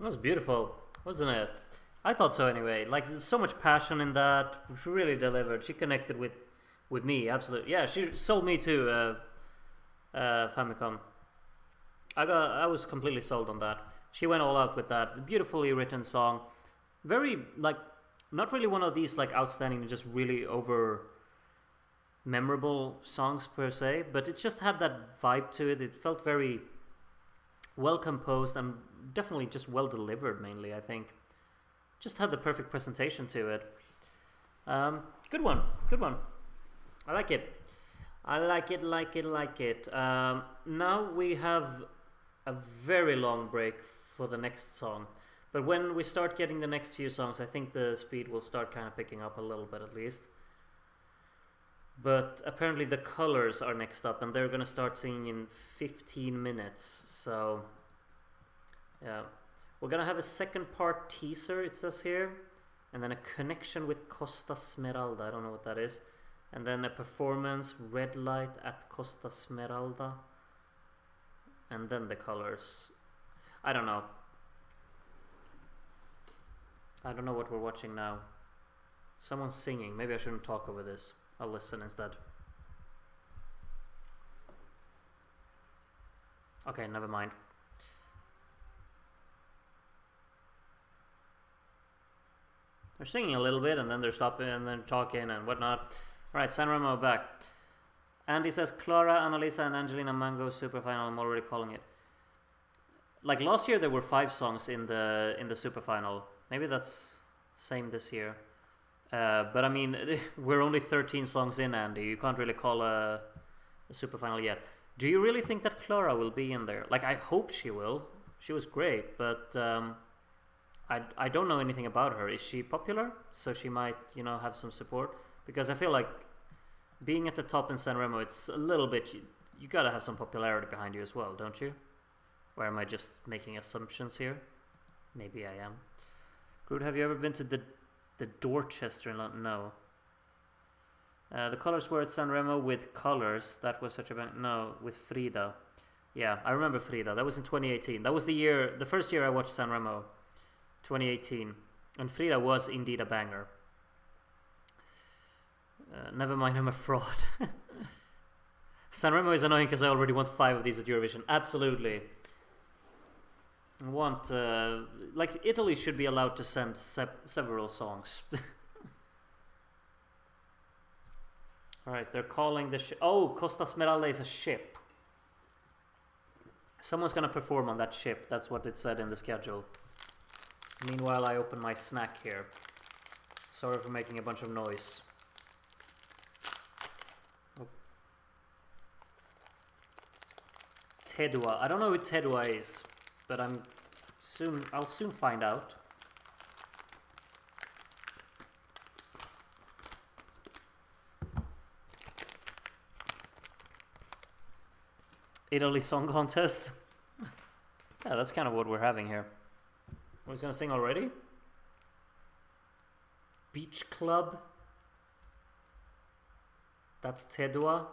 It was beautiful, wasn't it? I thought so anyway. Like, there's so much passion in that. She really delivered. She connected with me, absolutely. Yeah, she sold me too, Famicom. I was completely sold on that. She went all out with that. Beautifully written song. Very, like, not really one of these, like, outstanding, just really over memorable songs per se, but it just had that vibe to it. It felt very well composed and definitely just well delivered, mainly, I think. Just had the perfect presentation to it. Good one. Good one. I like it. I like it, like it, like it. Now we have a very long break for the next song. But when we start getting the next few songs, I think the speed will start kind of picking up a little bit at least. But apparently the Colors are next up, and they're gonna start singing in 15 minutes. So, yeah. We're gonna have a second part teaser, it says here. And then a connection with Costa Smeralda, I don't know what that is. And then a performance, Red Light at Costa Smeralda. And then the Colors. I don't know. I don't know what we're watching now. Someone's singing. Maybe I shouldn't talk over this. I'll listen instead. Okay, never mind. They're singing a little bit and then they're stopping and then talking and whatnot. Alright, Sanremo back. Andy says Clara, Annalisa and Angelina Mango super final. I'm already calling it. Like last year there were 5 songs in the super final. Maybe that's same this year. But I mean, we're only 13 songs in, Andy. You can't really call a super final yet. Do you really think that Clara will be in there? Like, I hope she will. She was great, but I don't know anything about her. Is she popular? So she might, you know, have some support? Because I feel like being at the top in Sanremo, it's a little bit... You gotta have some popularity behind you as well, don't you? Or am I just making assumptions here? Maybe I am. Groot, have you ever been to the Dorchester in London? No. The Colors were at Sanremo with Colors. That was such a band. No, with Frida. Yeah, I remember Frida. That was in 2018. That was the first year I watched Sanremo. 2018. And Frida was indeed a banger. Never mind, I'm a fraud. Sanremo is annoying because I already want 5 of these at Eurovision. Absolutely. I want, like, Italy should be allowed to send several songs. Alright, they're calling the ship. Oh, Costa Smeralda is a ship. Someone's gonna perform on that ship. That's what it said in the schedule. Meanwhile, I open my snack here. Sorry for making a bunch of noise. Oh. Tedua. I don't know who Tedua is. But I'll soon find out. Italy Song Contest. Yeah, that's kind of what we're having here. Who's gonna sing already? Beach Club. That's Tedua.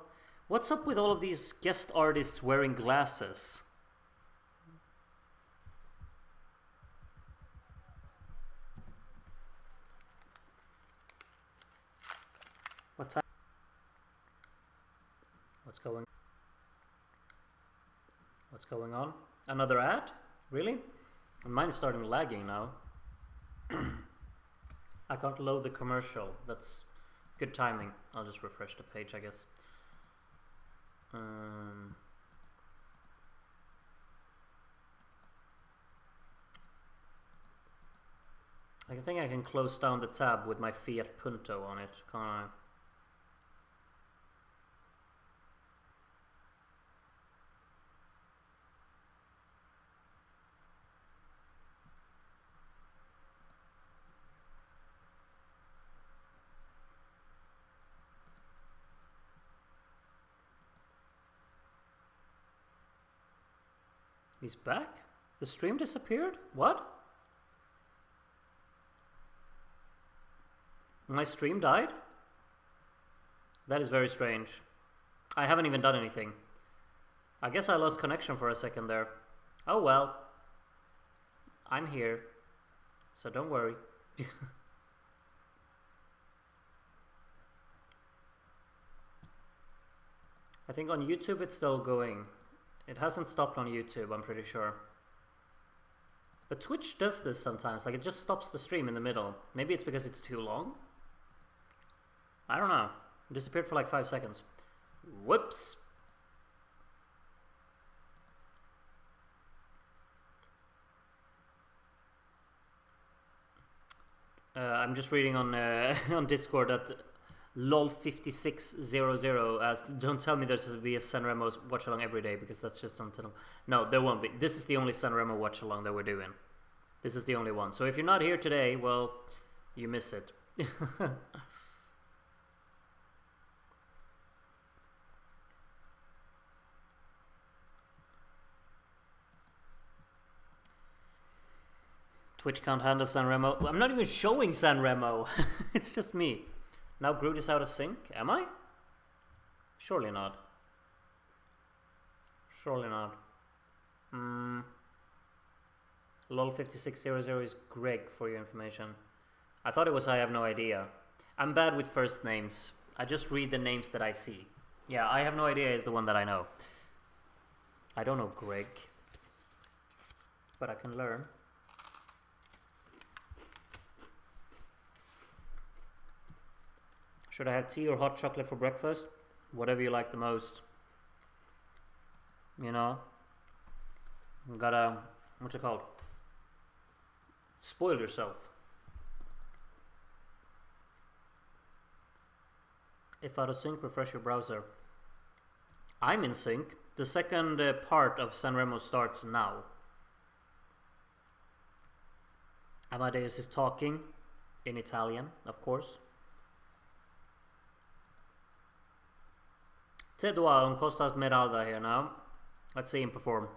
What's up with all of these guest artists wearing glasses? What's going on? Another ad? Really? Mine is starting lagging now. I can't load the commercial. That's good timing. I'll just refresh the page, I guess. I think I can close down the tab with my Fiat Punto on it, can't I? He's back? The stream disappeared? What? My stream died? That is very strange. I haven't even done anything. I guess I lost connection for a second there. Oh well. I'm here, so don't worry. I think on YouTube it's still going. It hasn't stopped on YouTube, I'm pretty sure. But Twitch does this sometimes, like it just stops the stream in the middle. Maybe it's because it's too long? I don't know. It disappeared for like 5 seconds. Whoops! I'm just reading on on Discord that lol5600 asked, don't tell me there's to be a Sanremo watch-along every day, because that's just on Tiddle. No, there won't be. This is the only Sanremo watch-along that we're doing. This is the only one. So if you're not here today, well, you miss it. Twitch can't handle Sanremo. I'm not even showing Sanremo. It's just me. Now Groot is out of sync. Am I? Surely not. Surely not. Lol5600 is Greg, for your information. I thought it was I have no idea. I'm bad with first names. I just read the names that I see. Yeah, I have no idea is the one that I know. I don't know Greg. But I can learn. Should I have tea or hot chocolate for breakfast? Whatever you like the most. You know? You gotta, what's it called? Spoil yourself. If out of sync, refresh your browser. I'm in sync. The second part of Sanremo starts now. Amadeus is talking in Italian, of course. Tedua on Costa Smeralda here now. Let's see him perform.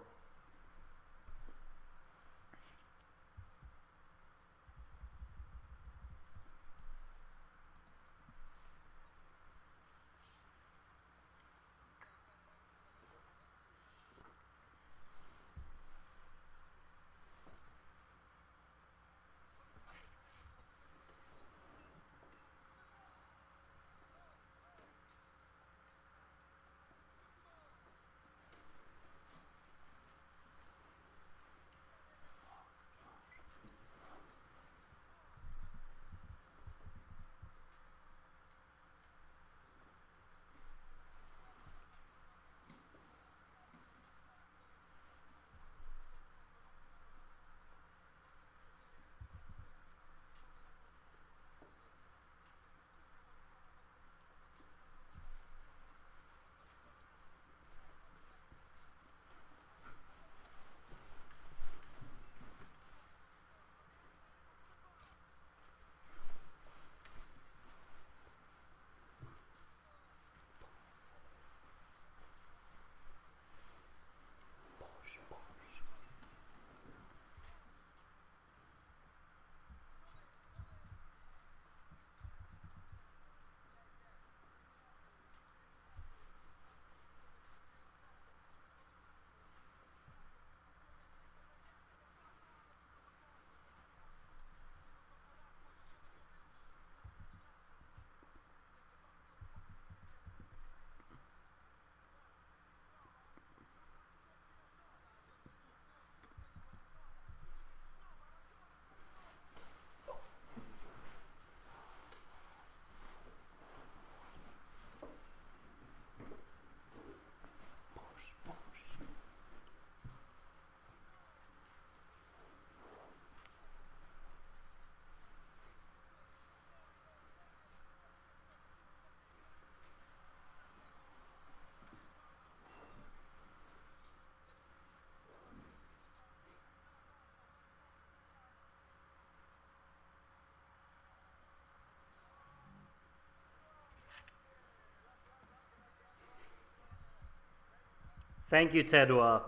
Thank you, Tedua.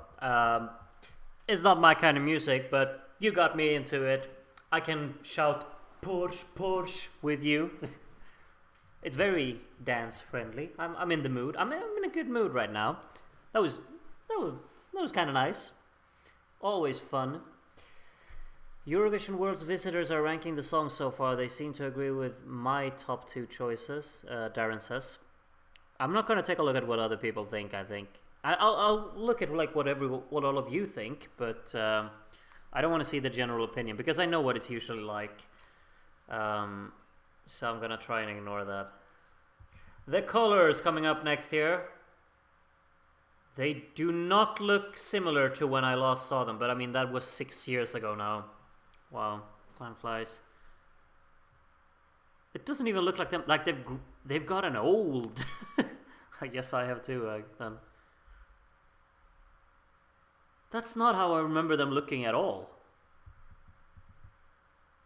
It's not my kind of music, but you got me into it. I can shout Porsche, Porsche with you. It's very dance friendly. I'm in the mood. I'm in a good mood right now. That was kind of nice. Always fun. Eurovision World's visitors are ranking the songs so far. They seem to agree with my top two choices, Darren says. I'm not going to take a look at what other people think, I think. I'll look at like what all of you think, but I don't want to see the general opinion because I know what it's usually like. So I'm going to try and ignore that. The colors coming up next here. They do not look similar to when I last saw them, but I mean that was 6 years ago now. Wow, time flies. It doesn't even look like them. Like they've gotten old. I guess I have too. Then that's not how I remember them looking at all.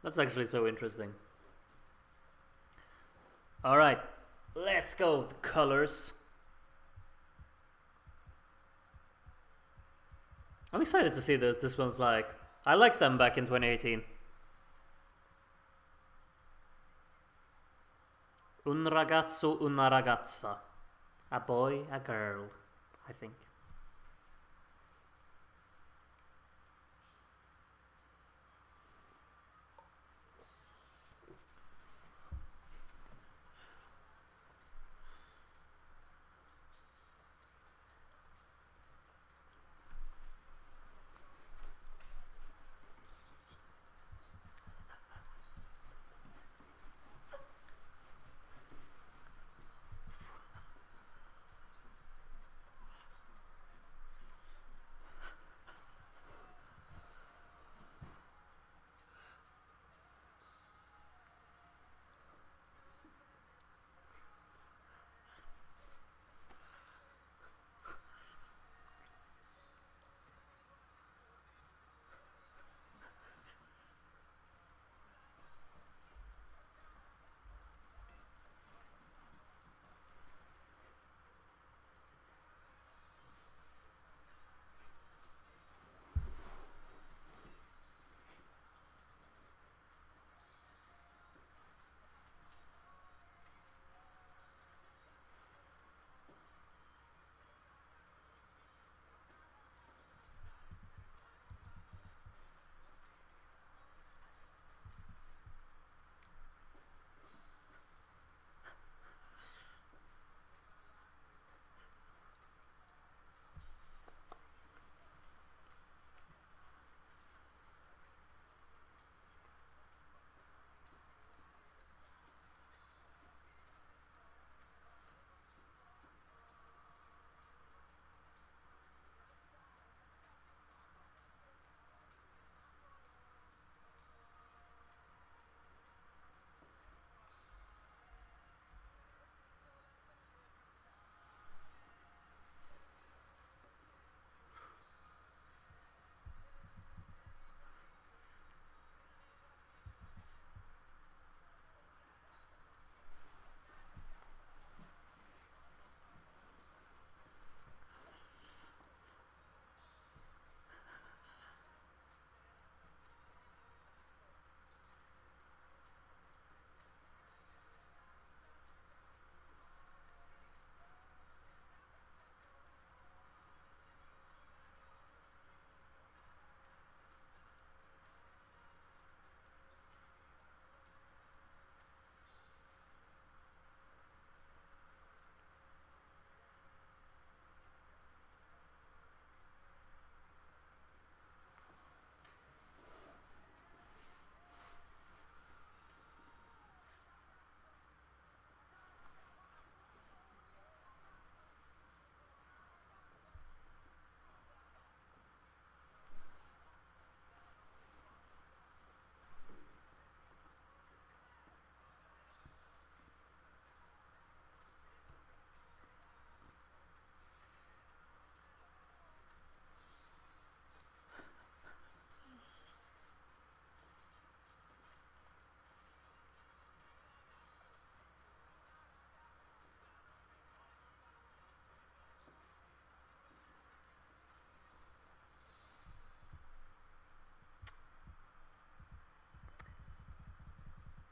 That's actually so interesting. All right, let's go. The colors. I'm excited to see that this one's like. I liked them back in 2018. Un ragazzo, una ragazza. A boy, a girl, I think.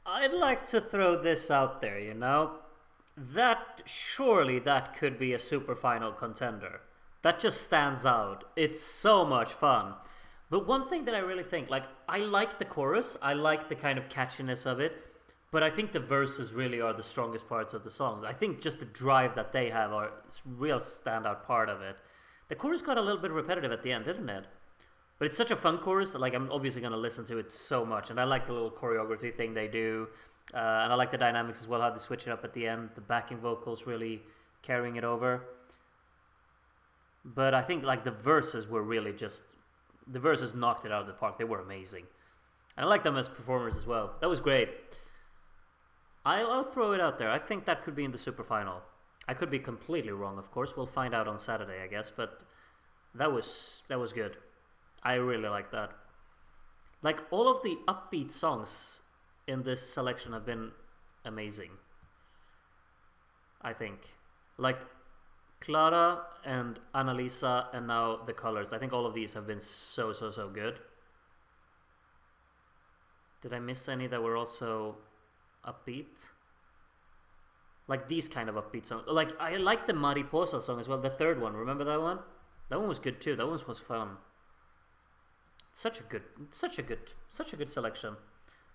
I'd like to throw this out there, you know? Surely that could be a super final contender. That just stands out. It's so much fun. But one thing that I really think, like, I like the chorus, I like the kind of catchiness of it, but I think the verses really are the strongest parts of the songs. I think just the drive that they have are a real standout part of it. The chorus got a little bit repetitive at the end, didn't it? But it's such a fun chorus. Like, I'm obviously gonna listen to it so much, and I like the little choreography thing they do, and I like the dynamics as well. How they switch it up at the end, the backing vocals really carrying it over. But I think like the verses were really just the verses knocked it out of the park. They were amazing, and I like them as performers as well. That was great. I'll throw it out there. I think that could be in the super final. I could be completely wrong, of course. We'll find out on Saturday, I guess. But that was good. I really like that. Like all of the upbeat songs in this selection have been amazing. I think, like Clara and Annalisa, and now the Colors. I think all of these have been so good. Did I miss any that were also upbeat? Like these kind of upbeat songs. Like I like the Mariposa song as well. The third one. Remember that one? That one was good too. That one was fun. Such a good selection.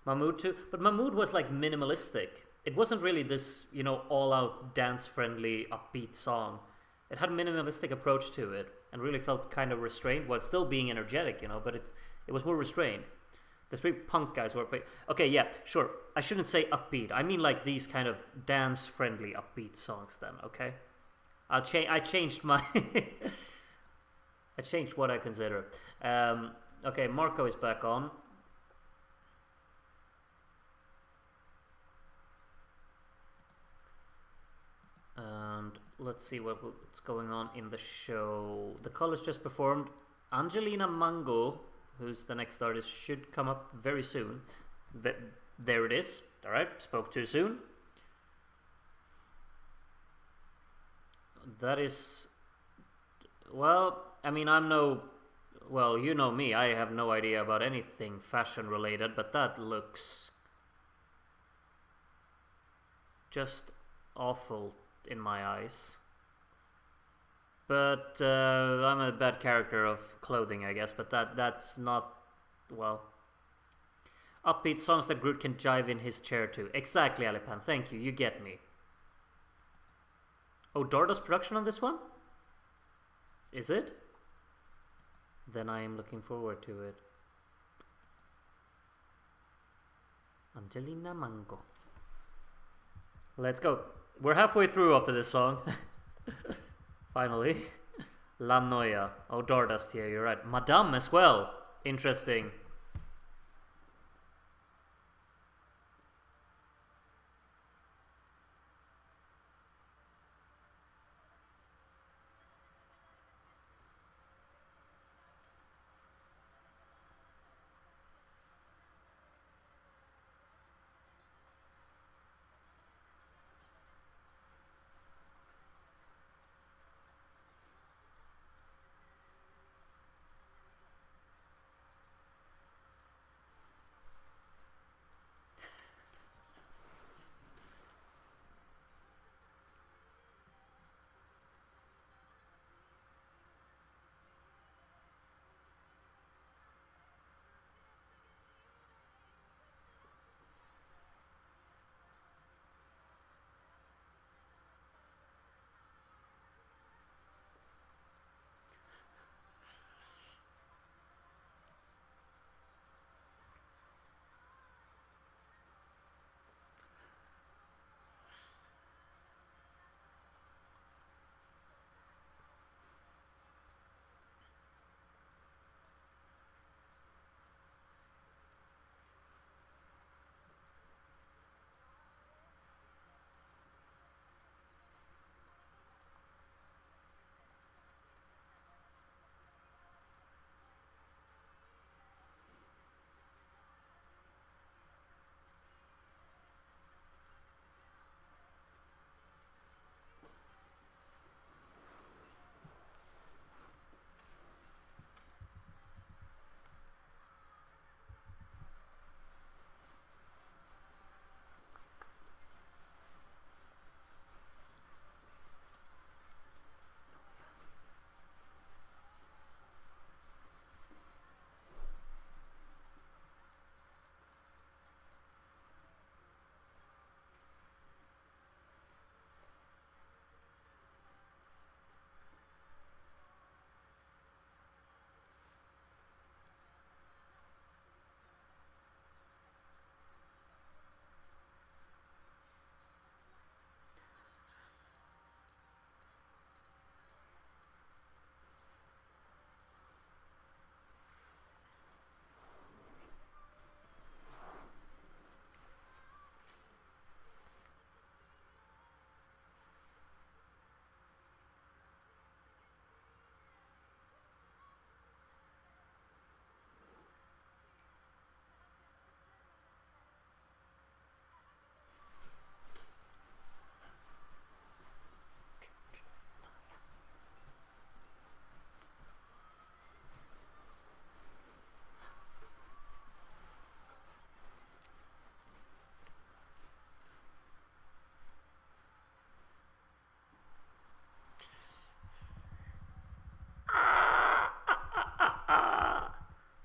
Mamud too, but Mamud was like minimalistic. It wasn't really this, all-out dance-friendly, upbeat song. It had a minimalistic approach to it, and really felt kind of restrained, while still being energetic, but it was more restrained. The three punk guys were okay, yeah, sure. I shouldn't say upbeat. I mean like these kind of dance-friendly, upbeat songs. Then, okay. I changed my. I changed what I consider. Okay, Marco is back on. And let's see what's going on in the show. The Colors just performed. Angelina Mango, who's the next artist, should come up very soon. There it is. All right, spoke too soon. That is, well, I mean, well, you know me, I have no idea about anything fashion related, but that looks just awful in my eyes. But I'm a bad character of clothing, I guess, but that's not, well, upbeat songs that Groot can jive in his chair to. Exactly, Alipan, thank you, you get me. Oh, Dorda's production on this one? Is it? Then I am looking forward to it. Angelina Mango. Let's go. We're halfway through after this song. Finally. La Noia. Oh, Dordas, yeah, you're right. Madame as well. Interesting.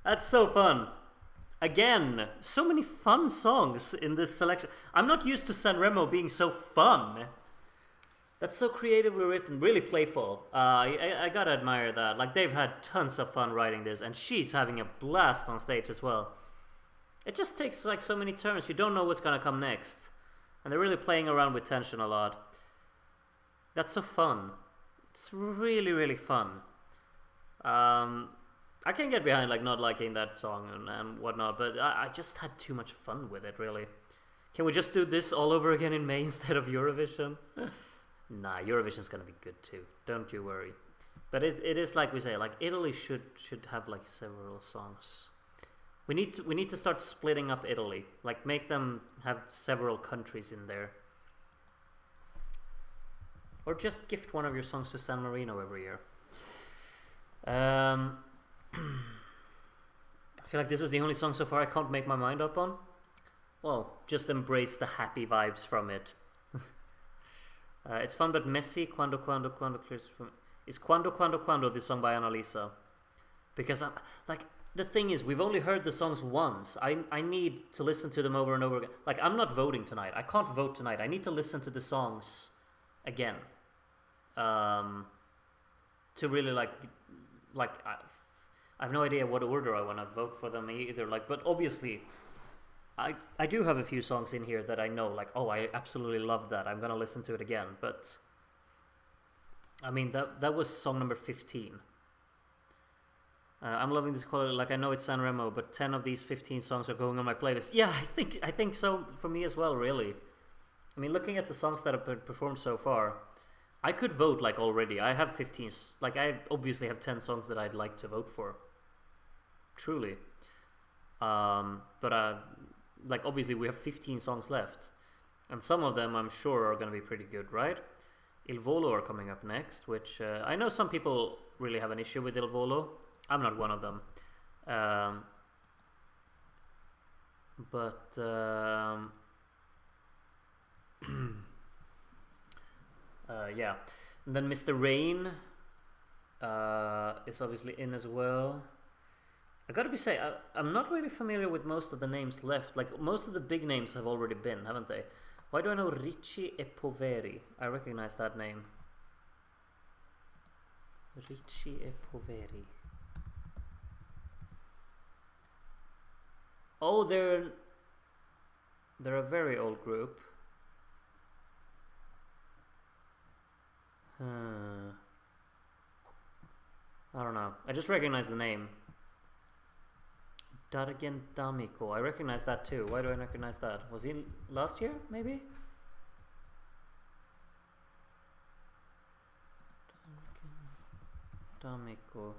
That's so fun. Again, so many fun songs in this selection. I'm not used to Sanremo being so fun. That's so creatively written, really playful. I gotta admire that. Like, they've had tons of fun writing this, and she's having a blast on stage as well. It just takes like so many turns. You don't know what's gonna come next, and they're really playing around with tension a lot. That's so fun. It's really, really fun. I can get behind like not liking that song and whatnot, but I just had too much fun with it, really. Can we just do this all over again in May instead of Eurovision? Nah, Eurovision's gonna be good too. Don't you worry. But it is like we say, like Italy should have like several songs. We need to start splitting up Italy, like make them have several countries in there. Or just gift one of your songs to San Marino every year. I feel like this is the only song so far I can't make my mind up on. Well, just embrace the happy vibes from it. It's fun but messy. Quando clears from. Is Quando this song by Annalisa? Because I'm like, the thing is, we've only heard the songs once. I need to listen to them over and over again. Like, I'm not voting tonight. I can't vote tonight. I need to listen to the songs again. To really like I have no idea what order I want to vote for them either. Like, but obviously, I do have a few songs in here that I know. Like, oh, I absolutely love that. I'm gonna listen to it again. But I mean, that was song number 15. I'm loving this quality. Like, I know it's Sanremo, but 10 of these 15 songs are going on my playlist. Yeah, I think so for me as well. Really. I mean, looking at the songs that have been performed so far, I could vote like already. I have 15. Like, I obviously have 10 songs that I'd like to vote for. Truly. But like, obviously we have 15 songs left, and some of them I'm sure are going to be pretty good, right? Il Volo are coming up next, which I know some people really have an issue with Il Volo. I'm not one of them. But yeah. And then Mr. Rain is obviously in as well. I gotta say, I'm not really familiar with most of the names left. Like, most of the big names have already been, haven't they? Why do I know Ricci e Poveri? I recognize that name. Ricci e Poveri. Oh, they're a very old group. I don't know. I just recognize the name. Dargen D'Amico. I recognize that too. Why do I recognize that? Was he last year, maybe? D'Amico.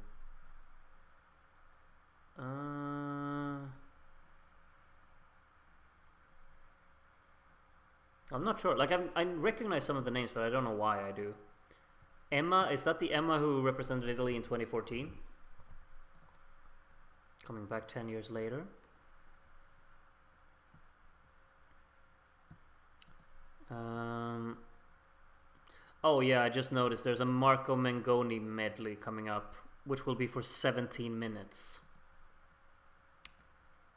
I'm not sure. Like, I recognize some of the names, but I don't know why I do. Emma, is that the Emma who represented Italy in 2014? Coming back 10 years later. Oh yeah, I just noticed there's a Marco Mengoni medley coming up, which will be for 17 minutes.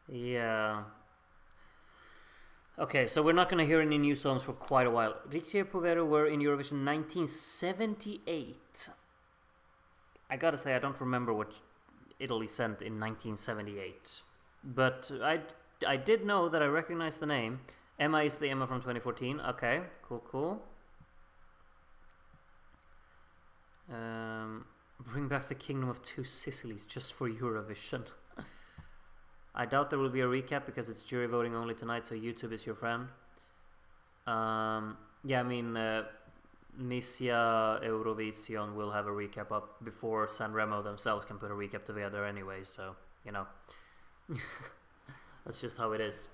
Yeah. Okay, so we're not going to hear any new songs for quite a while. Ricci e Poveri were in Eurovision 1978. I gotta say, I don't remember what Italy sent in 1978. But I did know that I recognized the name. Emma is the Emma from 2014. Okay, cool. Bring back the Kingdom of Two Sicilies just for Eurovision. I doubt there will be a recap because it's jury voting only tonight, so YouTube is your friend. Yeah, I mean, Misia Eurovision will have a recap up before Sanremo themselves can put a recap together anyway, so, you know. That's just how it is.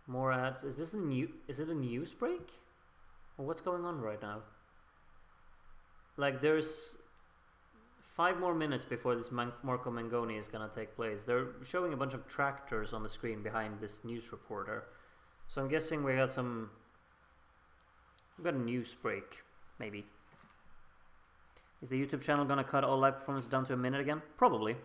More ads. Is this is it a news break? Or what's going on right now? Like, there's 5 more minutes before this Marco Mengoni is gonna take place. They're showing a bunch of tractors on the screen behind this news reporter. So I'm guessing we got a news break, maybe. Is the YouTube channel gonna cut all live performances down to a minute again? Probably.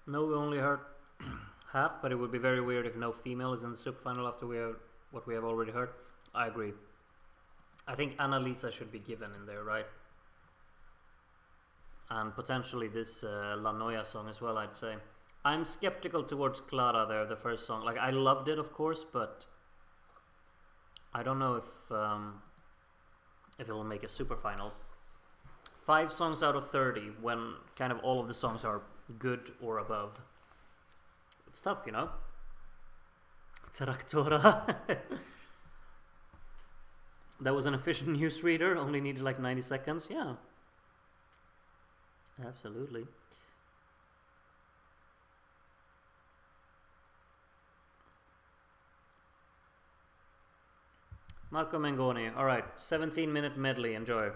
No, we only heard half, but it would be very weird if no female is in the super final after what we have already heard. I agree. I think Annalisa should be given in there, right? And potentially this La Noia song as well, I'd say. I'm skeptical towards Clara there, the first song. Like, I loved it, of course, but I don't know if it'll make a super final. 5 songs out of 30 when kind of all of the songs are good or above. It's tough, you know? Traktora. That was an efficient newsreader, only needed like 90 seconds. Yeah. Absolutely. Marco Mengoni. Alright, 17-minute medley. Enjoy.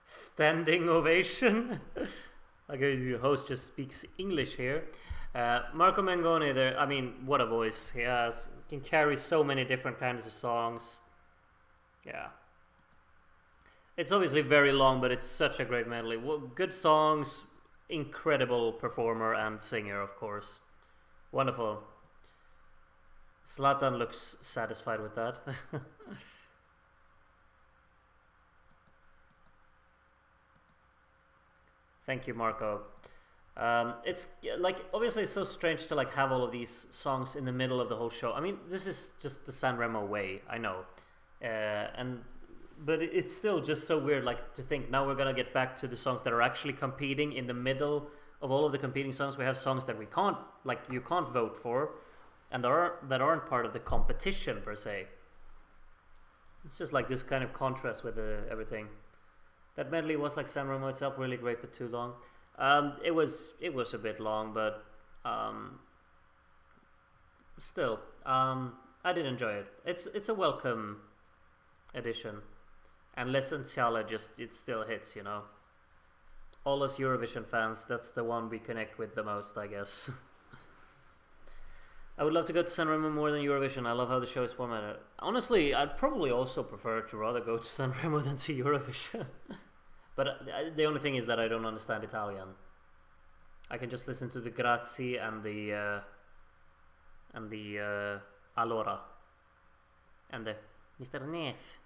Standing ovation. Like the host just speaks English here. Marco Mengoni, there. I mean, what a voice he has. Can carry so many different kinds of songs. Yeah. It's obviously very long, but it's such a great medley. Well, good songs, incredible performer and singer, of course. Wonderful. Zlatan looks satisfied with that. Thank you, Marco. It's like obviously it's so strange to like have all of these songs in the middle of the whole show. I mean, this is just the Sanremo way, I know, and but it's still just so weird, like to think now we're gonna get back to the songs that are actually competing in the middle of all of the competing songs. We have songs that we can't like you can't vote for, and that aren't part of the competition per se. It's just like this kind of contrast with everything. That medley was like Sanremo itself, really great but too long. It was a bit long, but still, I did enjoy it. It's a welcome addition, and L'Essentiale just it still hits, you know. All us Eurovision fans, that's the one we connect with the most, I guess. I would love to go to Sanremo more than Eurovision. I love how the show is formatted. Honestly, I'd probably also prefer to rather go to Sanremo than to Eurovision. But the only thing is that I don't understand Italian. I can just listen to the grazie and the allora and the Mr. Neff.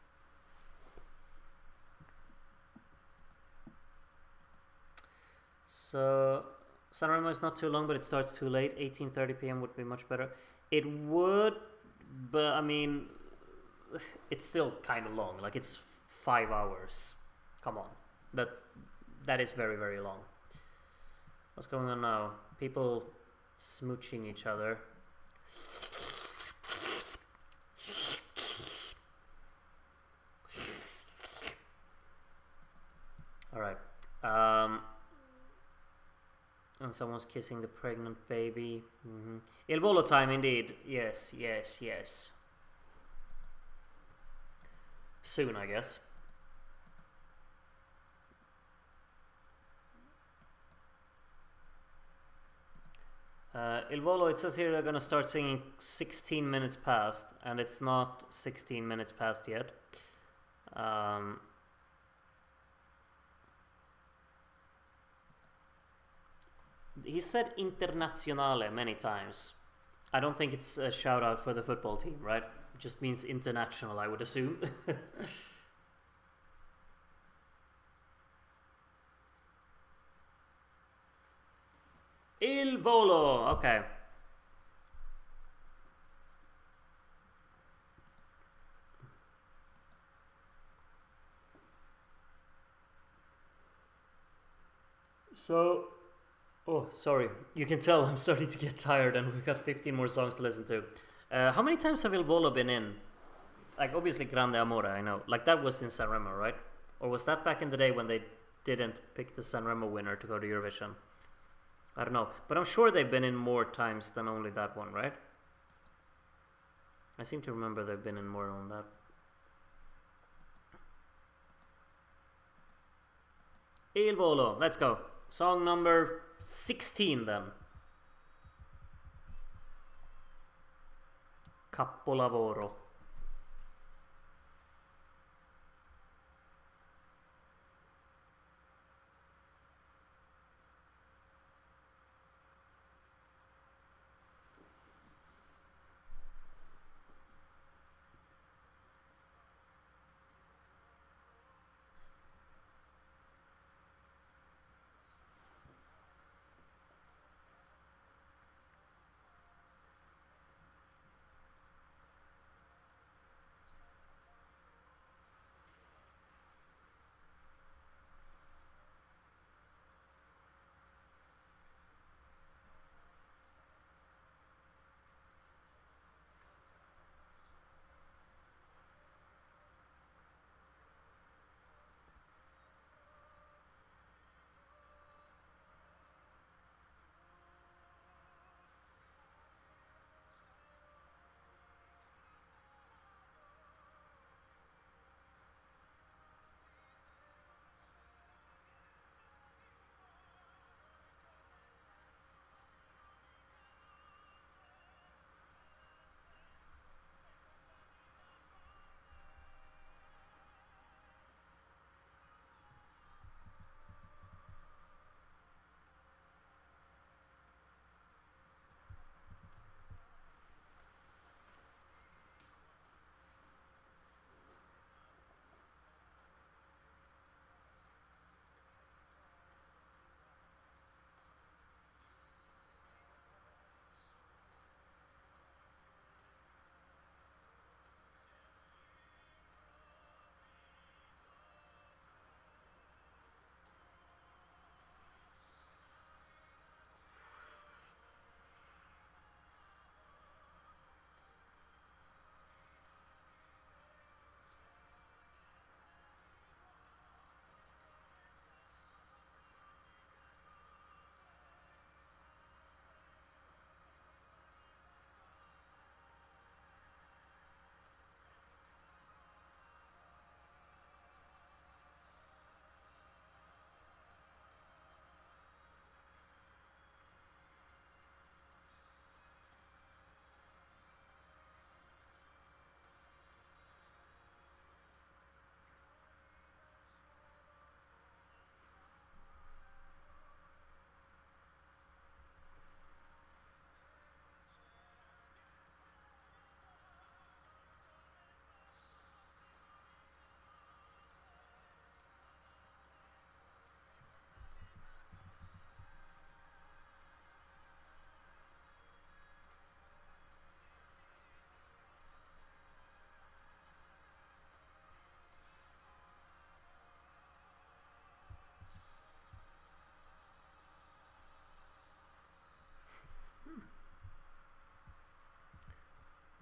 So Sanremo is not too long, but it starts too late. 18:30 p.m. would be much better. It would, but I mean, it's still kind of long. Like it's 5 hours. Come on. That is very, very long. What's going on now? People smooching each other. All right. And someone's kissing the pregnant baby. Il volo time, indeed. Yes, yes, yes. Soon, I guess. Il Volo, it says here they're gonna start singing 16 minutes past, and it's not 16 minutes past yet. He said internazionale many times. I don't think it's a shout out for the football team, right? It just means international, I would assume. Il Volo, okay. So, oh, sorry. You can tell I'm starting to get tired, and we've got 15 more songs to listen to. How many times have Il Volo been in? Like, obviously, Grande Amore, I know. Like, that was in Sanremo, right? Or was that back in the day when they didn't pick the Sanremo winner to go to Eurovision? I don't know. But I'm sure they've been in more times than only that one, right? I seem to remember they've been in more than that. Il Volo, let's go. Song number 16 then. Capolavoro.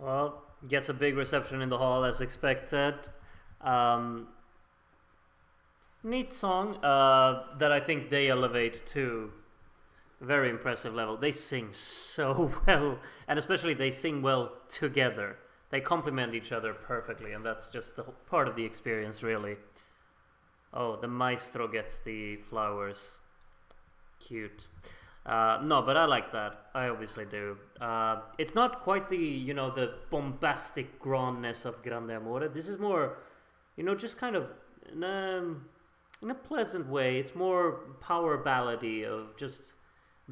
Well, gets a big reception in the hall as expected. Um, Neat song that I think they elevate to very impressive level. They sing so well, and especially they sing well together. They complement each other perfectly, and that's just the part of the experience, really. Oh, the maestro gets the flowers. Cute. No, but I like that. I obviously do. It's not quite the the bombastic grandness of Grande Amore. This is more, just kind of in a pleasant way. It's more power ballady of just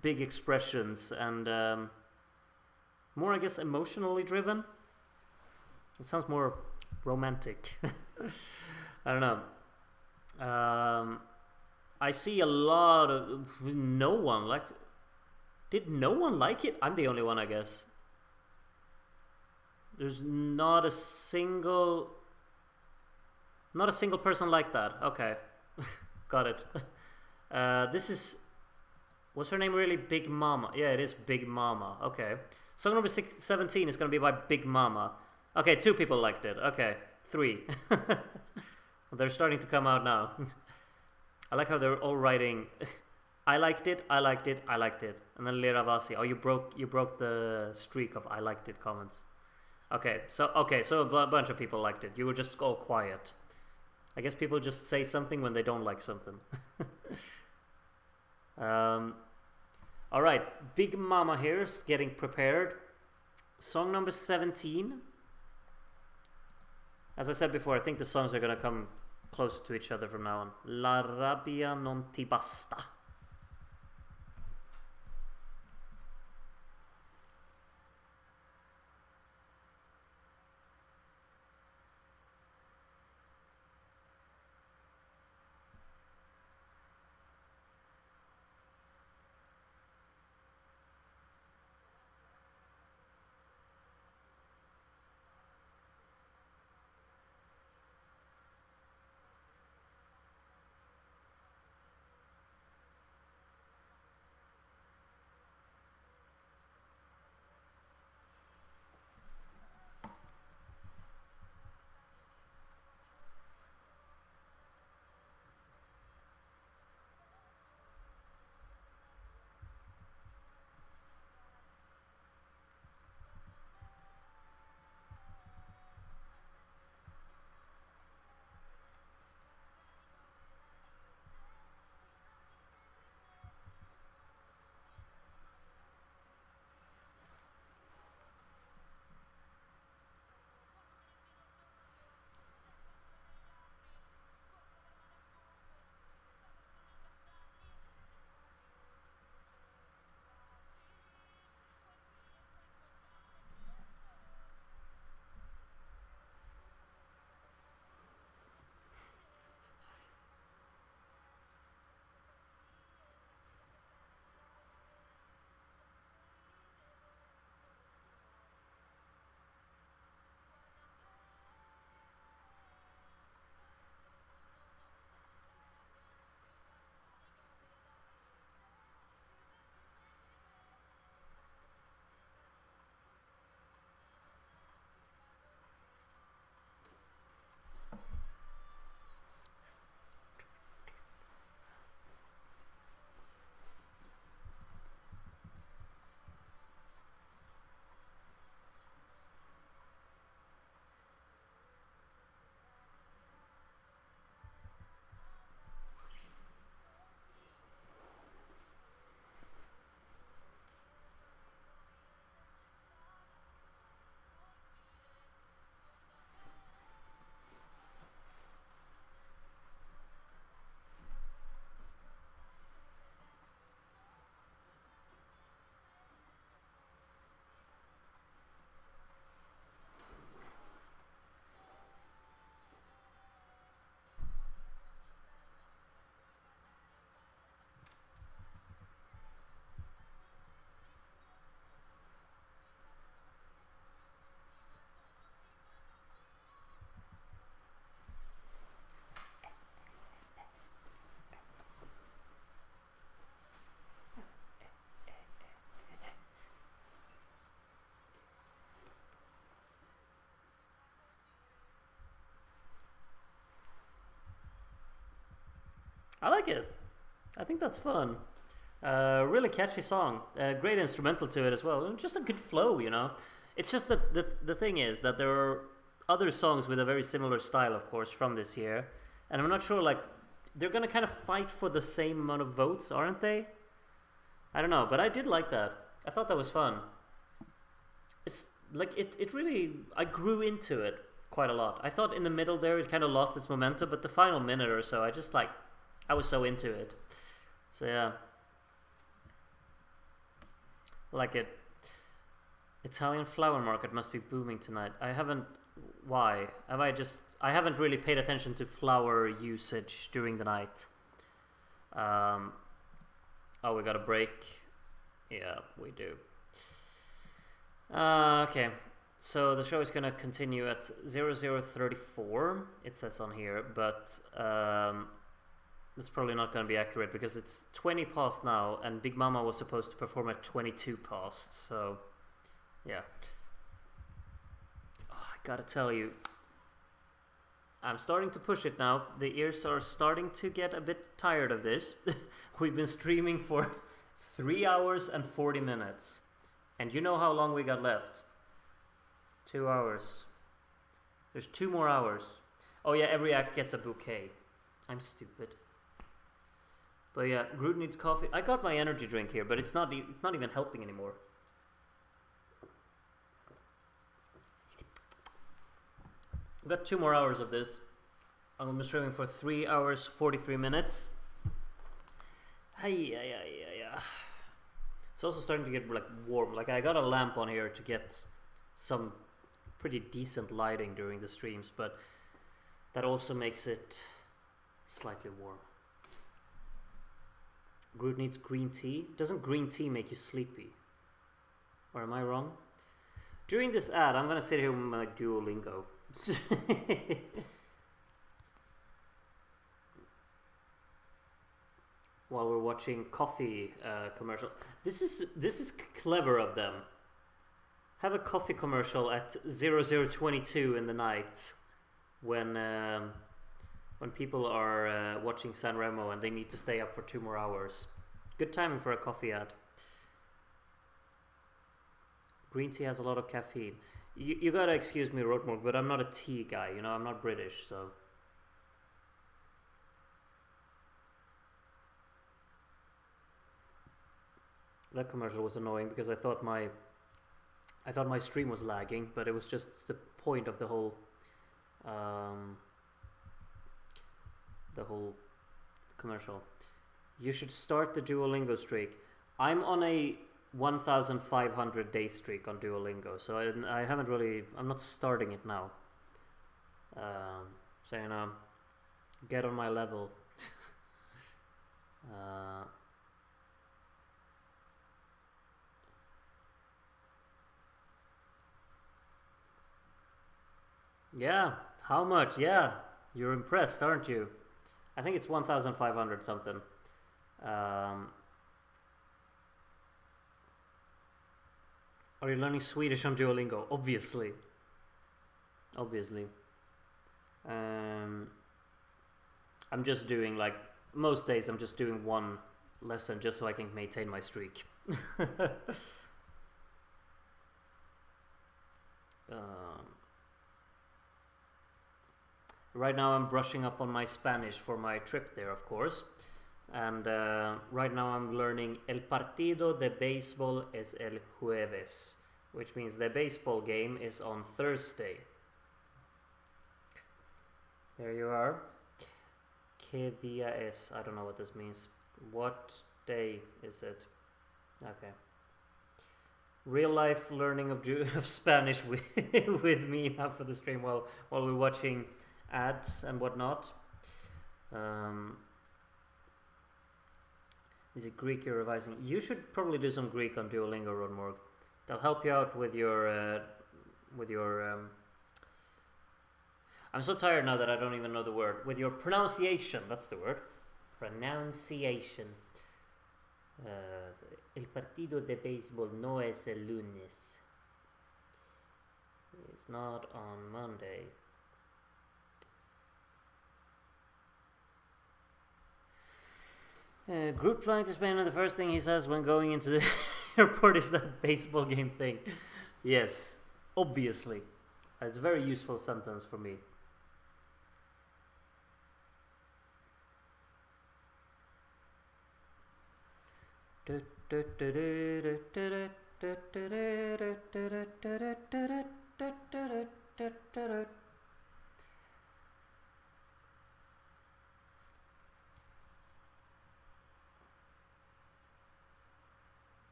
big expressions and more, I guess, emotionally driven. It sounds more romantic. I don't know. I see a lot of no one like. Did no one like it? I'm the only one, I guess. There's not a single person like that. Okay, got it. This is. Was her name really Big Mama? Yeah, it is Big Mama. Okay. Song number 17 is gonna be by Big Mama. Okay, 2 people liked it. Okay, 3. They're starting to come out now. I like how they're all writing. I liked it. I liked it. I liked it. And then Liravasi. Oh, you broke the streak of I liked it comments. Okay, so a bunch of people liked it. You were just all quiet. I guess people just say something when they don't like something. All right, Big Mama here is getting prepared. Song number 17. As I said before, I think the songs are gonna come closer to each other from now on. La rabbia non ti basta. I like it. I think that's fun. Really catchy song. Great instrumental to it as well. And just a good flow, you know. It's just that the thing is that there are other songs with a very similar style, of course, from this year. And I'm not sure, like, they're gonna kind of fight for the same amount of votes, aren't they? I don't know, but I did like that. I thought that was fun. It's like it really, I grew into it quite a lot. I thought in the middle there it kind of lost its momentum, but the final minute or so, I was so into it. So yeah, like it. Italian flower market must be booming tonight. Why? I haven't really paid attention to flower usage during the night. Oh, we got a break. Yeah, we do. Okay, so the show is gonna continue at 0034. It says on here, but that's probably not gonna be accurate because it's 20 past now, and Big Mama was supposed to perform at 22 past. So, yeah. Oh, I gotta tell you, I'm starting to push it now. The ears are starting to get a bit tired of this. We've been streaming for 3 hours and 40 minutes. And you know how long we got left? 2 hours. There's 2 more hours. Oh yeah, every act gets a bouquet. I'm stupid. But yeah, Groot needs coffee. I got my energy drink here, but it's not even helping anymore. I've got 2 more hours of this. I'm gonna be streaming for 3 hours 43 minutes. Hey. It's also starting to get like warm. Like I got a lamp on here to get some pretty decent lighting during the streams, but that also makes it slightly warm. Groot needs green tea. Doesn't green tea make you sleepy? Or am I wrong? During this ad, I'm gonna sit here with my Duolingo. While we're watching coffee commercial. This is clever of them. Have a coffee commercial at 0022 in the night when people are watching Sanremo and they need to stay up for 2 more hours. Good timing for a coffee ad. Green tea has a lot of caffeine. You gotta excuse me, Rotmorg, but I'm not a tea guy. You know, I'm not British, so. That commercial was annoying because I thought my stream was lagging, but it was just the point of the whole commercial. You should start the Duolingo streak. I'm on a 1,500 day streak on Duolingo, so I haven't really. I'm not starting it now. So you know, get on my level. Yeah, how much? Yeah, you're impressed, aren't you? I think it's 1,500 something. Are you learning Swedish on Duolingo? Obviously. I'm just doing like most days. I'm just doing 1 lesson just so I can maintain my streak. Right now I'm brushing up on my Spanish for my trip there, of course. And right now I'm learning El partido de béisbol es el jueves, which means the baseball game is on Thursday. There you are. ¿Qué día es? I don't know what this means. What day is it? Okay. Real life learning of Spanish with me now for the stream while we're watching ads and whatnot. Is it Greek you're revising? You should probably do some Greek on Duolingo, Rodmorg. They'll help you out with your I'm so tired now that I don't even know the word. With your pronunciation, that's the word. Pronunciation. El partido de béisbol no es el lunes. It's not on Monday. Group flying to Spain, and the first thing he says when going into the airport is that baseball game thing. Yes, obviously. It's a very useful sentence for me.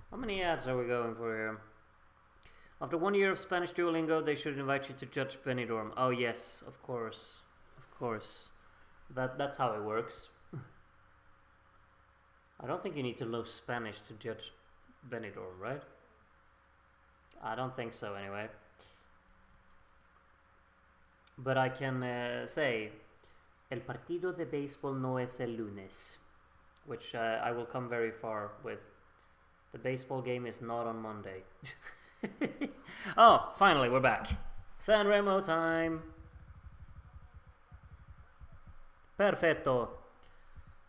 How many ads are we going for here? After 1 year of Spanish Duolingo, they should invite you to judge Benidorm. Oh yes, of course. Of course. That's how it works. I don't think you need to know Spanish to judge Benidorm, right? I don't think so anyway. But I can say El partido de béisbol no es el lunes, which I will come very far with. The baseball game is not on Monday. Oh, finally we're back. Sanremo time. Perfetto.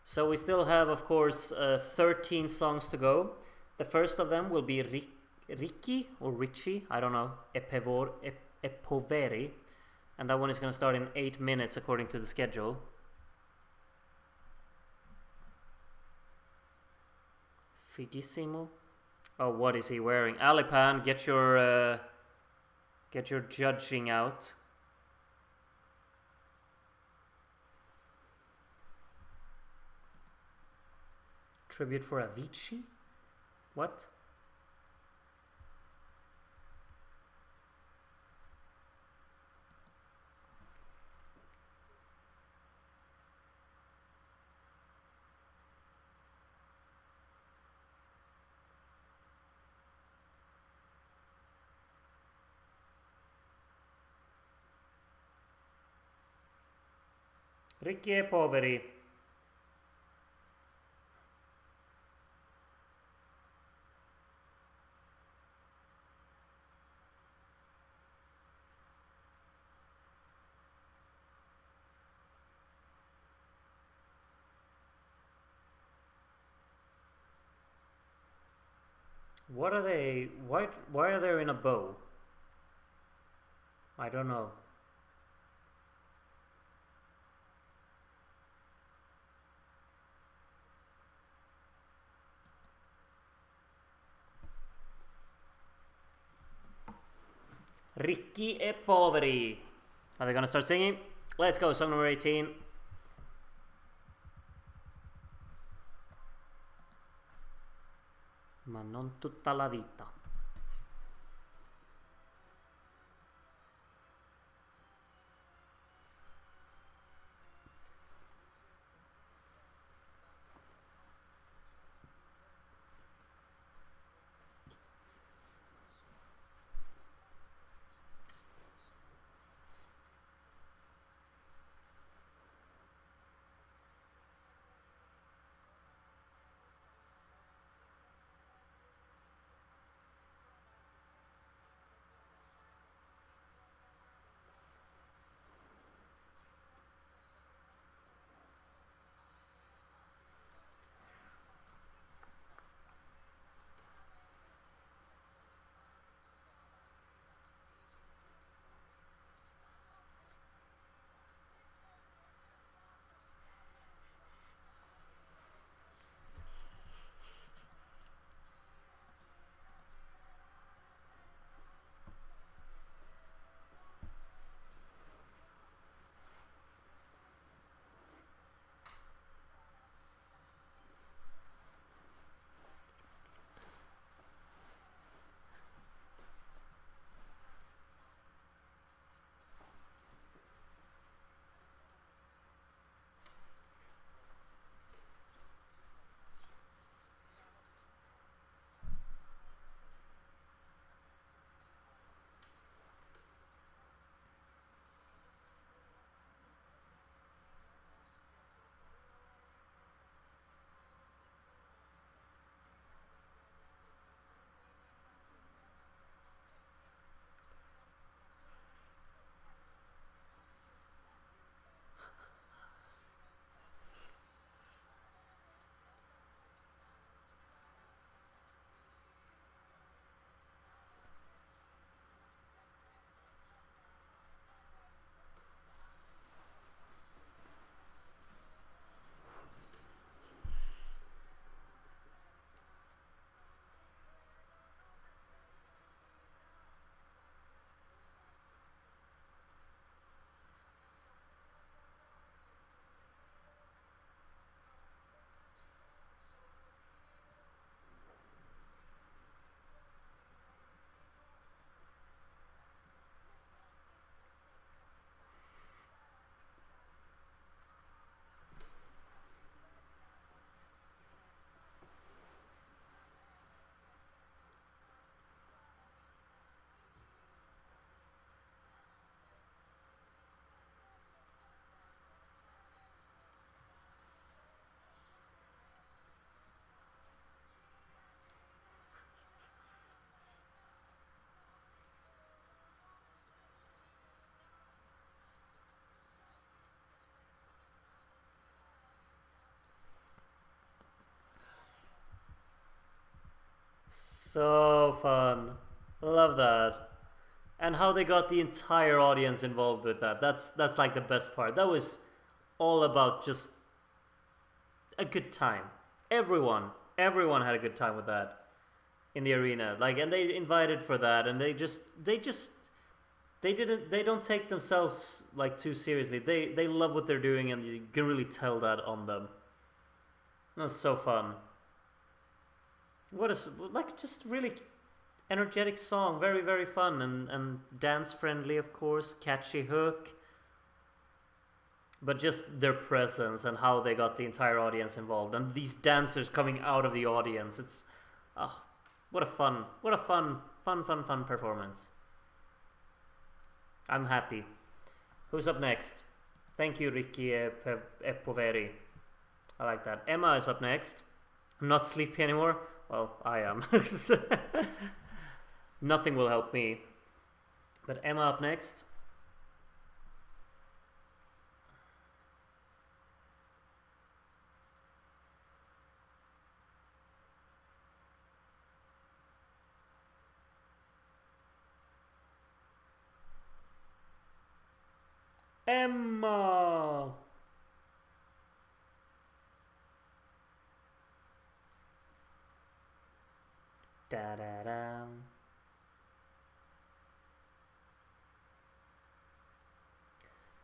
So we still have, of course, 13 songs to go. The first of them will be Ricky or Richie, I don't know, Epoveri. And that one is going to start in 8 minutes according to the schedule. Fidissimo. Oh, what is he wearing? Alipan, get your judging out. Tribute for Avicii? What? Ricchi e poveri. What are they? Why are they in a bow? I don't know. Ricchi e poveri. Are they gonna start singing? Let's go, song number 18. Ma non tutta la vita. So fun. Love that. And how they got the entire audience involved with that. That's like the best part. That was all about just a good time. Everyone had a good time with that in the arena. Like, and they invited for that, and they don't take themselves like too seriously. They love what they're doing, and you can really tell that on them. That's so fun. What is like just really energetic song, very fun and dance friendly, of course, catchy hook. But just their presence and how they got the entire audience involved, and these dancers coming out of the audience. It's, oh, what a fun performance. I'm happy. Who's up next? Thank you, Ricky Epoveri. I like that. Emma is up next. I'm not sleepy anymore. Well, I am. Nothing will help me. But Emma up next. Emma! Da da da.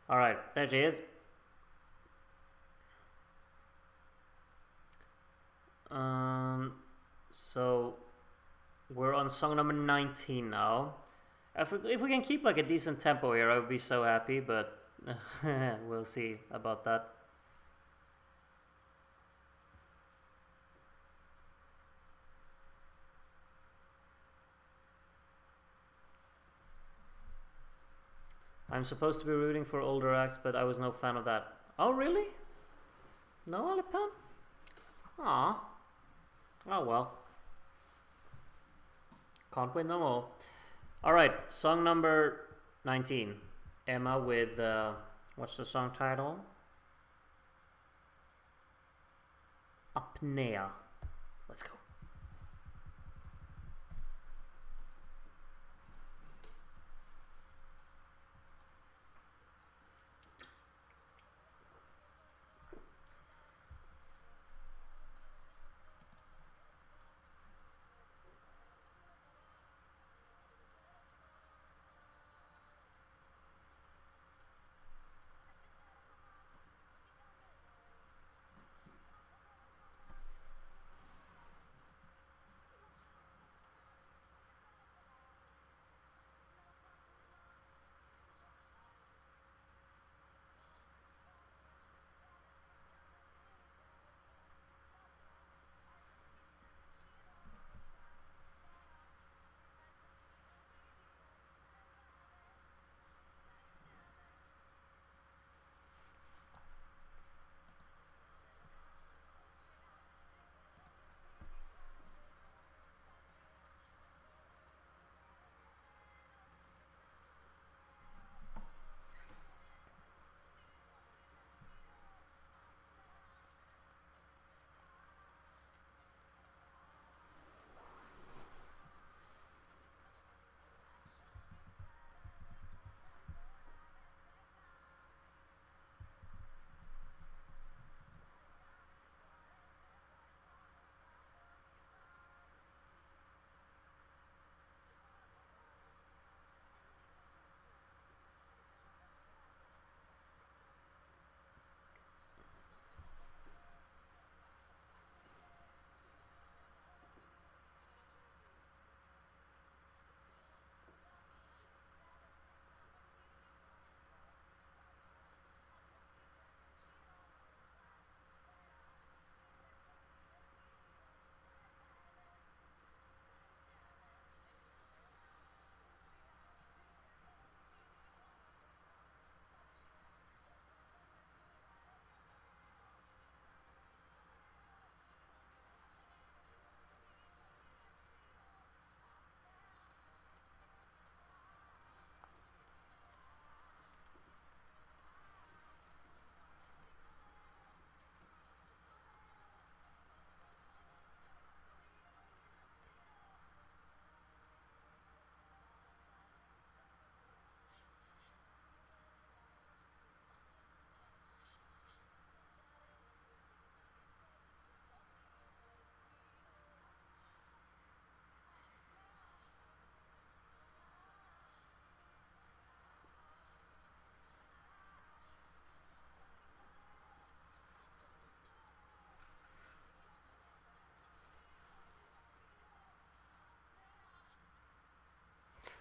Alright, there she is. So we're on song number 19 now. If we can keep like a decent tempo here, I would be so happy, but we'll see about that. I'm supposed to be rooting for older acts, but I was no fan of that. Oh, really? No, Alipan? Aw. Oh, well. Can't win them all. Alright, song number 19. Emma with, what's the song title? Apnea. Let's go.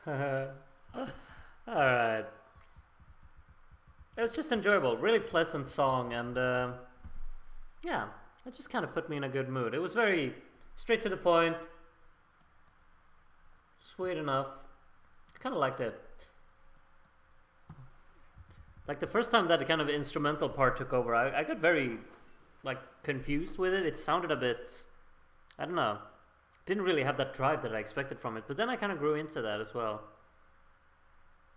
Alright. It was just enjoyable. Really pleasant song, and yeah, it just kind of put me in a good mood. It was very straight to the point, sweet enough. Kind of liked it. Like the first time that the kind of instrumental part took over, I got very like confused with it. It sounded a bit, I don't know, didn't really have that drive that I expected from it. But then I kind of grew into that as well.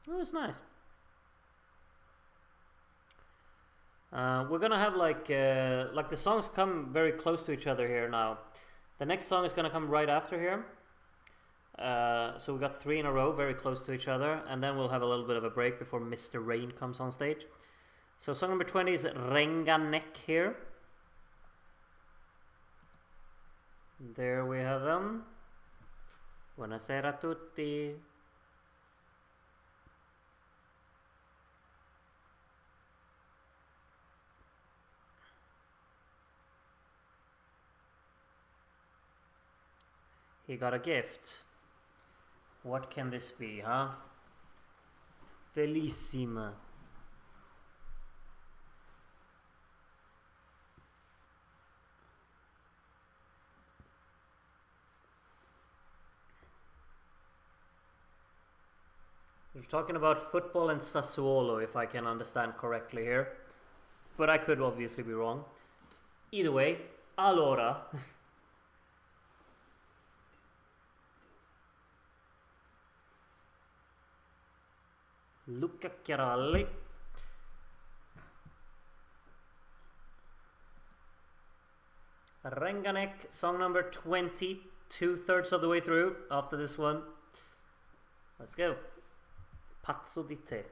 It was nice. We're gonna have like the songs come very close to each other here now. The next song is gonna come right after here. So we got 3 in a row, very close to each other, and then we'll have a little bit of a break before Mr. Rain comes on stage. So song number 20 is Renganek here. There we have them. Buonasera tutti. He got a gift. What can this be, huh? Bellissima. We're talking about football and Sassuolo, if I can understand correctly here. But I could obviously be wrong. Either way, allora. Luca Chiaralli. Renganek, song number 20, 2/3 of the way through after this one. Let's go. Pazzo di te.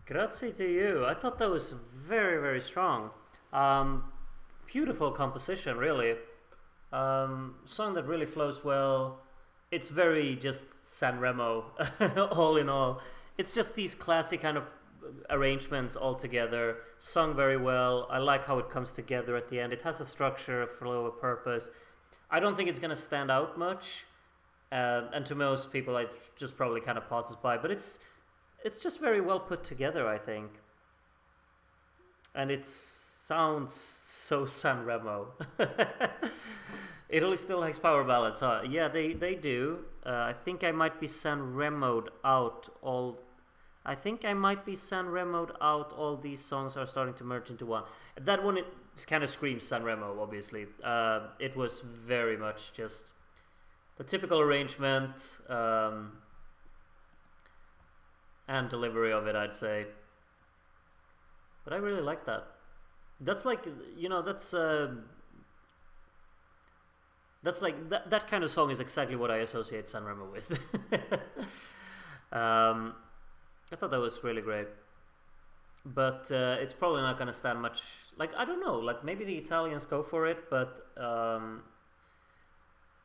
Grazie to you. I thought that was very, very strong. Um, Beautiful composition, really. Song that really flows well. It's very just Sanremo, all in all. It's just these classic kind of arrangements all together, sung very well. I like how it comes together at the end. It has a structure, a flow, a purpose. I don't think it's gonna stand out much, and to most people, it just probably kind of passes by. But it's just very well put together, I think, and it sounds so Sanremo. Italy still likes power ballads, huh? Yeah, they do. I think I might be Sanremo'd out all. I think I might be Sanremo'd out. All these songs are starting to merge into one. That one, it kind of screams Sanremo, obviously. It was very much just the typical arrangement and delivery of it, I'd say. But I really like that. That's like, that's like that kind of song is exactly what I associate Sanremo with. I thought that was really great, but it's probably not gonna stand much. Like, I don't know, like maybe the Italians go for it, but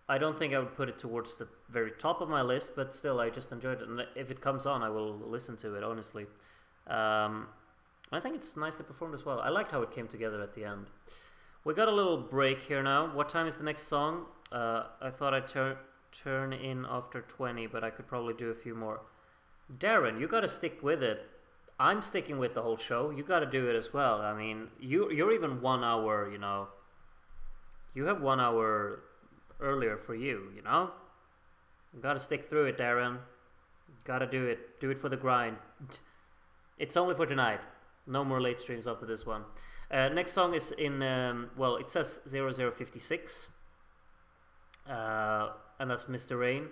I don't think I would put it towards the very top of my list. But still, I just enjoyed it, and if it comes on, I will listen to it, honestly. I think it's nicely performed as well. I liked how it came together at the end. We got a little break here now. What time is the next song? I thought I'd turn in after 20, but I could probably do a few more. Darren, you gotta stick with it. I'm sticking with the whole show. You gotta do it as well. I mean, you're even 1 hour, You have 1 hour earlier for you, You gotta stick through it, Darren. Gotta do it. Do it for the grind. It's only for tonight. No more late streams after this one. Next song is in, it says 0056. And that's Mr. Rain.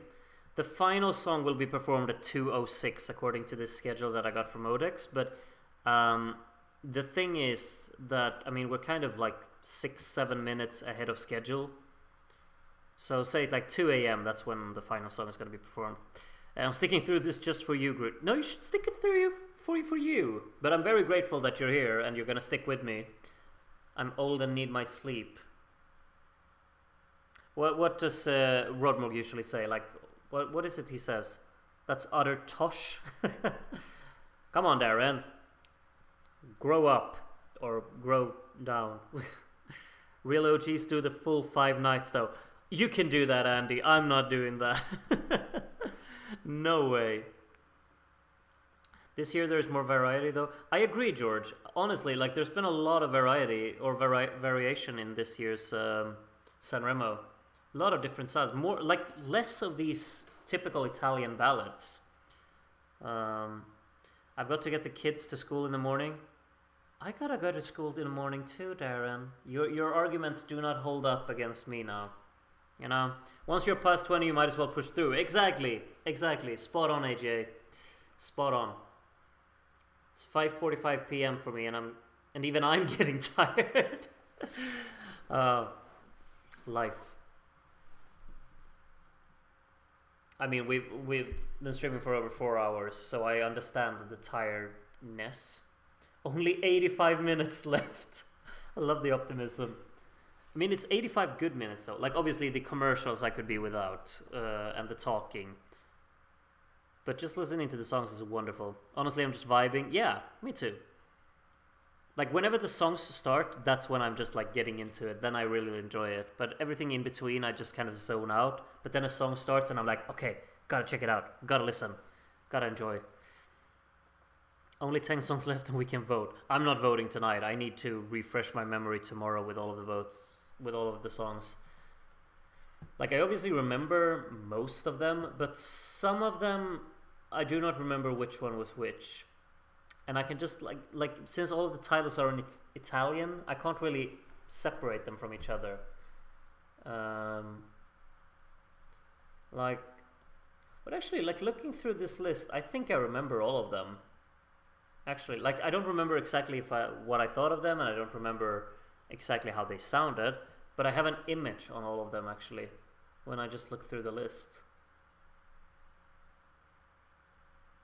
The final song will be performed at 2:06 according to this schedule that I got from Odex. But the thing is that, I mean, we're kind of like 6-7 minutes ahead of schedule. So say like 2 a.m. that's when the final song is going to be performed. And I'm sticking through this just for you, Groot. No, you should stick it through for you. But I'm very grateful that you're here and you're going to stick with me. I'm old and need my sleep. What does Rodmog usually say? Like, what is it he says? That's utter tosh. Come on, Darren. Grow up. Or grow down. Real OGs do the full 5 nights, though. You can do that, Andy. I'm not doing that. No way. This year there's more variety, though. I agree, George. Honestly, like, there's been a lot of variety or variation in this year's Sanremo. A lot of different styles. More, like, less of these typical Italian ballads. I've got to get the kids to school in the morning. I gotta go to school in the morning too, Darren. Your arguments do not hold up against me now. Once you're past 20, you might as well push through. Exactly. Spot on, AJ. Spot on. It's 5:45 p.m. for me, and even I'm getting tired. Life. I mean, we've been streaming for over 4 hours, so I understand the tiredness. Only 85 minutes left. I love the optimism. I mean, it's 85 good minutes, though. Like, obviously, the commercials I could be without, and the talking. But just listening to the songs is wonderful. Honestly, I'm just vibing. Yeah, me too. Like, whenever the songs start, that's when I'm just, like, getting into it. Then I really enjoy it. But everything in between, I just kind of zone out. But then a song starts, and I'm like, okay, gotta check it out. Gotta listen. Gotta enjoy. Only 10 songs left and we can vote. I'm not voting tonight. I need to refresh my memory tomorrow with all of the votes, with all of the songs. Like, I obviously remember most of them, but some of them I do not remember which one was which. And I can just, like since all of the titles are in Italian, I can't really separate them from each other. But actually, like, looking through this list, I think I remember all of them. Actually, like, I don't remember exactly what I thought of them, and I don't remember exactly how they sounded, but I have an image on all of them, actually, when I just look through the list.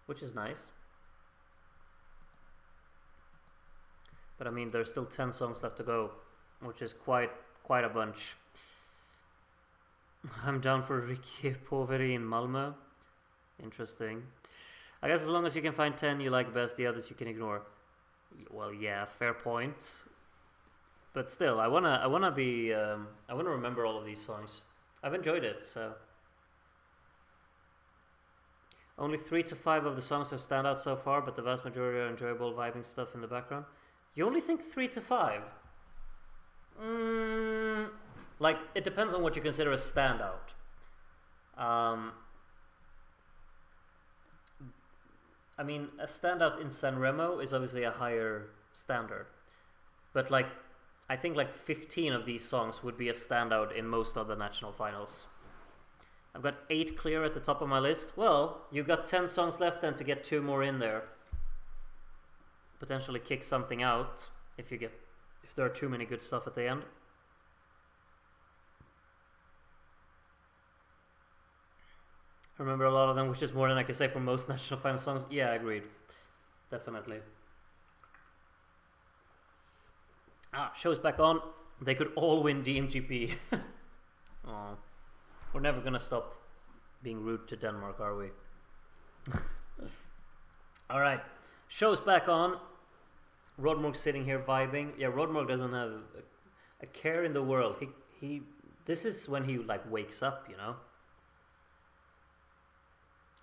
Which is nice. But I mean, there's still 10 songs left to go, which is quite a bunch. I'm down for Ricky Poveri in Malmö. Interesting. I guess as long as you can find 10 you like best, the others you can ignore. Well, yeah, fair point. But still, I wanna remember all of these songs. I've enjoyed it, so. Only 3 to 5 of the songs have stand out so far, but the vast majority are enjoyable, vibing stuff in the background. You only think 3 to 5? Like, it depends on what you consider a standout. I mean, a standout in Sanremo is obviously a higher standard. But like, I think like 15 of these songs would be a standout in most other national finals. I've got 8 clear at the top of my list. Well, you got 10 songs left then to get 2 more in there. Potentially kick something out if there are too many good stuff at the end. I remember a lot of them, which is more than I can say for most national final songs. Yeah, agreed. Definitely. Show's back on. They could all win DMGP. Oh, we're never gonna stop being rude to Denmark, are we? Alright, show's back on. Rodmorg's sitting here vibing. Yeah, Rodmorg doesn't have a care in the world. He this is when he like wakes up, you know.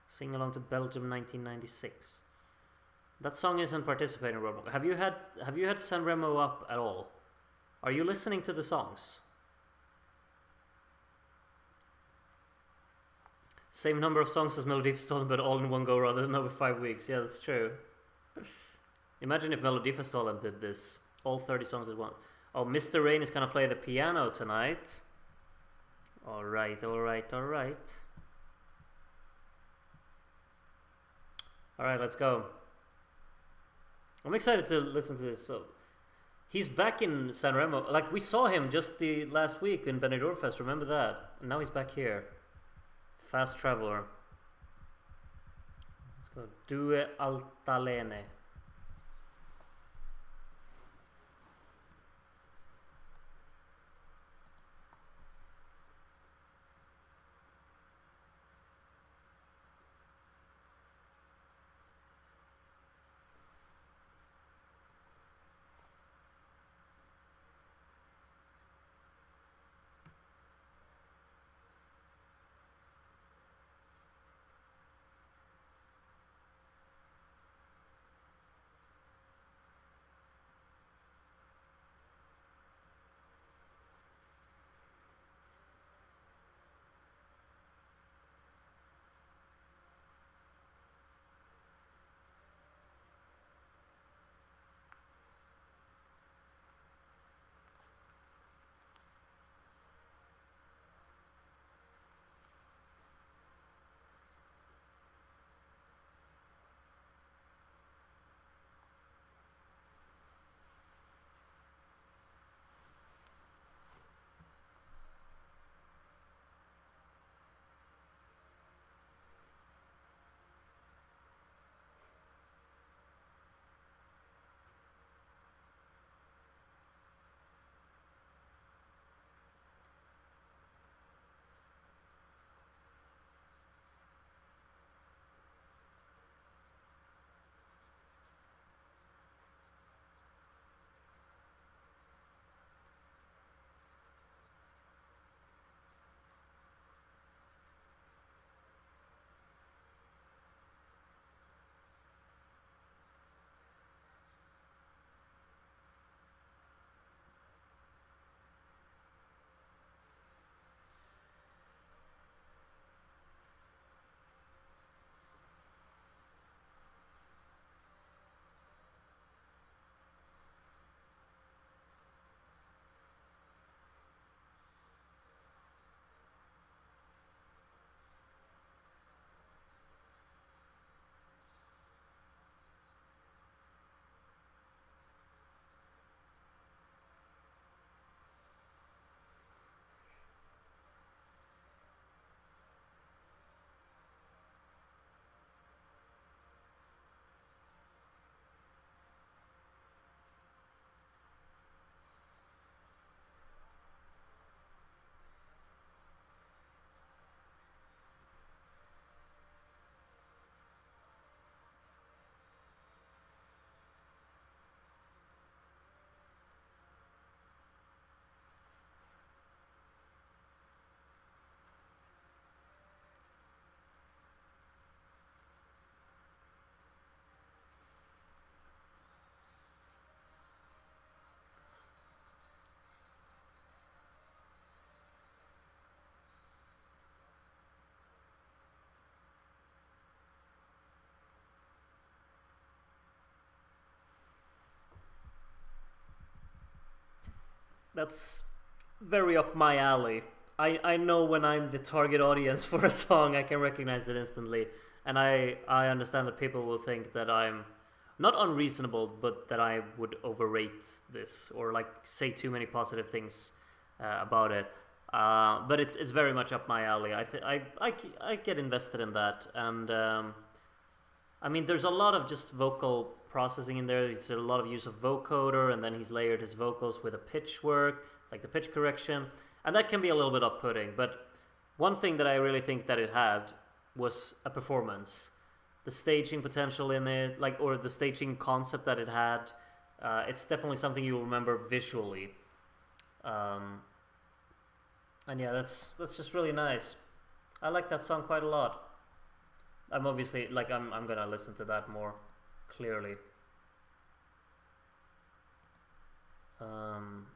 Sing along to Belgium 1996. That song isn't participating, Rodmorg. Have you had Sanremo up at all? Are you listening to the songs? Same number of songs as Melodifestivalen, but all in one go rather than over 5 weeks. Yeah, that's true. Imagine if Melodifestivalen did this. All 30 songs at once. Oh, Mr. Rain is gonna play the piano tonight. Alright. Alright, let's go. I'm excited to listen to this. So, he's back in Sanremo. Like, we saw him just the last week in Benidorm Fest. Remember that? And now he's back here. Fast Traveler. Let's go. Due altalene. That's very up my alley. I know when I'm the target audience for a song, I can recognize it instantly. And I understand that people will think that I'm not unreasonable, but that I would overrate this or like say too many positive things about it. But it's very much up my alley. I get invested in that, and I mean, there's a lot of just vocal processing in there. There's a lot of use of vocoder, and then he's layered his vocals with a pitch work, like the pitch correction, and that can be a little bit off-putting. But one thing that I really think that it had was a performance, the staging potential in it, like or the staging concept that it had. It's definitely something you'll remember visually, and yeah, that's just really nice. I like that song quite a lot. I'm obviously like I'm gonna listen to that more clearly. Um,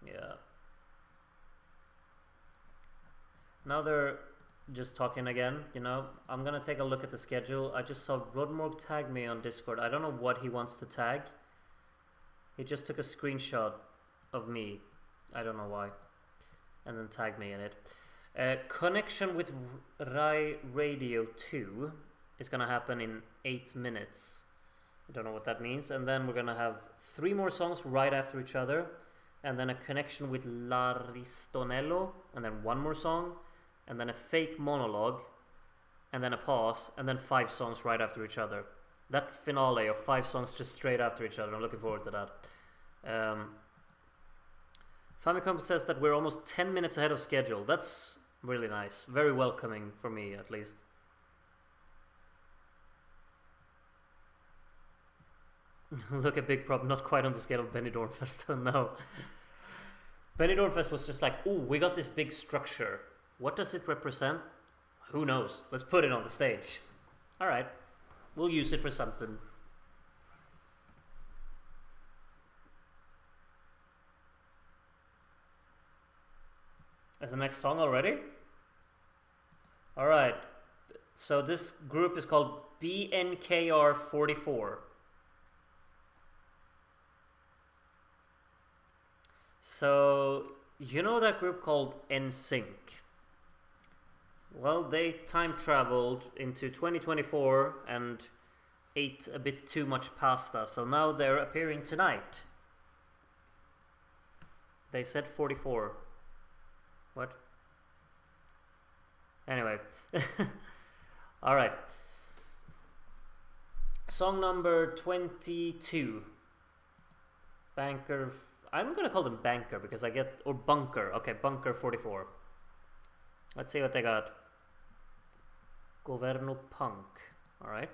yeah. Now they're just talking again. I'm gonna take a look at the schedule. I just saw Rodmorg tag me on Discord. I don't know what he wants to tag. He just took a screenshot of me. I don't know why, and then tagged me in it. Connection with Rai Radio 2 is gonna happen in 8 minutes. I don't know what that means. And then we're gonna have 3 more songs right after each other, and then a connection with Laristonello, and then 1 more song, and then a fake monologue, and then a pause, and then 5 songs right after each other. That finale of 5 songs just straight after each other. I'm looking forward to that. Famicom says that we're almost 10 minutes ahead of schedule. That's really nice. Very welcoming for me, at least. Look at Big Prop, not quite on the scale of Benidorm Fest. No. Benidorm Fest was just like, ooh, we got this big structure. What does it represent? Who knows? Let's put it on the stage. Alright. We'll use it for something. As the next song already? Alright. So this group is called BNKR44. So, you know that group called NSYNC? Well, they time traveled into 2024 and ate a bit too much pasta, so now they're appearing tonight. They said 44. What? Anyway. Alright. Song number 22. Banker. I'm gonna call them Banker because I get. Or Bunker. Okay, Bunker 44. Let's see what they got. Governo Punk. Alright.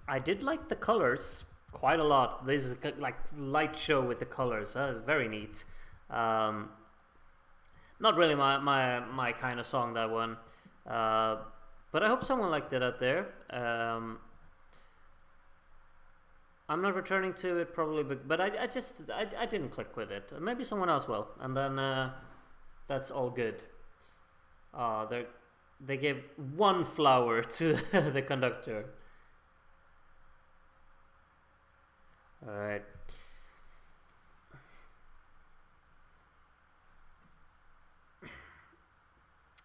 I did like the colors quite a lot. This is like light show with the colors. Very neat. Um, Not really my kind of song, that one. But I hope someone liked it out there. I'm not returning to it probably, but I didn't click with it. Maybe someone else will, and then that's all good. They gave one flower to the conductor. All right.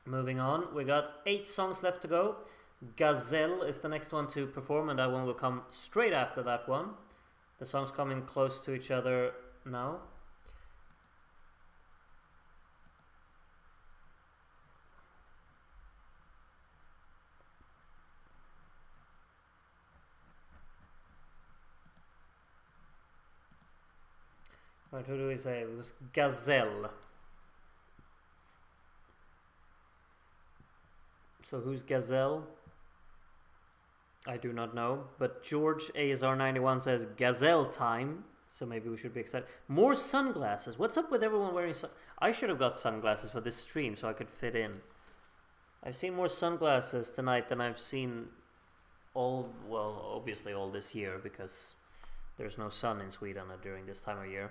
Moving on, we got 8 songs left to go. Gazelle is the next one to perform, and that one will come straight after that one. The songs coming close to each other now. Right, who do we say? It was Gazelle. So who's Gazelle? I do not know. But George ASR91 says Gazelle time. So maybe we should be excited. More sunglasses. What's up with everyone wearing I should have got sunglasses for this stream so I could fit in. I've seen more sunglasses tonight than I've seen obviously all this year, because there's no sun in Sweden during this time of year.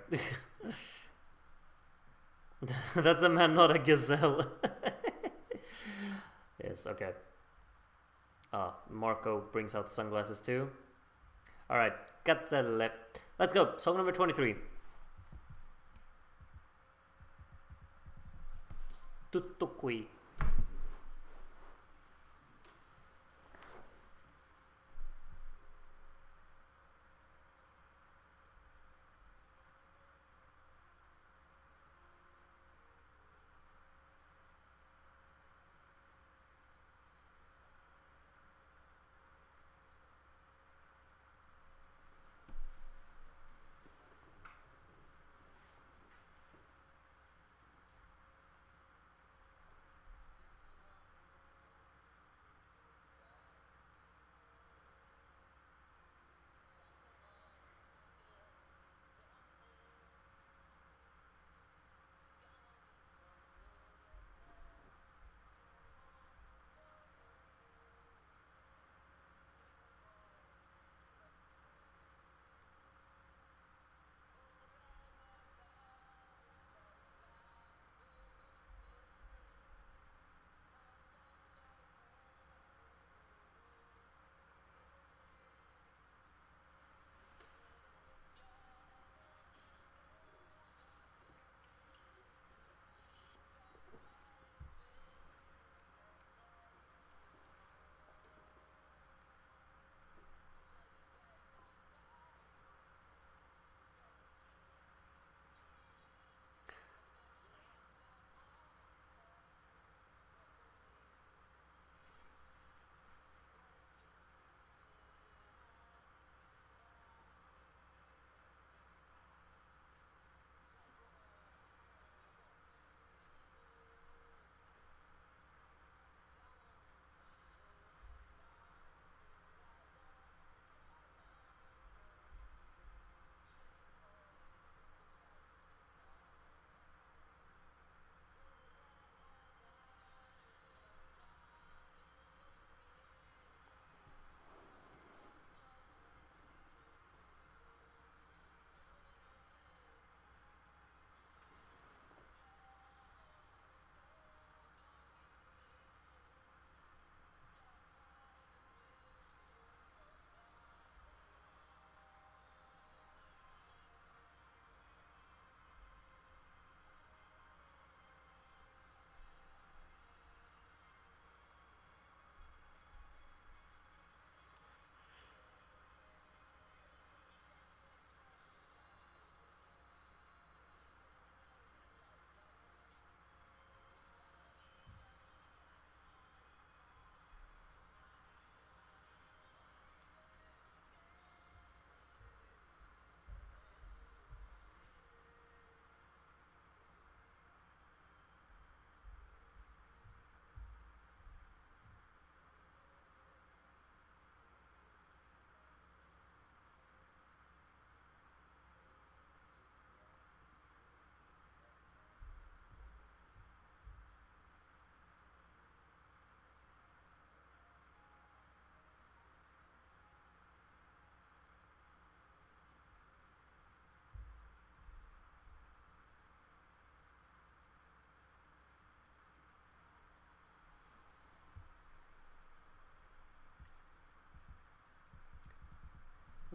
That's a man, not a gazelle. Yes, okay. Marco brings out sunglasses too. Alright, Gazelle. Let's go. Song number 23. Tutto qui.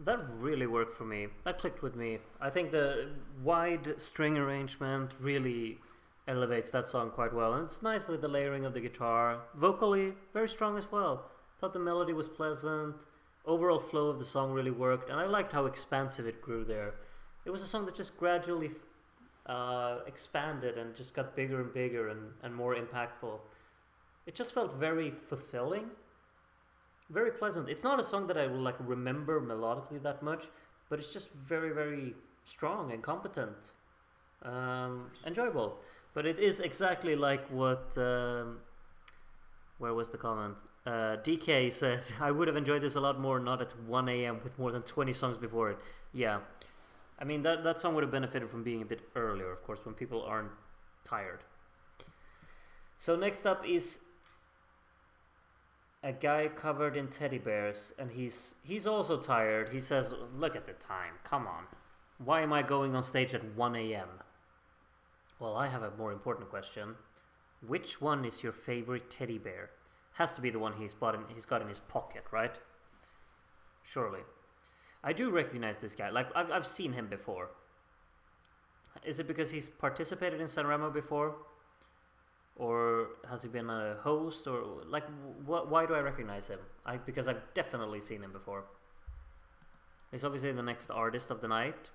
That really worked for me. That clicked with me. I think the wide string arrangement really elevates that song quite well. And it's nicely the layering of the guitar. Vocally, very strong as well. Thought the melody was pleasant. Overall flow of the song really worked. And I liked how expansive it grew there. It was a song that just gradually expanded and just got bigger and bigger and more impactful. It just felt very fulfilling, very pleasant. It's not a song that I will like remember melodically that much, but it's just very, very strong and competent, enjoyable. But it is exactly like what where was the comment? DK said, I would have enjoyed this a lot more not at 1 a.m. with more than 20 songs before it. Yeah, I mean that song would have benefited from being a bit earlier, of course, when people aren't tired. So next up is a guy covered in teddy bears, and he's also tired. He says, look at the time, come on. Why am I going on stage at 1 a.m.? Well, I have a more important question. Which one is your favorite teddy bear? Has to be the one he's got in his pocket, right? Surely. I do recognize this guy. Like, I've seen him before. Is it because he's participated in Sanremo before? Or has he been a host? Or like, why do I recognize him? Because I've definitely seen him before. He's obviously the next artist of the night.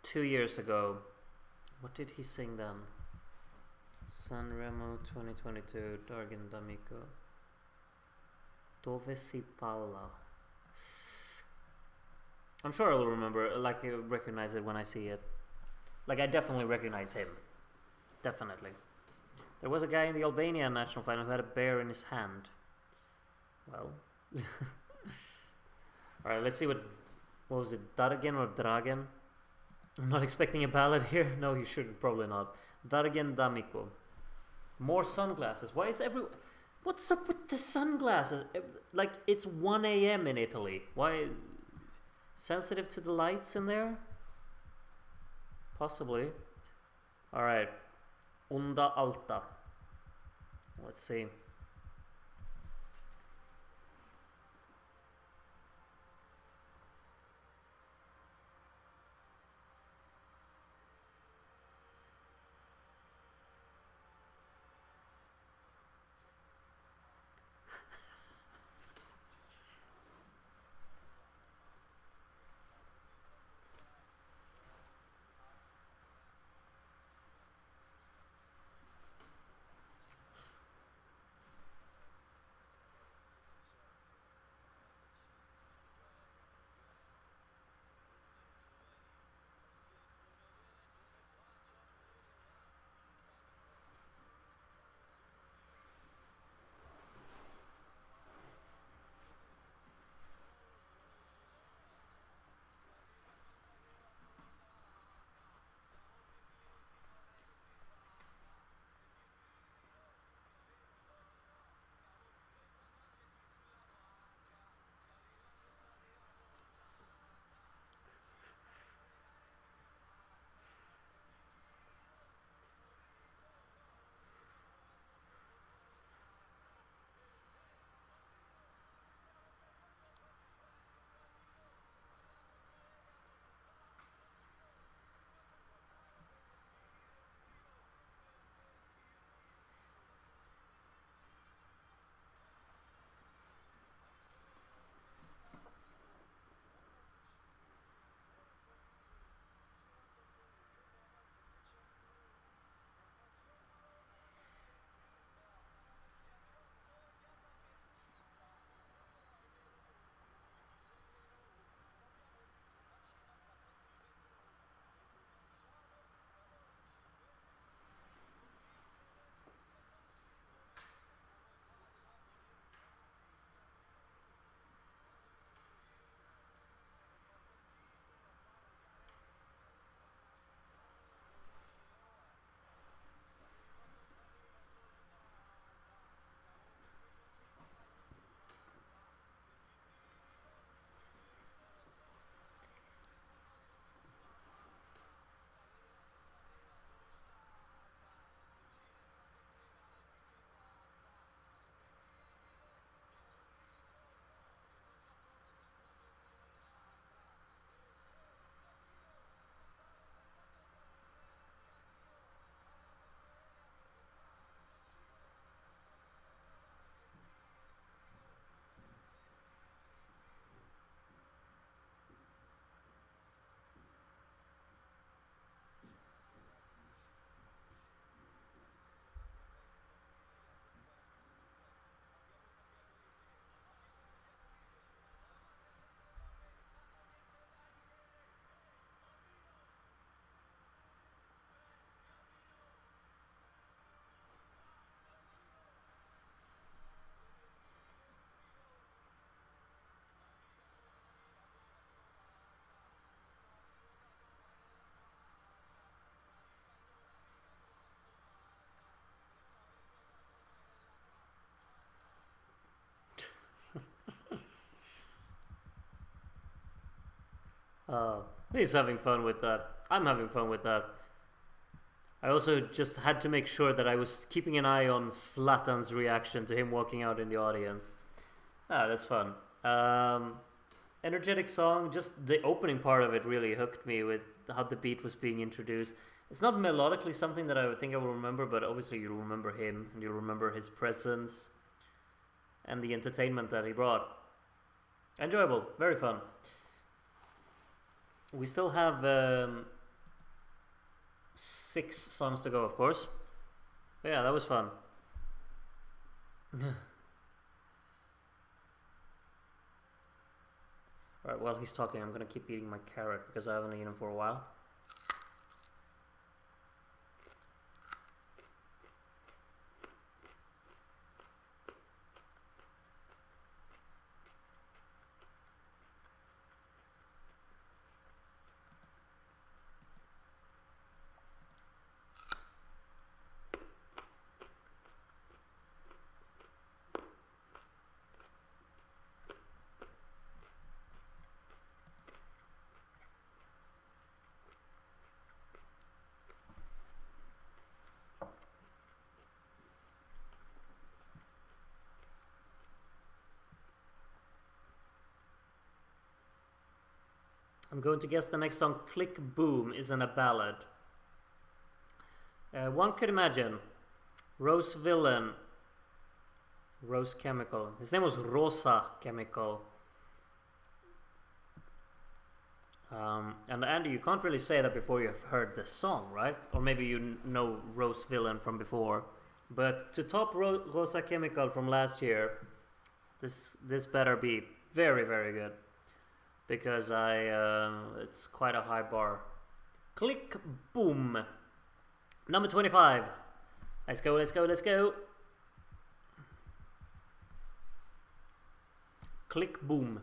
2 years ago, what did he sing then? Sanremo 2022, Dargen D'Amico. Dove si parla. I'm sure I'll remember, like, recognize it when I see it. Like, I definitely recognize him. Definitely. There was a guy in the Albania national final who had a bear in his hand. Well. Alright, let's see what was it? Dargen or Dragen? I'm not expecting a ballad here. No, you should probably not. Dargen D'Amico. More sunglasses. Why is what's up with the sunglasses? Like, it's 1 a.m. in Italy. Why? Sensitive to the lights in there? Possibly. Alright. Onda Alta. Let's see. He's having fun with that. I'm having fun with that. I also just had to make sure that I was keeping an eye on Zlatan's reaction to him walking out in the audience. That's fun. Energetic song, just the opening part of it really hooked me with how the beat was being introduced. It's not melodically something that I would think I will remember, but obviously you'll remember him, and you'll remember his presence and the entertainment that he brought. Enjoyable, very fun. We still have 6 songs to go, of course. But yeah, that was fun. Alright, while he's talking, I'm gonna keep eating my carrot because I haven't eaten for a while. I'm going to guess the next song, Click Boom, isn't a ballad. One could imagine. Rose Villain. Rose Chemical. His name was Rosa Chemical. And Andy, you can't really say that before you've heard the song, right? Or maybe you know Rose Villain from before. But to top Rosa Chemical from last year, this better be very, very good. Because it's quite a high bar. Click Boom. Number 25. Let's go, let's go, let's go. Click Boom.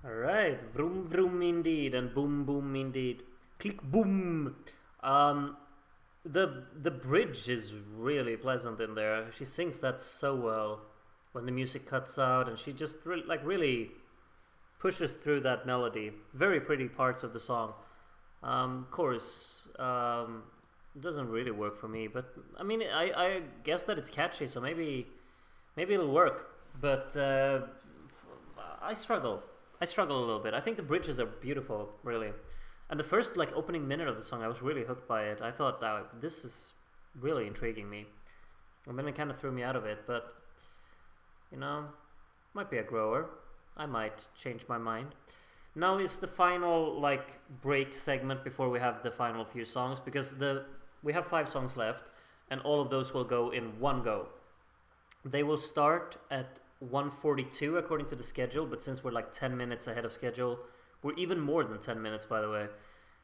All right, vroom vroom indeed, and boom boom indeed. Click boom. Um, the bridge is really pleasant in there. She sings that so well when the music cuts out, and she just really pushes through that melody. Very pretty parts of the song. Chorus doesn't really work for me, but I mean, I guess that it's catchy, so maybe it'll work. But I struggle. I struggle a little bit. I think the bridges are beautiful, really. And the first like opening minute of the song, I was really hooked by it. I thought this is really intriguing me, and then it kind of threw me out of it. But you know, might be a grower. I might change my mind. Now is the final like break segment before we have the final few songs, because we have 5 songs left, and all of those will go in one go. They will start at 1:42 according to the schedule, but since we're like 10 minutes ahead of schedule, we're even more than 10 minutes by the way.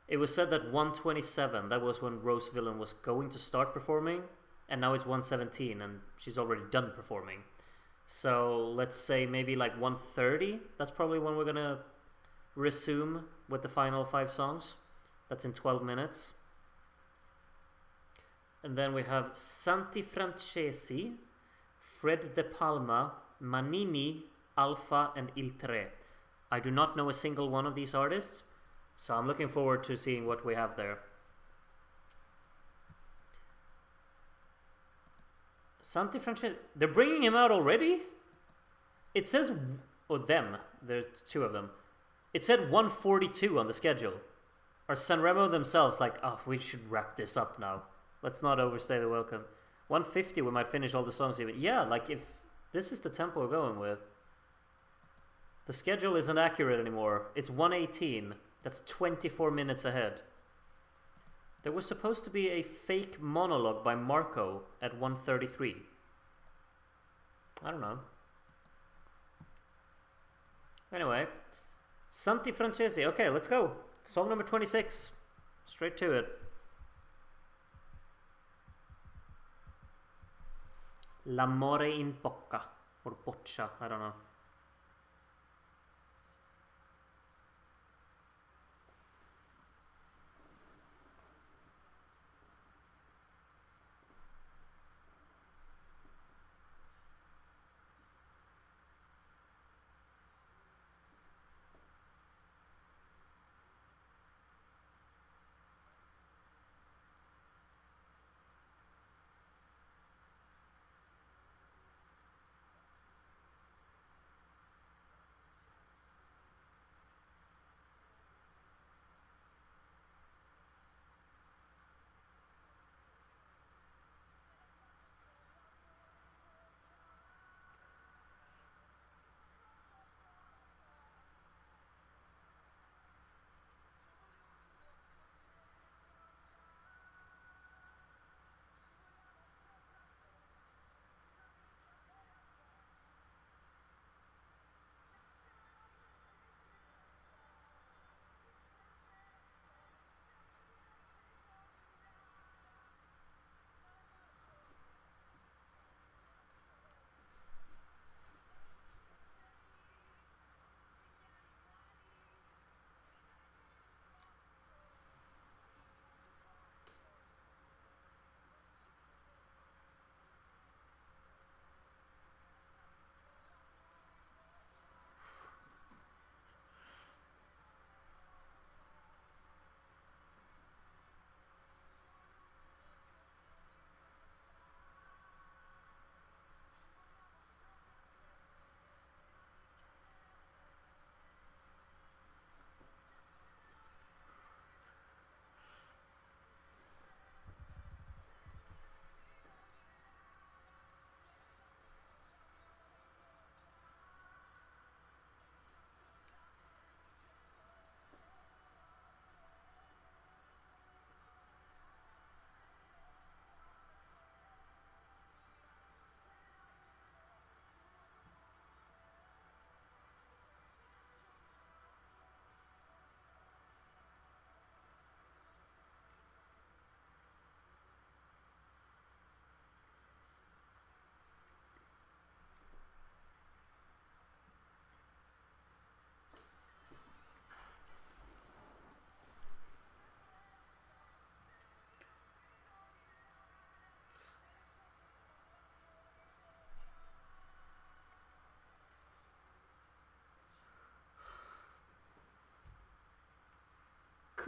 It was said that 1:27, that was when Rose Villain was going to start performing, and now it's 1:17 and she's already done performing. So let's say maybe like 1:30, that's probably when we're gonna resume with the final 5 songs. That's in 12 minutes. And then we have Santi Francesi, Fred De Palma, Manini, Alpha, and Il Tre. I do not know a single one of these artists, so I'm looking forward to seeing what we have there. Santi Francesi, they're bringing him out already? It says, or them, there's 2 of them. It said 1:42 on the schedule. Are Sanremo themselves like, oh, we should wrap this up now. Let's not overstay the welcome. 1:50 we might finish all the songs even. Yeah, like if this is the tempo we're going with. The schedule isn't accurate anymore. It's 1:18. That's 24 minutes ahead. There was supposed to be a fake monologue by Marco at 1:33. I don't know. Anyway, Santi Francesi. Okay, let's go. Song number 26. Straight to it. L'amore in bocca. Or boccia, I don't know.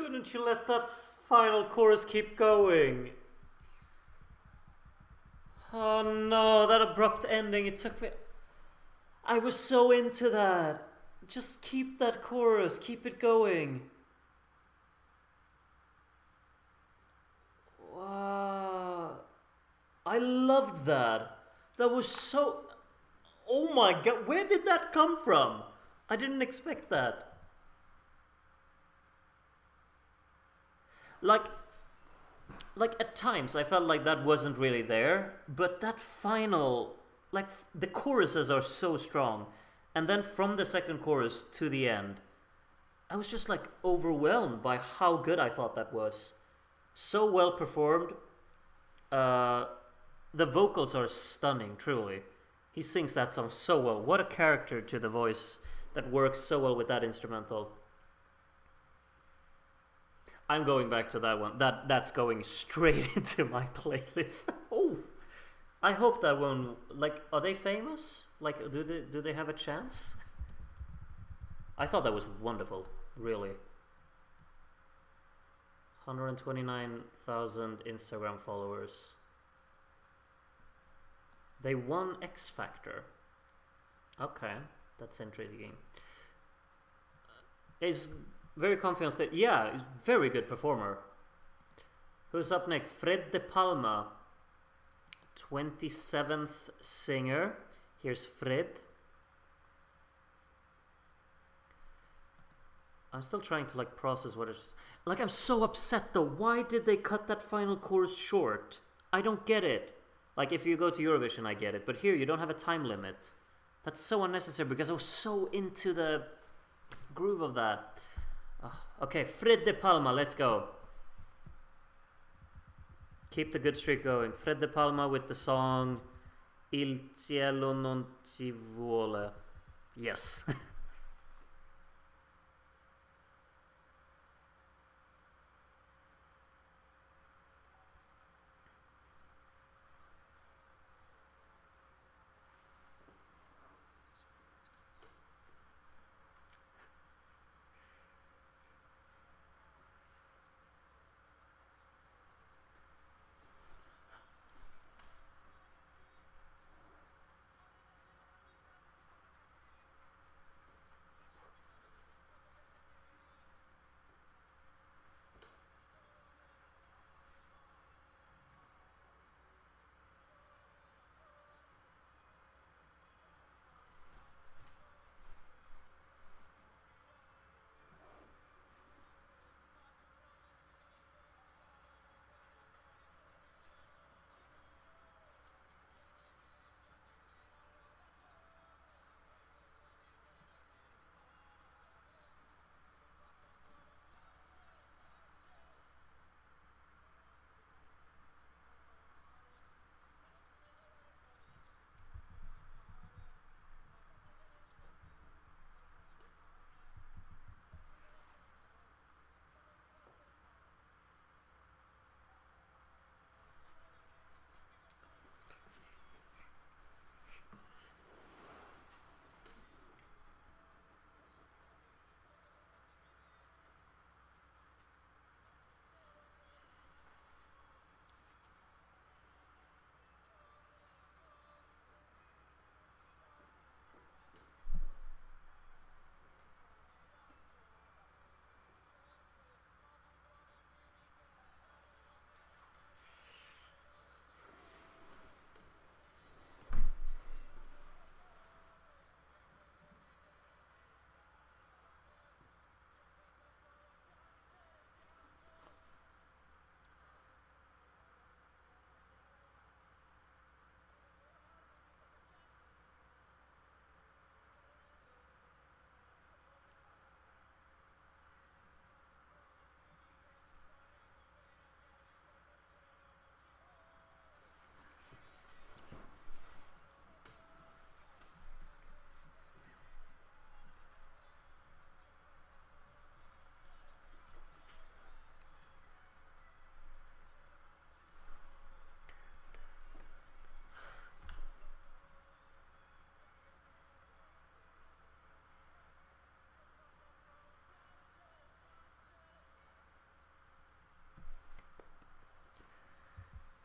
couldn't you let that final chorus keep going? Oh no, that abrupt ending, it took me... I was so into that. Just keep that chorus, keep it going. Wow. I loved that. That was so... Oh my god, where did that come from? I didn't expect that. Like at times I felt like that wasn't really there, but that final, like the choruses are so strong, and then from the second chorus to the end, I was just like overwhelmed by how good I thought that was. So well performed. The vocals are stunning, truly. He sings that song so well. What a character to the voice that works so well with that instrumental. I'm going back to that one. That's going straight into my playlist. Oh, I hope that one. Like, are they famous? Like, do they have a chance? I thought that was wonderful. Really. 129,000 Instagram followers. They won X Factor. Okay, that's intriguing. Is very confident that, yeah, he's a very good performer. Who's up next? Fred De Palma, 27th singer. Here's Fred. I'm still trying to like process what it's like. I'm so upset though. Why did they cut that final chorus short? I don't get it. Like if you go to Eurovision, I get it, but here you don't have a time limit. That's so unnecessary because I was so into the groove of that. Okay, Fred De Palma, let's go. Keep the good streak going. Fred De Palma with the song Il cielo non ci vuole. Yes.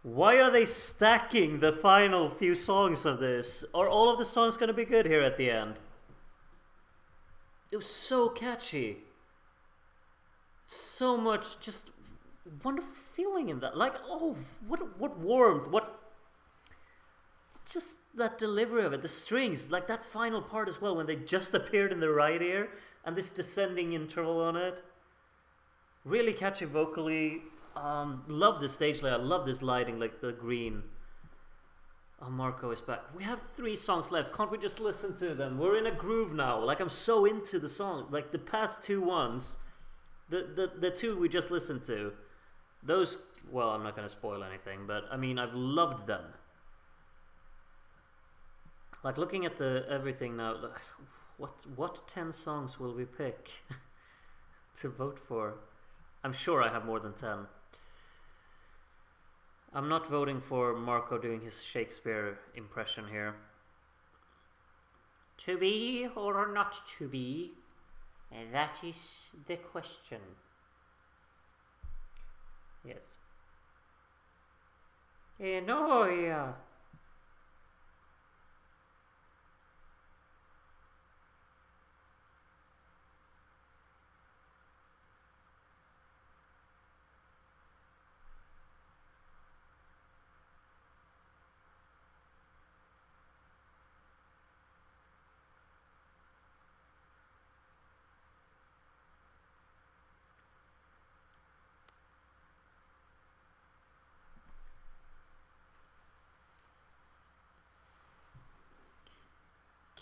Why are they stacking the final few songs of this? Are all of the songs gonna be good here at the end? It was so catchy. So much just wonderful feeling in that. Like, oh, what warmth, what just that delivery of it, the strings, like that final part as well when they just appeared in the right ear and this descending interval on it. Really catchy vocally. Love the stage layout, love this lighting, like the green. Oh, Marco is back. We have 3 songs left. Can't we just listen to them? We're in a groove now. Like, I'm so into the song. Like the past 2 ones, the 2 we just listened to, those, well, I'm not gonna spoil anything, but I mean, I've loved them. Like, looking at the everything now, like, what 10 songs will we pick to vote for? I'm sure I have more than 10. I'm not voting for Marco doing his Shakespeare impression here. To be or not to be, that is the question. Yes. No, yeah.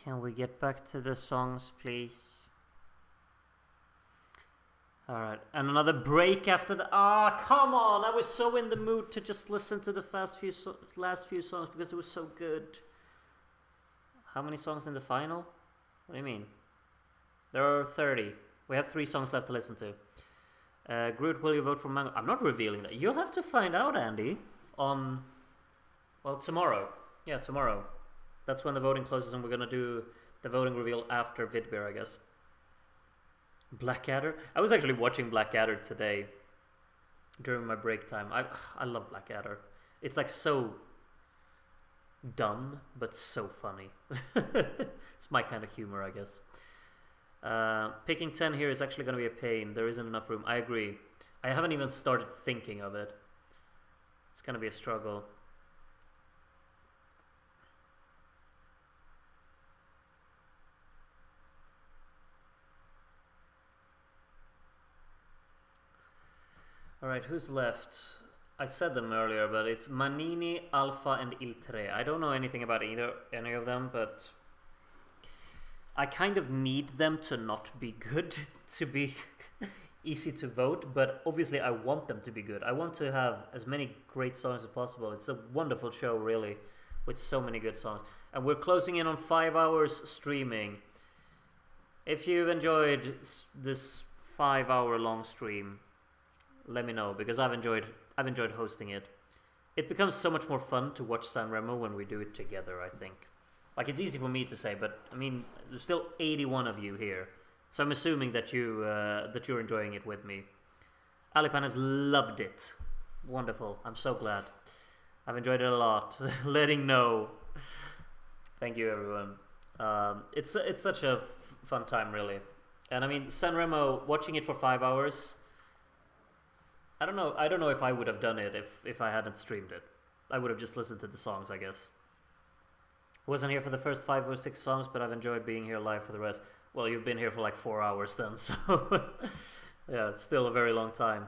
Can we get back to the songs, please? Alright, and another break after the... Ah, come on! I was so in the mood to just listen to the last few songs because it was so good. How many songs in the final? What do you mean? There are 30. We have 3 songs left to listen to. Groot, will you vote for Mango? I'm not revealing that. You'll have to find out, Andy. On... Well, tomorrow. Yeah, tomorrow. That's when the voting closes, and we're gonna do the voting reveal after Vidbeer, I guess. Blackadder? I was actually watching Blackadder today during my break time. I love Blackadder. It's like so dumb, but so funny. It's my kind of humor, I guess. Picking 10 here is actually gonna be a pain. There isn't enough room. I agree. I haven't even started thinking of it. It's gonna be a struggle. Alright, who's left? I said them earlier, but it's Manini, Alpha, and Il Tre. I don't know anything about any of them, but I kind of need them to not be good to be easy to vote, but obviously I want them to be good. I want to have as many great songs as possible. It's a wonderful show, really, with so many good songs. And we're closing in on 5 hours streaming. If you've enjoyed this 5-hour long stream, let me know, because I've enjoyed hosting it. It becomes so much more fun to watch Sanremo when we do it together, I think. Like, it's easy for me to say, but I mean, there's still 81 of you here, so I'm assuming that you're enjoying it with me. Alipan has loved it. Wonderful. I'm so glad. I've enjoyed it a lot. Letting know. Thank you, everyone. It's such a fun time, really. And I mean, Sanremo, watching it for 5 hours, I don't know if I would have done it if I hadn't streamed it. I would have just listened to the songs, I guess. Wasn't here for the first 5 or 6 songs, but I've enjoyed being here live for the rest. Well, you've been here for like 4 hours then, so yeah, it's still a very long time.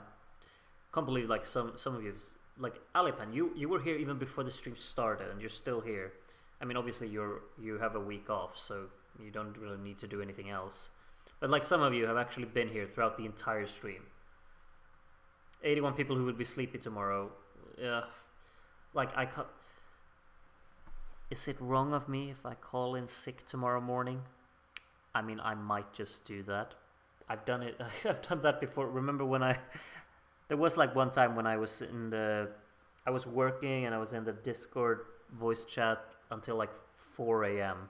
Can't believe like some of you, like Alipan, you were here even before the stream started, and you're still here. I mean, obviously you have a week off, so you don't really need to do anything else. But like some of you have actually been here throughout the entire stream. 81 people who will be sleepy tomorrow. Yeah, like is it wrong of me if I call in sick tomorrow morning? I mean, I might just do that. I've done it. I've done that before. Remember when there was like one time when I was working and I was in the Discord voice chat until like 4 a.m.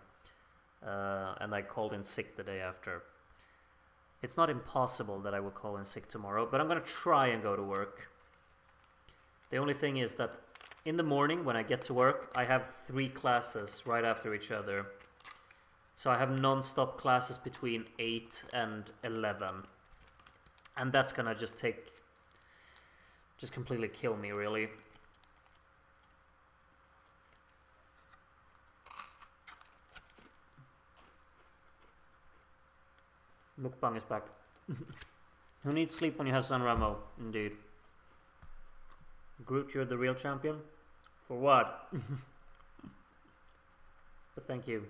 And I called in sick the day after. It's not impossible that I will call in sick tomorrow, but I'm going to try and go to work. The only thing is that in the morning when I get to work, I have 3 classes right after each other. So I have non-stop classes between 8 and 11. And that's gonna just completely kill me, really. Mukbang is back. Who needs sleep when you have Sanremo? Indeed. Groot, you're the real champion? For what? But thank you.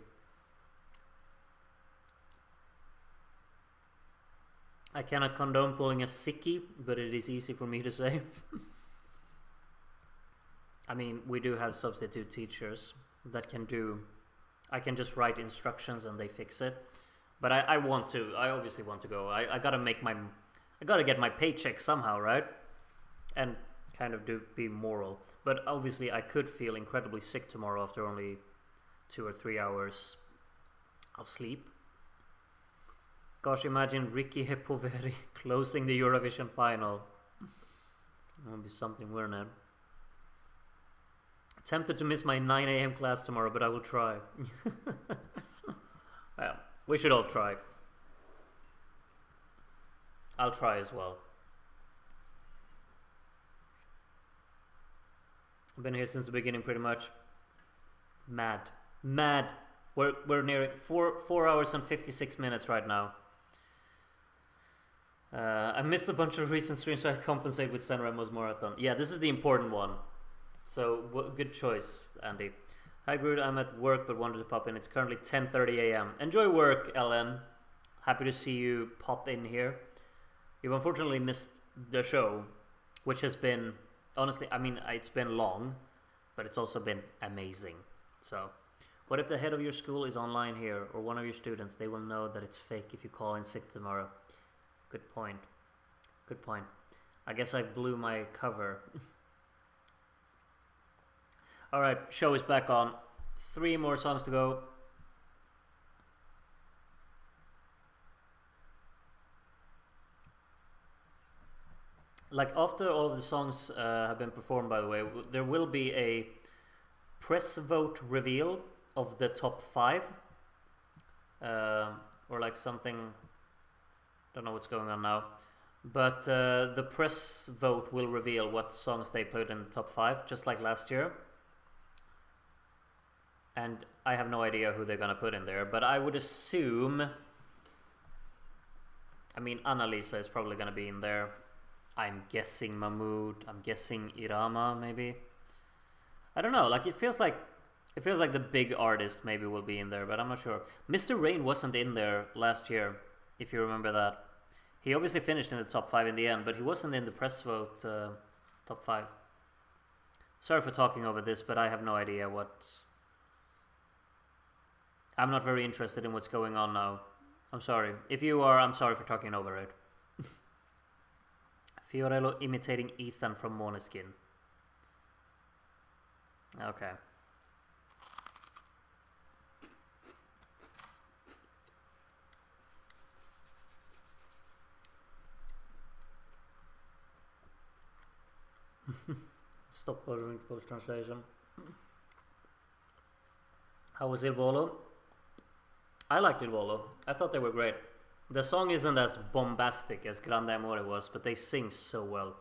I cannot condone pulling a sickie, but it is easy for me to say. I mean, we do have substitute teachers that can do... I can just write instructions and they fix it. But I want to. I obviously want to go. I gotta make my... I gotta get my paycheck somehow, right? And kind of be moral. But obviously I could feel incredibly sick tomorrow after only 2 or 3 hours of sleep. Gosh, imagine Ricky Hippoveri closing the Eurovision final. That would be something weird, man. Tempted to miss my 9 a.m. class tomorrow, but I will try. Well, we should all try. I'll try as well. I've been here since the beginning, pretty much. Mad. We're near 4 hours and 56 minutes right now. I missed a bunch of recent streams, so I compensate with Sanremo's marathon. Yeah, this is the important one. So, good choice, Andy. Hi, Groot. I'm at work, but wanted to pop in. It's currently 10:30 a.m. Enjoy work, Ellen. Happy to see you pop in here. You've unfortunately missed the show, which has been, honestly, I mean, it's been long, but it's also been amazing. So, what if the head of your school is online here, or one of your students? They will know that it's fake if you call in sick tomorrow. Good point. Good point. I guess I blew my cover. Alright, show is back on. 3 more songs to go. Like, after all of the songs have been performed, by the way, there will be a press vote reveal of the top 5. Or like something... Don't know what's going on now. But the press vote will reveal what songs they put in the top 5, just like last year. And I have no idea who they're gonna put in there, but I would assume... I mean, Annalisa is probably gonna be in there. I'm guessing Mamud. I'm guessing Irama, maybe. I don't know. Like, it feels like the big artist maybe will be in there, but I'm not sure. Mr. Rain wasn't in there last year, if you remember that. He obviously finished in the top 5 in the end, but he wasn't in the press vote top 5. Sorry for talking over this, but I have no idea what... I'm not very interested in what's going on now. I'm sorry. If you are, I'm sorry for talking over it. Fiorello imitating Ethan from Måneskin. Okay. Stop bothering post translation. How was Il Volo? I liked Il Volo. I thought they were great. The song isn't as bombastic as Grande Amore was, but they sing so well,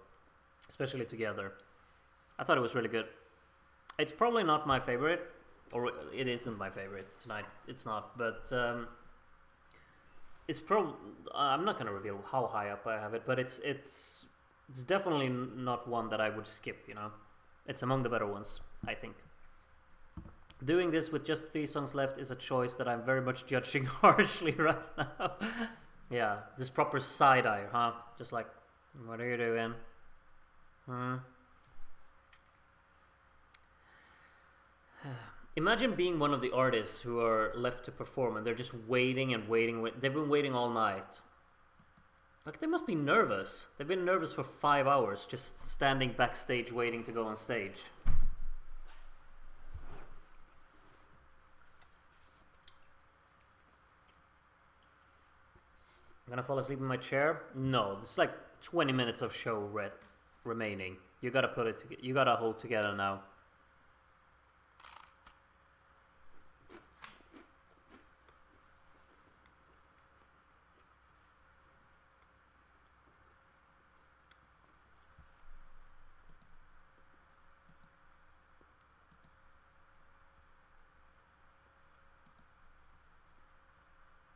especially together. I thought it was really good. It's probably not my favorite, or it isn't my favorite tonight. It's not, but it's probably... I'm not gonna reveal how high up I have it, but it's definitely not one that I would skip. You know, it's among the better ones, I think. Doing this with just 3 songs left is a choice that I'm very much judging harshly right now. Yeah, this proper side eye, huh? Just like, what are you doing? Imagine being one of the artists who are left to perform and they're just waiting and waiting. They've been waiting all night. Like, they must be nervous. They've been nervous for 5 hours just standing backstage waiting to go on stage. I'm gonna fall asleep in my chair? No, it's like 20 minutes of show remaining. You gotta put it. You gotta hold together now.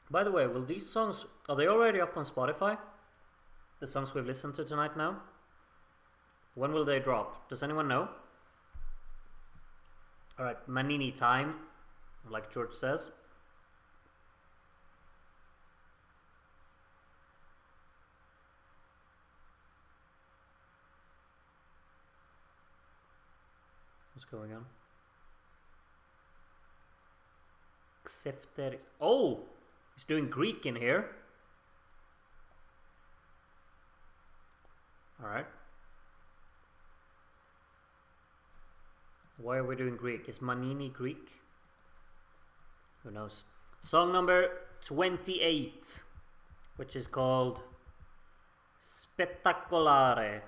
By the way, will these songs, are they already up on Spotify? The songs we've listened to tonight now? When will they drop? Does anyone know? Alright, Manini time, like George says. What's going on? Xefteris. Oh! He's doing Greek in here. Alright. Why are we doing Greek? Is Manini Greek? Who knows? Song number 28, which is called Spettacolare.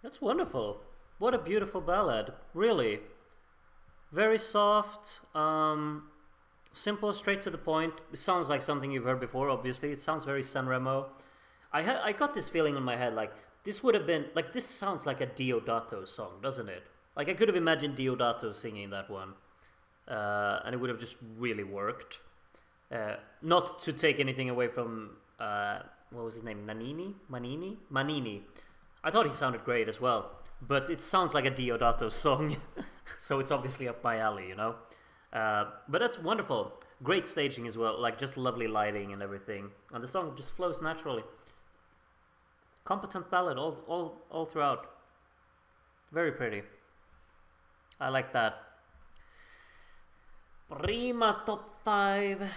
That's wonderful. What a beautiful ballad. Really. Very soft, simple, straight to the point. It sounds like something you've heard before, obviously. It sounds very Sanremo. I got this feeling in my head, like, this would have been, like, this sounds like a Diodato song, doesn't it? Like, I could have imagined Diodato singing that one. And it would have just really worked. Not to take anything away from, what was his name? Nanini? Manini? Manini. I thought he sounded great as well. But it sounds like a Diodato song. So it's obviously up my alley, you know? But that's wonderful. Great staging as well. Like, just lovely lighting and everything. And the song just flows naturally. Competent ballad all throughout. Very pretty. I like that. Prima top 5.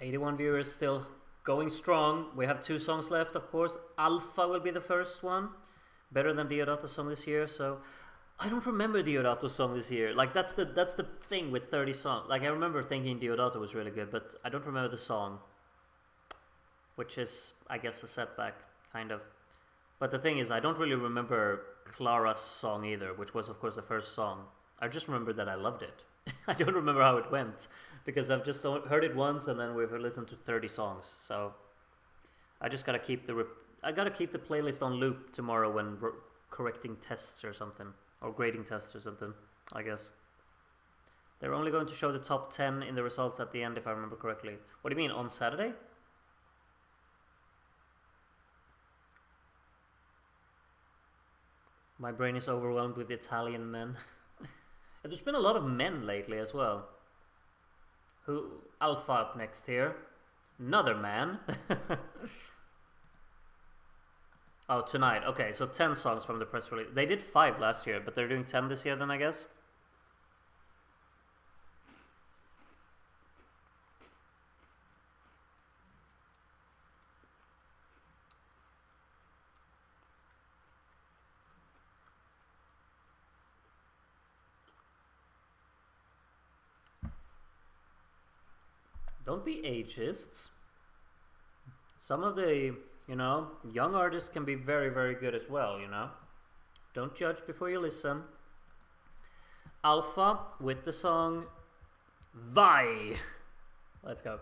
81 viewers still going strong. We have 2 songs left, of course. Alpha will be the first one. Better than Diodato's song this year. So I don't remember Diodato's song this year. Like, that's the thing with 30 songs. Like, I remember thinking Diodato was really good, but I don't remember the song, which is, I guess, a setback, kind of. But the thing is, I don't really remember Clara's song either, which was, of course, the first song. I just remember that I loved it. I don't remember how it went, because I've just heard it once and then we've listened to 30 songs. So I just gotta keep I gotta keep the playlist on loop tomorrow when correcting tests or something, or grading tests or something, I guess. They're only going to show the top 10 in the results at the end, if I remember correctly. What do you mean, on Saturday? My brain is overwhelmed with Italian men. There's been a lot of men lately as well. Alpha up next here. Another man. Oh, tonight. Okay, so 10 songs from the press release. They did 5 last year, but they're doing 10 this year then, I guess. Don't be ageists. Some of the, young artists can be very, very good as well, Don't judge before you listen. Alpha with the song Vai. Let's go.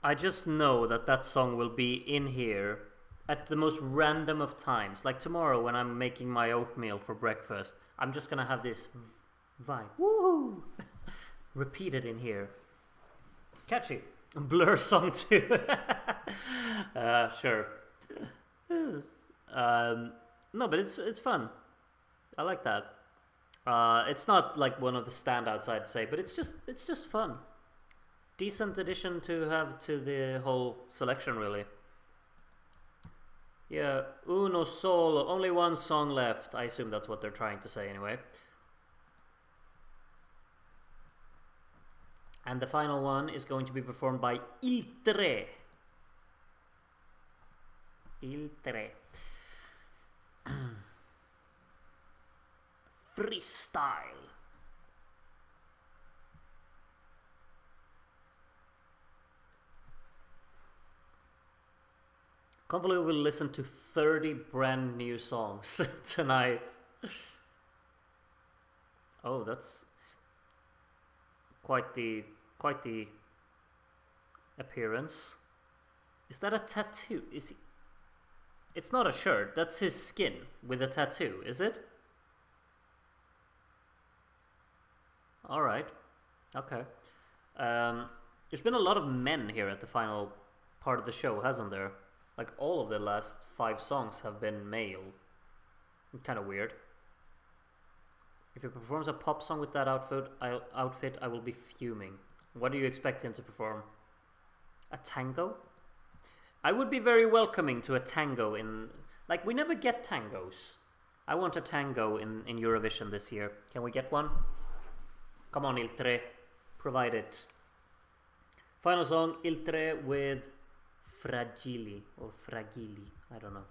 I just know that song will be in here at the most random of times. Like tomorrow when I'm making my oatmeal for breakfast, I'm just gonna have this vibe. Woohoo! Repeated in here. Catchy. Blur song too. Sure. No, but it's fun. I like that. It's not like one of the standouts, I'd say, but it's just fun. Decent addition to have to the whole selection, really. Yeah, uno solo, only one song left. I assume that's what they're trying to say anyway. And the final one is going to be performed by Il Tre. Il Tre. Freestyle. Can't believe we'll listen to 30 brand new songs tonight. Oh, that's quite the appearance. Is that a tattoo? Is he? It's not a shirt. That's his skin with a tattoo. Is it? All right. Okay. There's been a lot of men here at the final part of the show, hasn't there? Like all of the last 5 songs have been male. Kind of weird. If he performs a pop song with that outfit, I will be fuming. What do you expect him to perform? A tango? I would be very welcoming to a tango in... Like, we never get tangos. I want a tango in Eurovision this year. Can we get one? Come on, Il Tre. Provide it. Final song, Il Tre with Fragili or Fragili. I don't know.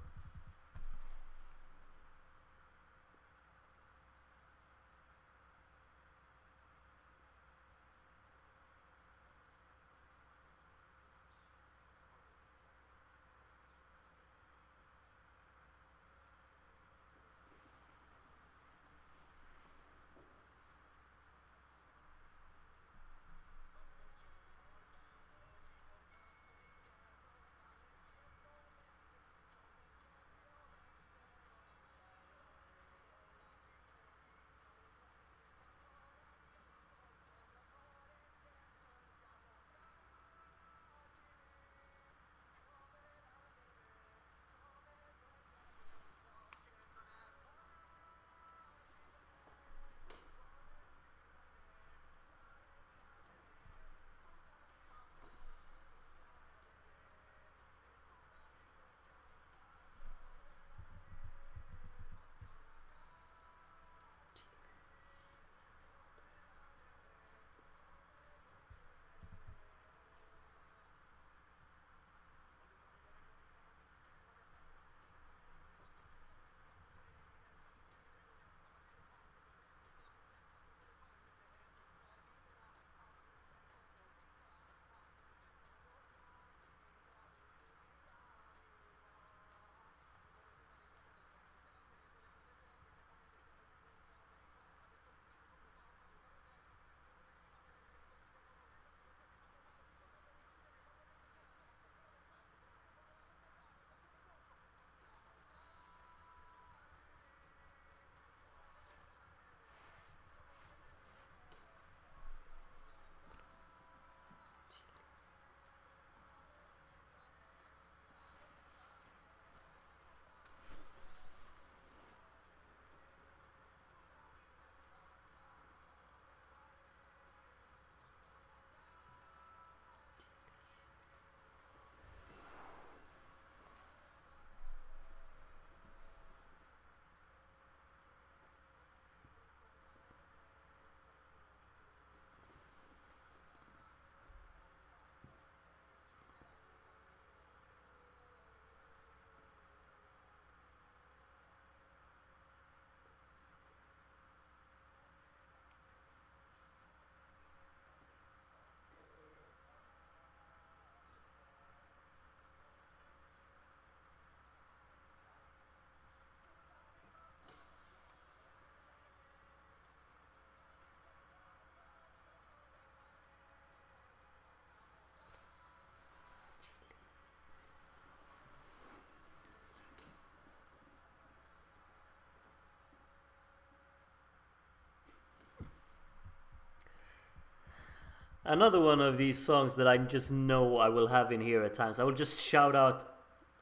Another one of these songs that I just know I will have in here at times. I will just shout out.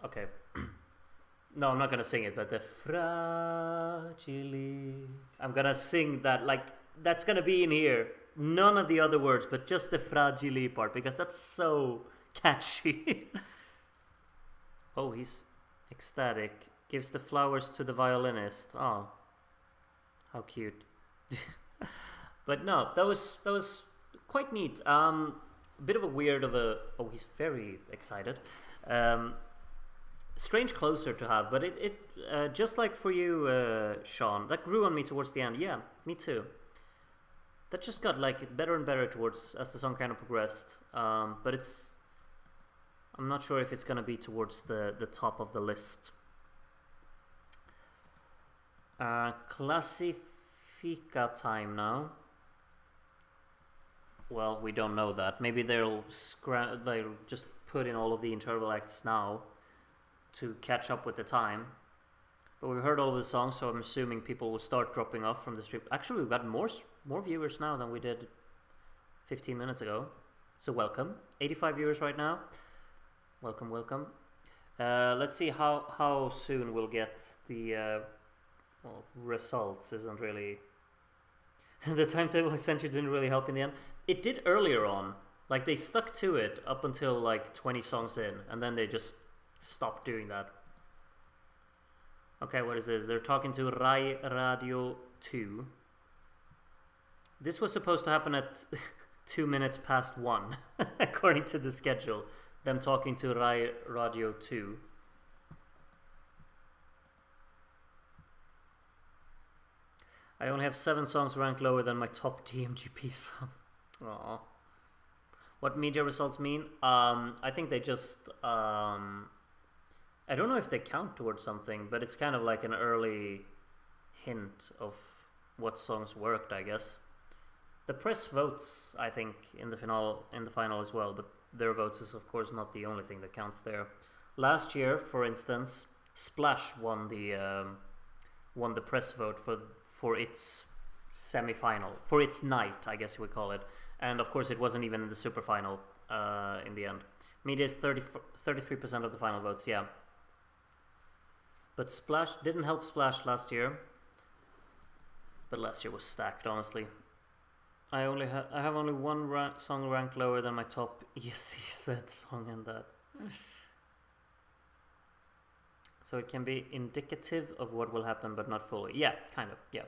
Okay. No, I'm not gonna sing it, but the fragili. I'm gonna sing that, like, that's gonna be in here. None of the other words, but just the fragili part, because that's so catchy. Oh, he's ecstatic. Gives the flowers to the violinist. Oh, how cute. But no, that was quite neat. A bit of a weird of a... Oh, he's very excited. strange closer to have, but it just like for you, Sean, that grew on me towards the end. Yeah, me too. That just got like better and better towards as the song kind of progressed. But I'm not sure if it's gonna be towards the top of the list. Classifica time now. Well, we don't know that. Maybe they'll just put in all of the interval acts now to catch up with the time. But we've heard all of the songs, so I'm assuming people will start dropping off from the stream. Actually, we've got more viewers now than we did 15 minutes ago. So welcome. 85 viewers right now. Welcome, welcome. Let's see how soon we'll get the results. Isn't really the timetable I sent you didn't really help in the end. It did earlier on. Like they stuck to it up until like 20 songs in, and then they just stopped doing that. Okay, what is this? They're talking to Rai Radio 2. This was supposed to happen at 2 minutes past 1, according to the schedule. Them talking to Rai Radio 2. I only have 7 songs ranked lower than my top DMGP song. Aww. What media results mean? I think they just... I don't know if they count towards something, but it's kind of like an early hint of what songs worked, I guess. The press votes, I think, in the final as well, but their votes is of course not the only thing that counts there. Last year, for instance, Splash won the press vote for its semi-final, for its night, I guess you would call it, and of course it wasn't even in the super final in the end. Media is 33% of the final votes, yeah. But Splash didn't help Splash last year. But last year was stacked, honestly. I have only one song ranked lower than my top ESC song in that. So it can be indicative of what will happen, but not fully. Yeah, kind of. Yeah.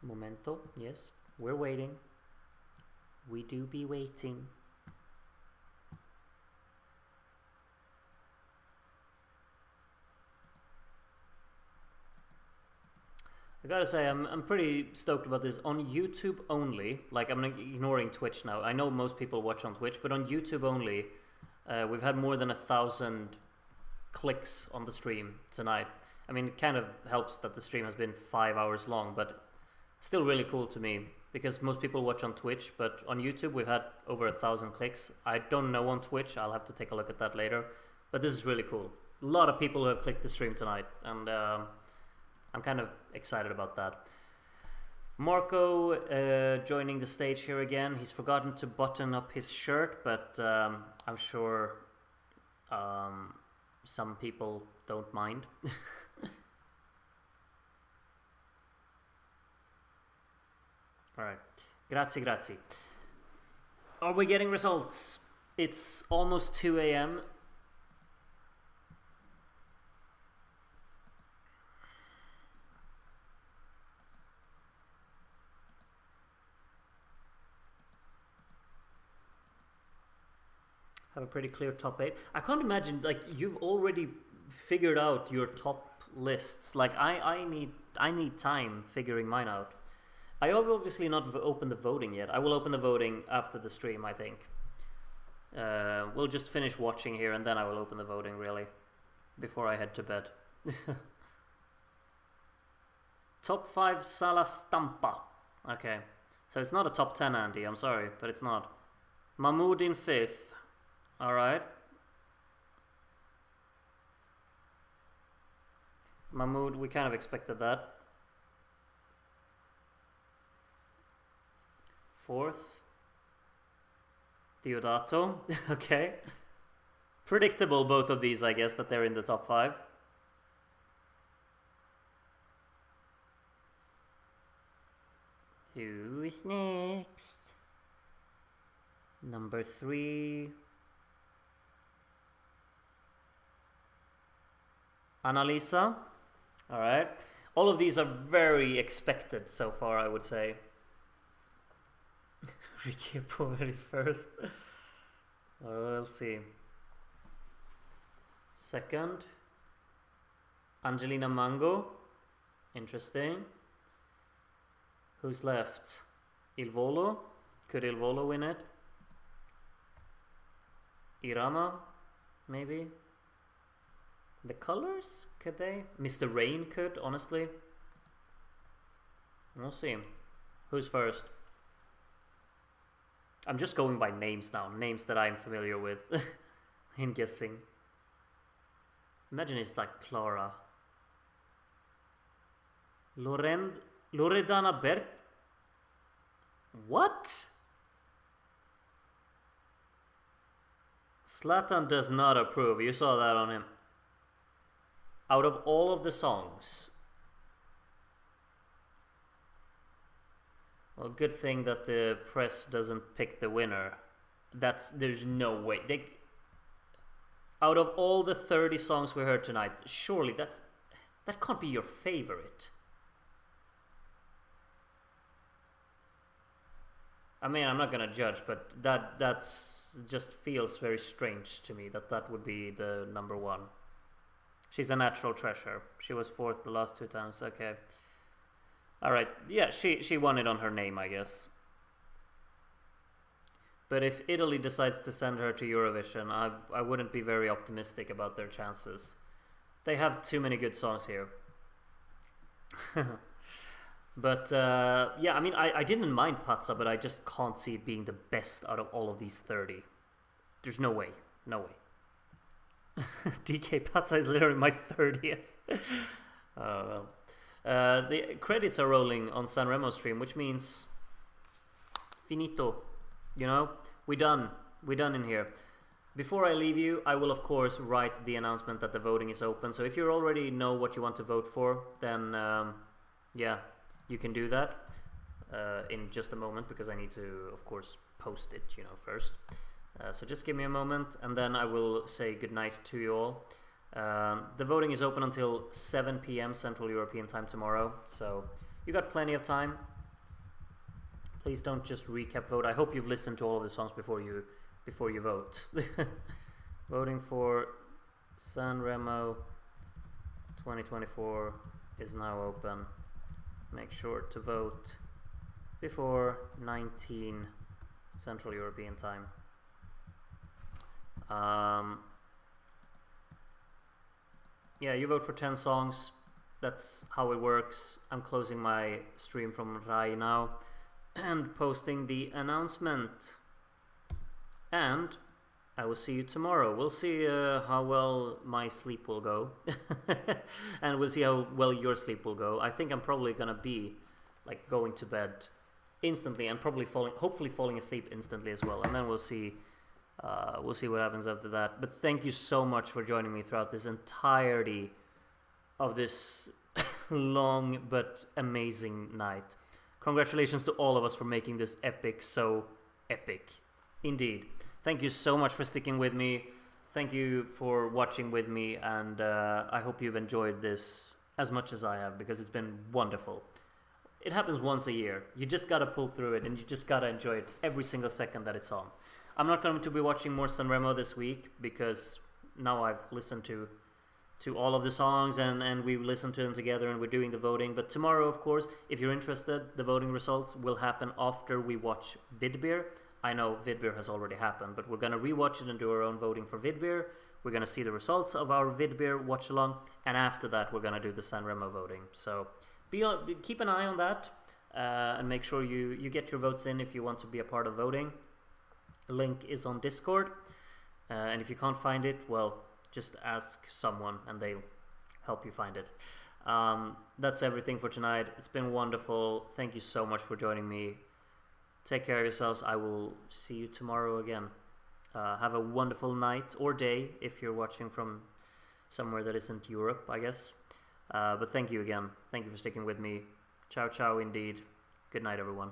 Momento. Yes, we're waiting. We do be waiting. I gotta say, I'm pretty stoked about this. On YouTube only, like I'm ignoring Twitch now. I know most people watch on Twitch, but on YouTube only, we've had more than 1,000 clicks on the stream tonight. I mean, it kind of helps that the stream has been 5 hours long, but still really cool to me. Because most people watch on Twitch, but on YouTube we've had over 1,000 clicks. I don't know on Twitch, I'll have to take a look at that later. But this is really cool. A lot of people who have clicked the stream tonight, and I'm kind of excited about that. Marco joining the stage here again. He's forgotten to button up his shirt, but I'm sure some people don't mind. Alright, grazie, grazie. Are we getting results? It's almost 2 a.m. Have a pretty clear top 8. I can't imagine, like, you've already figured out your top lists. Like, I need time figuring mine out. I have obviously not opened the voting yet. I will open the voting after the stream, I think. We'll just finish watching here and then I will open the voting, really, before I head to bed. Top 5 Sala Stampa. Okay, so it's not a top 10, Andy, I'm sorry, but it's not. Mamud in 5th. Alright. Mamud, we kind of expected that. 4th, Diodato. Okay. Predictable, both of these, I guess, that they're in the top 5. Who is next? Number 3. Annalisa. Alright. All of these are very expected so far, I would say. Ricky Poveri first. We'll see. Second, Angelina Mango. Interesting. Who's left? Il Volo. Could Il Volo win it? Irama, maybe. The Colors? Could they? Mr. Rain could, honestly. We'll see. Who's first? I'm just going by names now. Names that I'm familiar with in guessing. Imagine it's like Clara. Loredana Bert. What? Zlatan does not approve. You saw that on him. Out of all of the songs. Well, good thing that the press doesn't pick the winner. There's no way. Out of all the 30 songs we heard tonight, surely that can't be your favorite. I mean, I'm not gonna judge, but that's just feels very strange to me that would be the number one. She's a natural treasure. She was fourth the last 2 times. Okay. All right. Yeah, she won it on her name, I guess. But if Italy decides to send her to Eurovision, I wouldn't be very optimistic about their chances. They have too many good songs here. But yeah, I mean, I didn't mind Pazza, but I just can't see it being the best out of all of these 30. There's no way. No way. DK Pazza is literally my 30th. Well. The credits are rolling on Sanremo stream, which means finito. You know, we're done in here. Before I leave you, I will of course write the announcement that the voting is open. So if you already know what you want to vote for, then yeah, you can do that in just a moment, because I need to of course post it, you know, first. So just give me a moment, and then I will say goodnight to you all. The voting is open until 7 p.m. Central European time tomorrow, so you got plenty of time. Please don't just recap vote. I hope you've listened to all of the songs before you vote. Voting for Sanremo 2024 is now open. Make sure to vote before 19 Central European time. Yeah, you vote for 10 songs. That's how it works. I'm closing my stream from Rai now and posting the announcement. And I will see you tomorrow. We'll see how well my sleep will go. And we'll see how well your sleep will go. I think I'm probably gonna be like going to bed instantly and probably hopefully falling asleep instantly as well. And then we'll see what happens after that. But thank you so much for joining me throughout this entirety of this long but amazing night. Congratulations to all of us for making this epic so epic. Indeed. Thank you so much for sticking with me. Thank you for watching with me, and I hope you've enjoyed this as much as I have, because it's been wonderful. It happens once a year. You just gotta pull through it, and you just gotta enjoy it every single second that it's on. I'm not going to be watching more Sanremo this week, because now I've listened to all of the songs, and we listened to them together, and we're doing the voting. But tomorrow, of course, if you're interested, the voting results will happen after we watch Vidbeer. I know Vidbeer has already happened, but we're going to rewatch it and do our own voting for Vidbeer. We're going to see the results of our Vidbeer watch-along, and after that we're going to do the Sanremo voting. So keep an eye on that, and make sure you get your votes in if you want to be a part of voting. Link is on Discord, and if you can't find it, well, just ask someone and they'll help you find it. That's everything for tonight. It's been wonderful. Thank you so much for joining me. Take care of yourselves. I will see you tomorrow again. Have a wonderful night or day if you're watching from somewhere that isn't Europe, I guess. But thank you again. Thank you for sticking with me. Ciao, ciao indeed. Good night, everyone.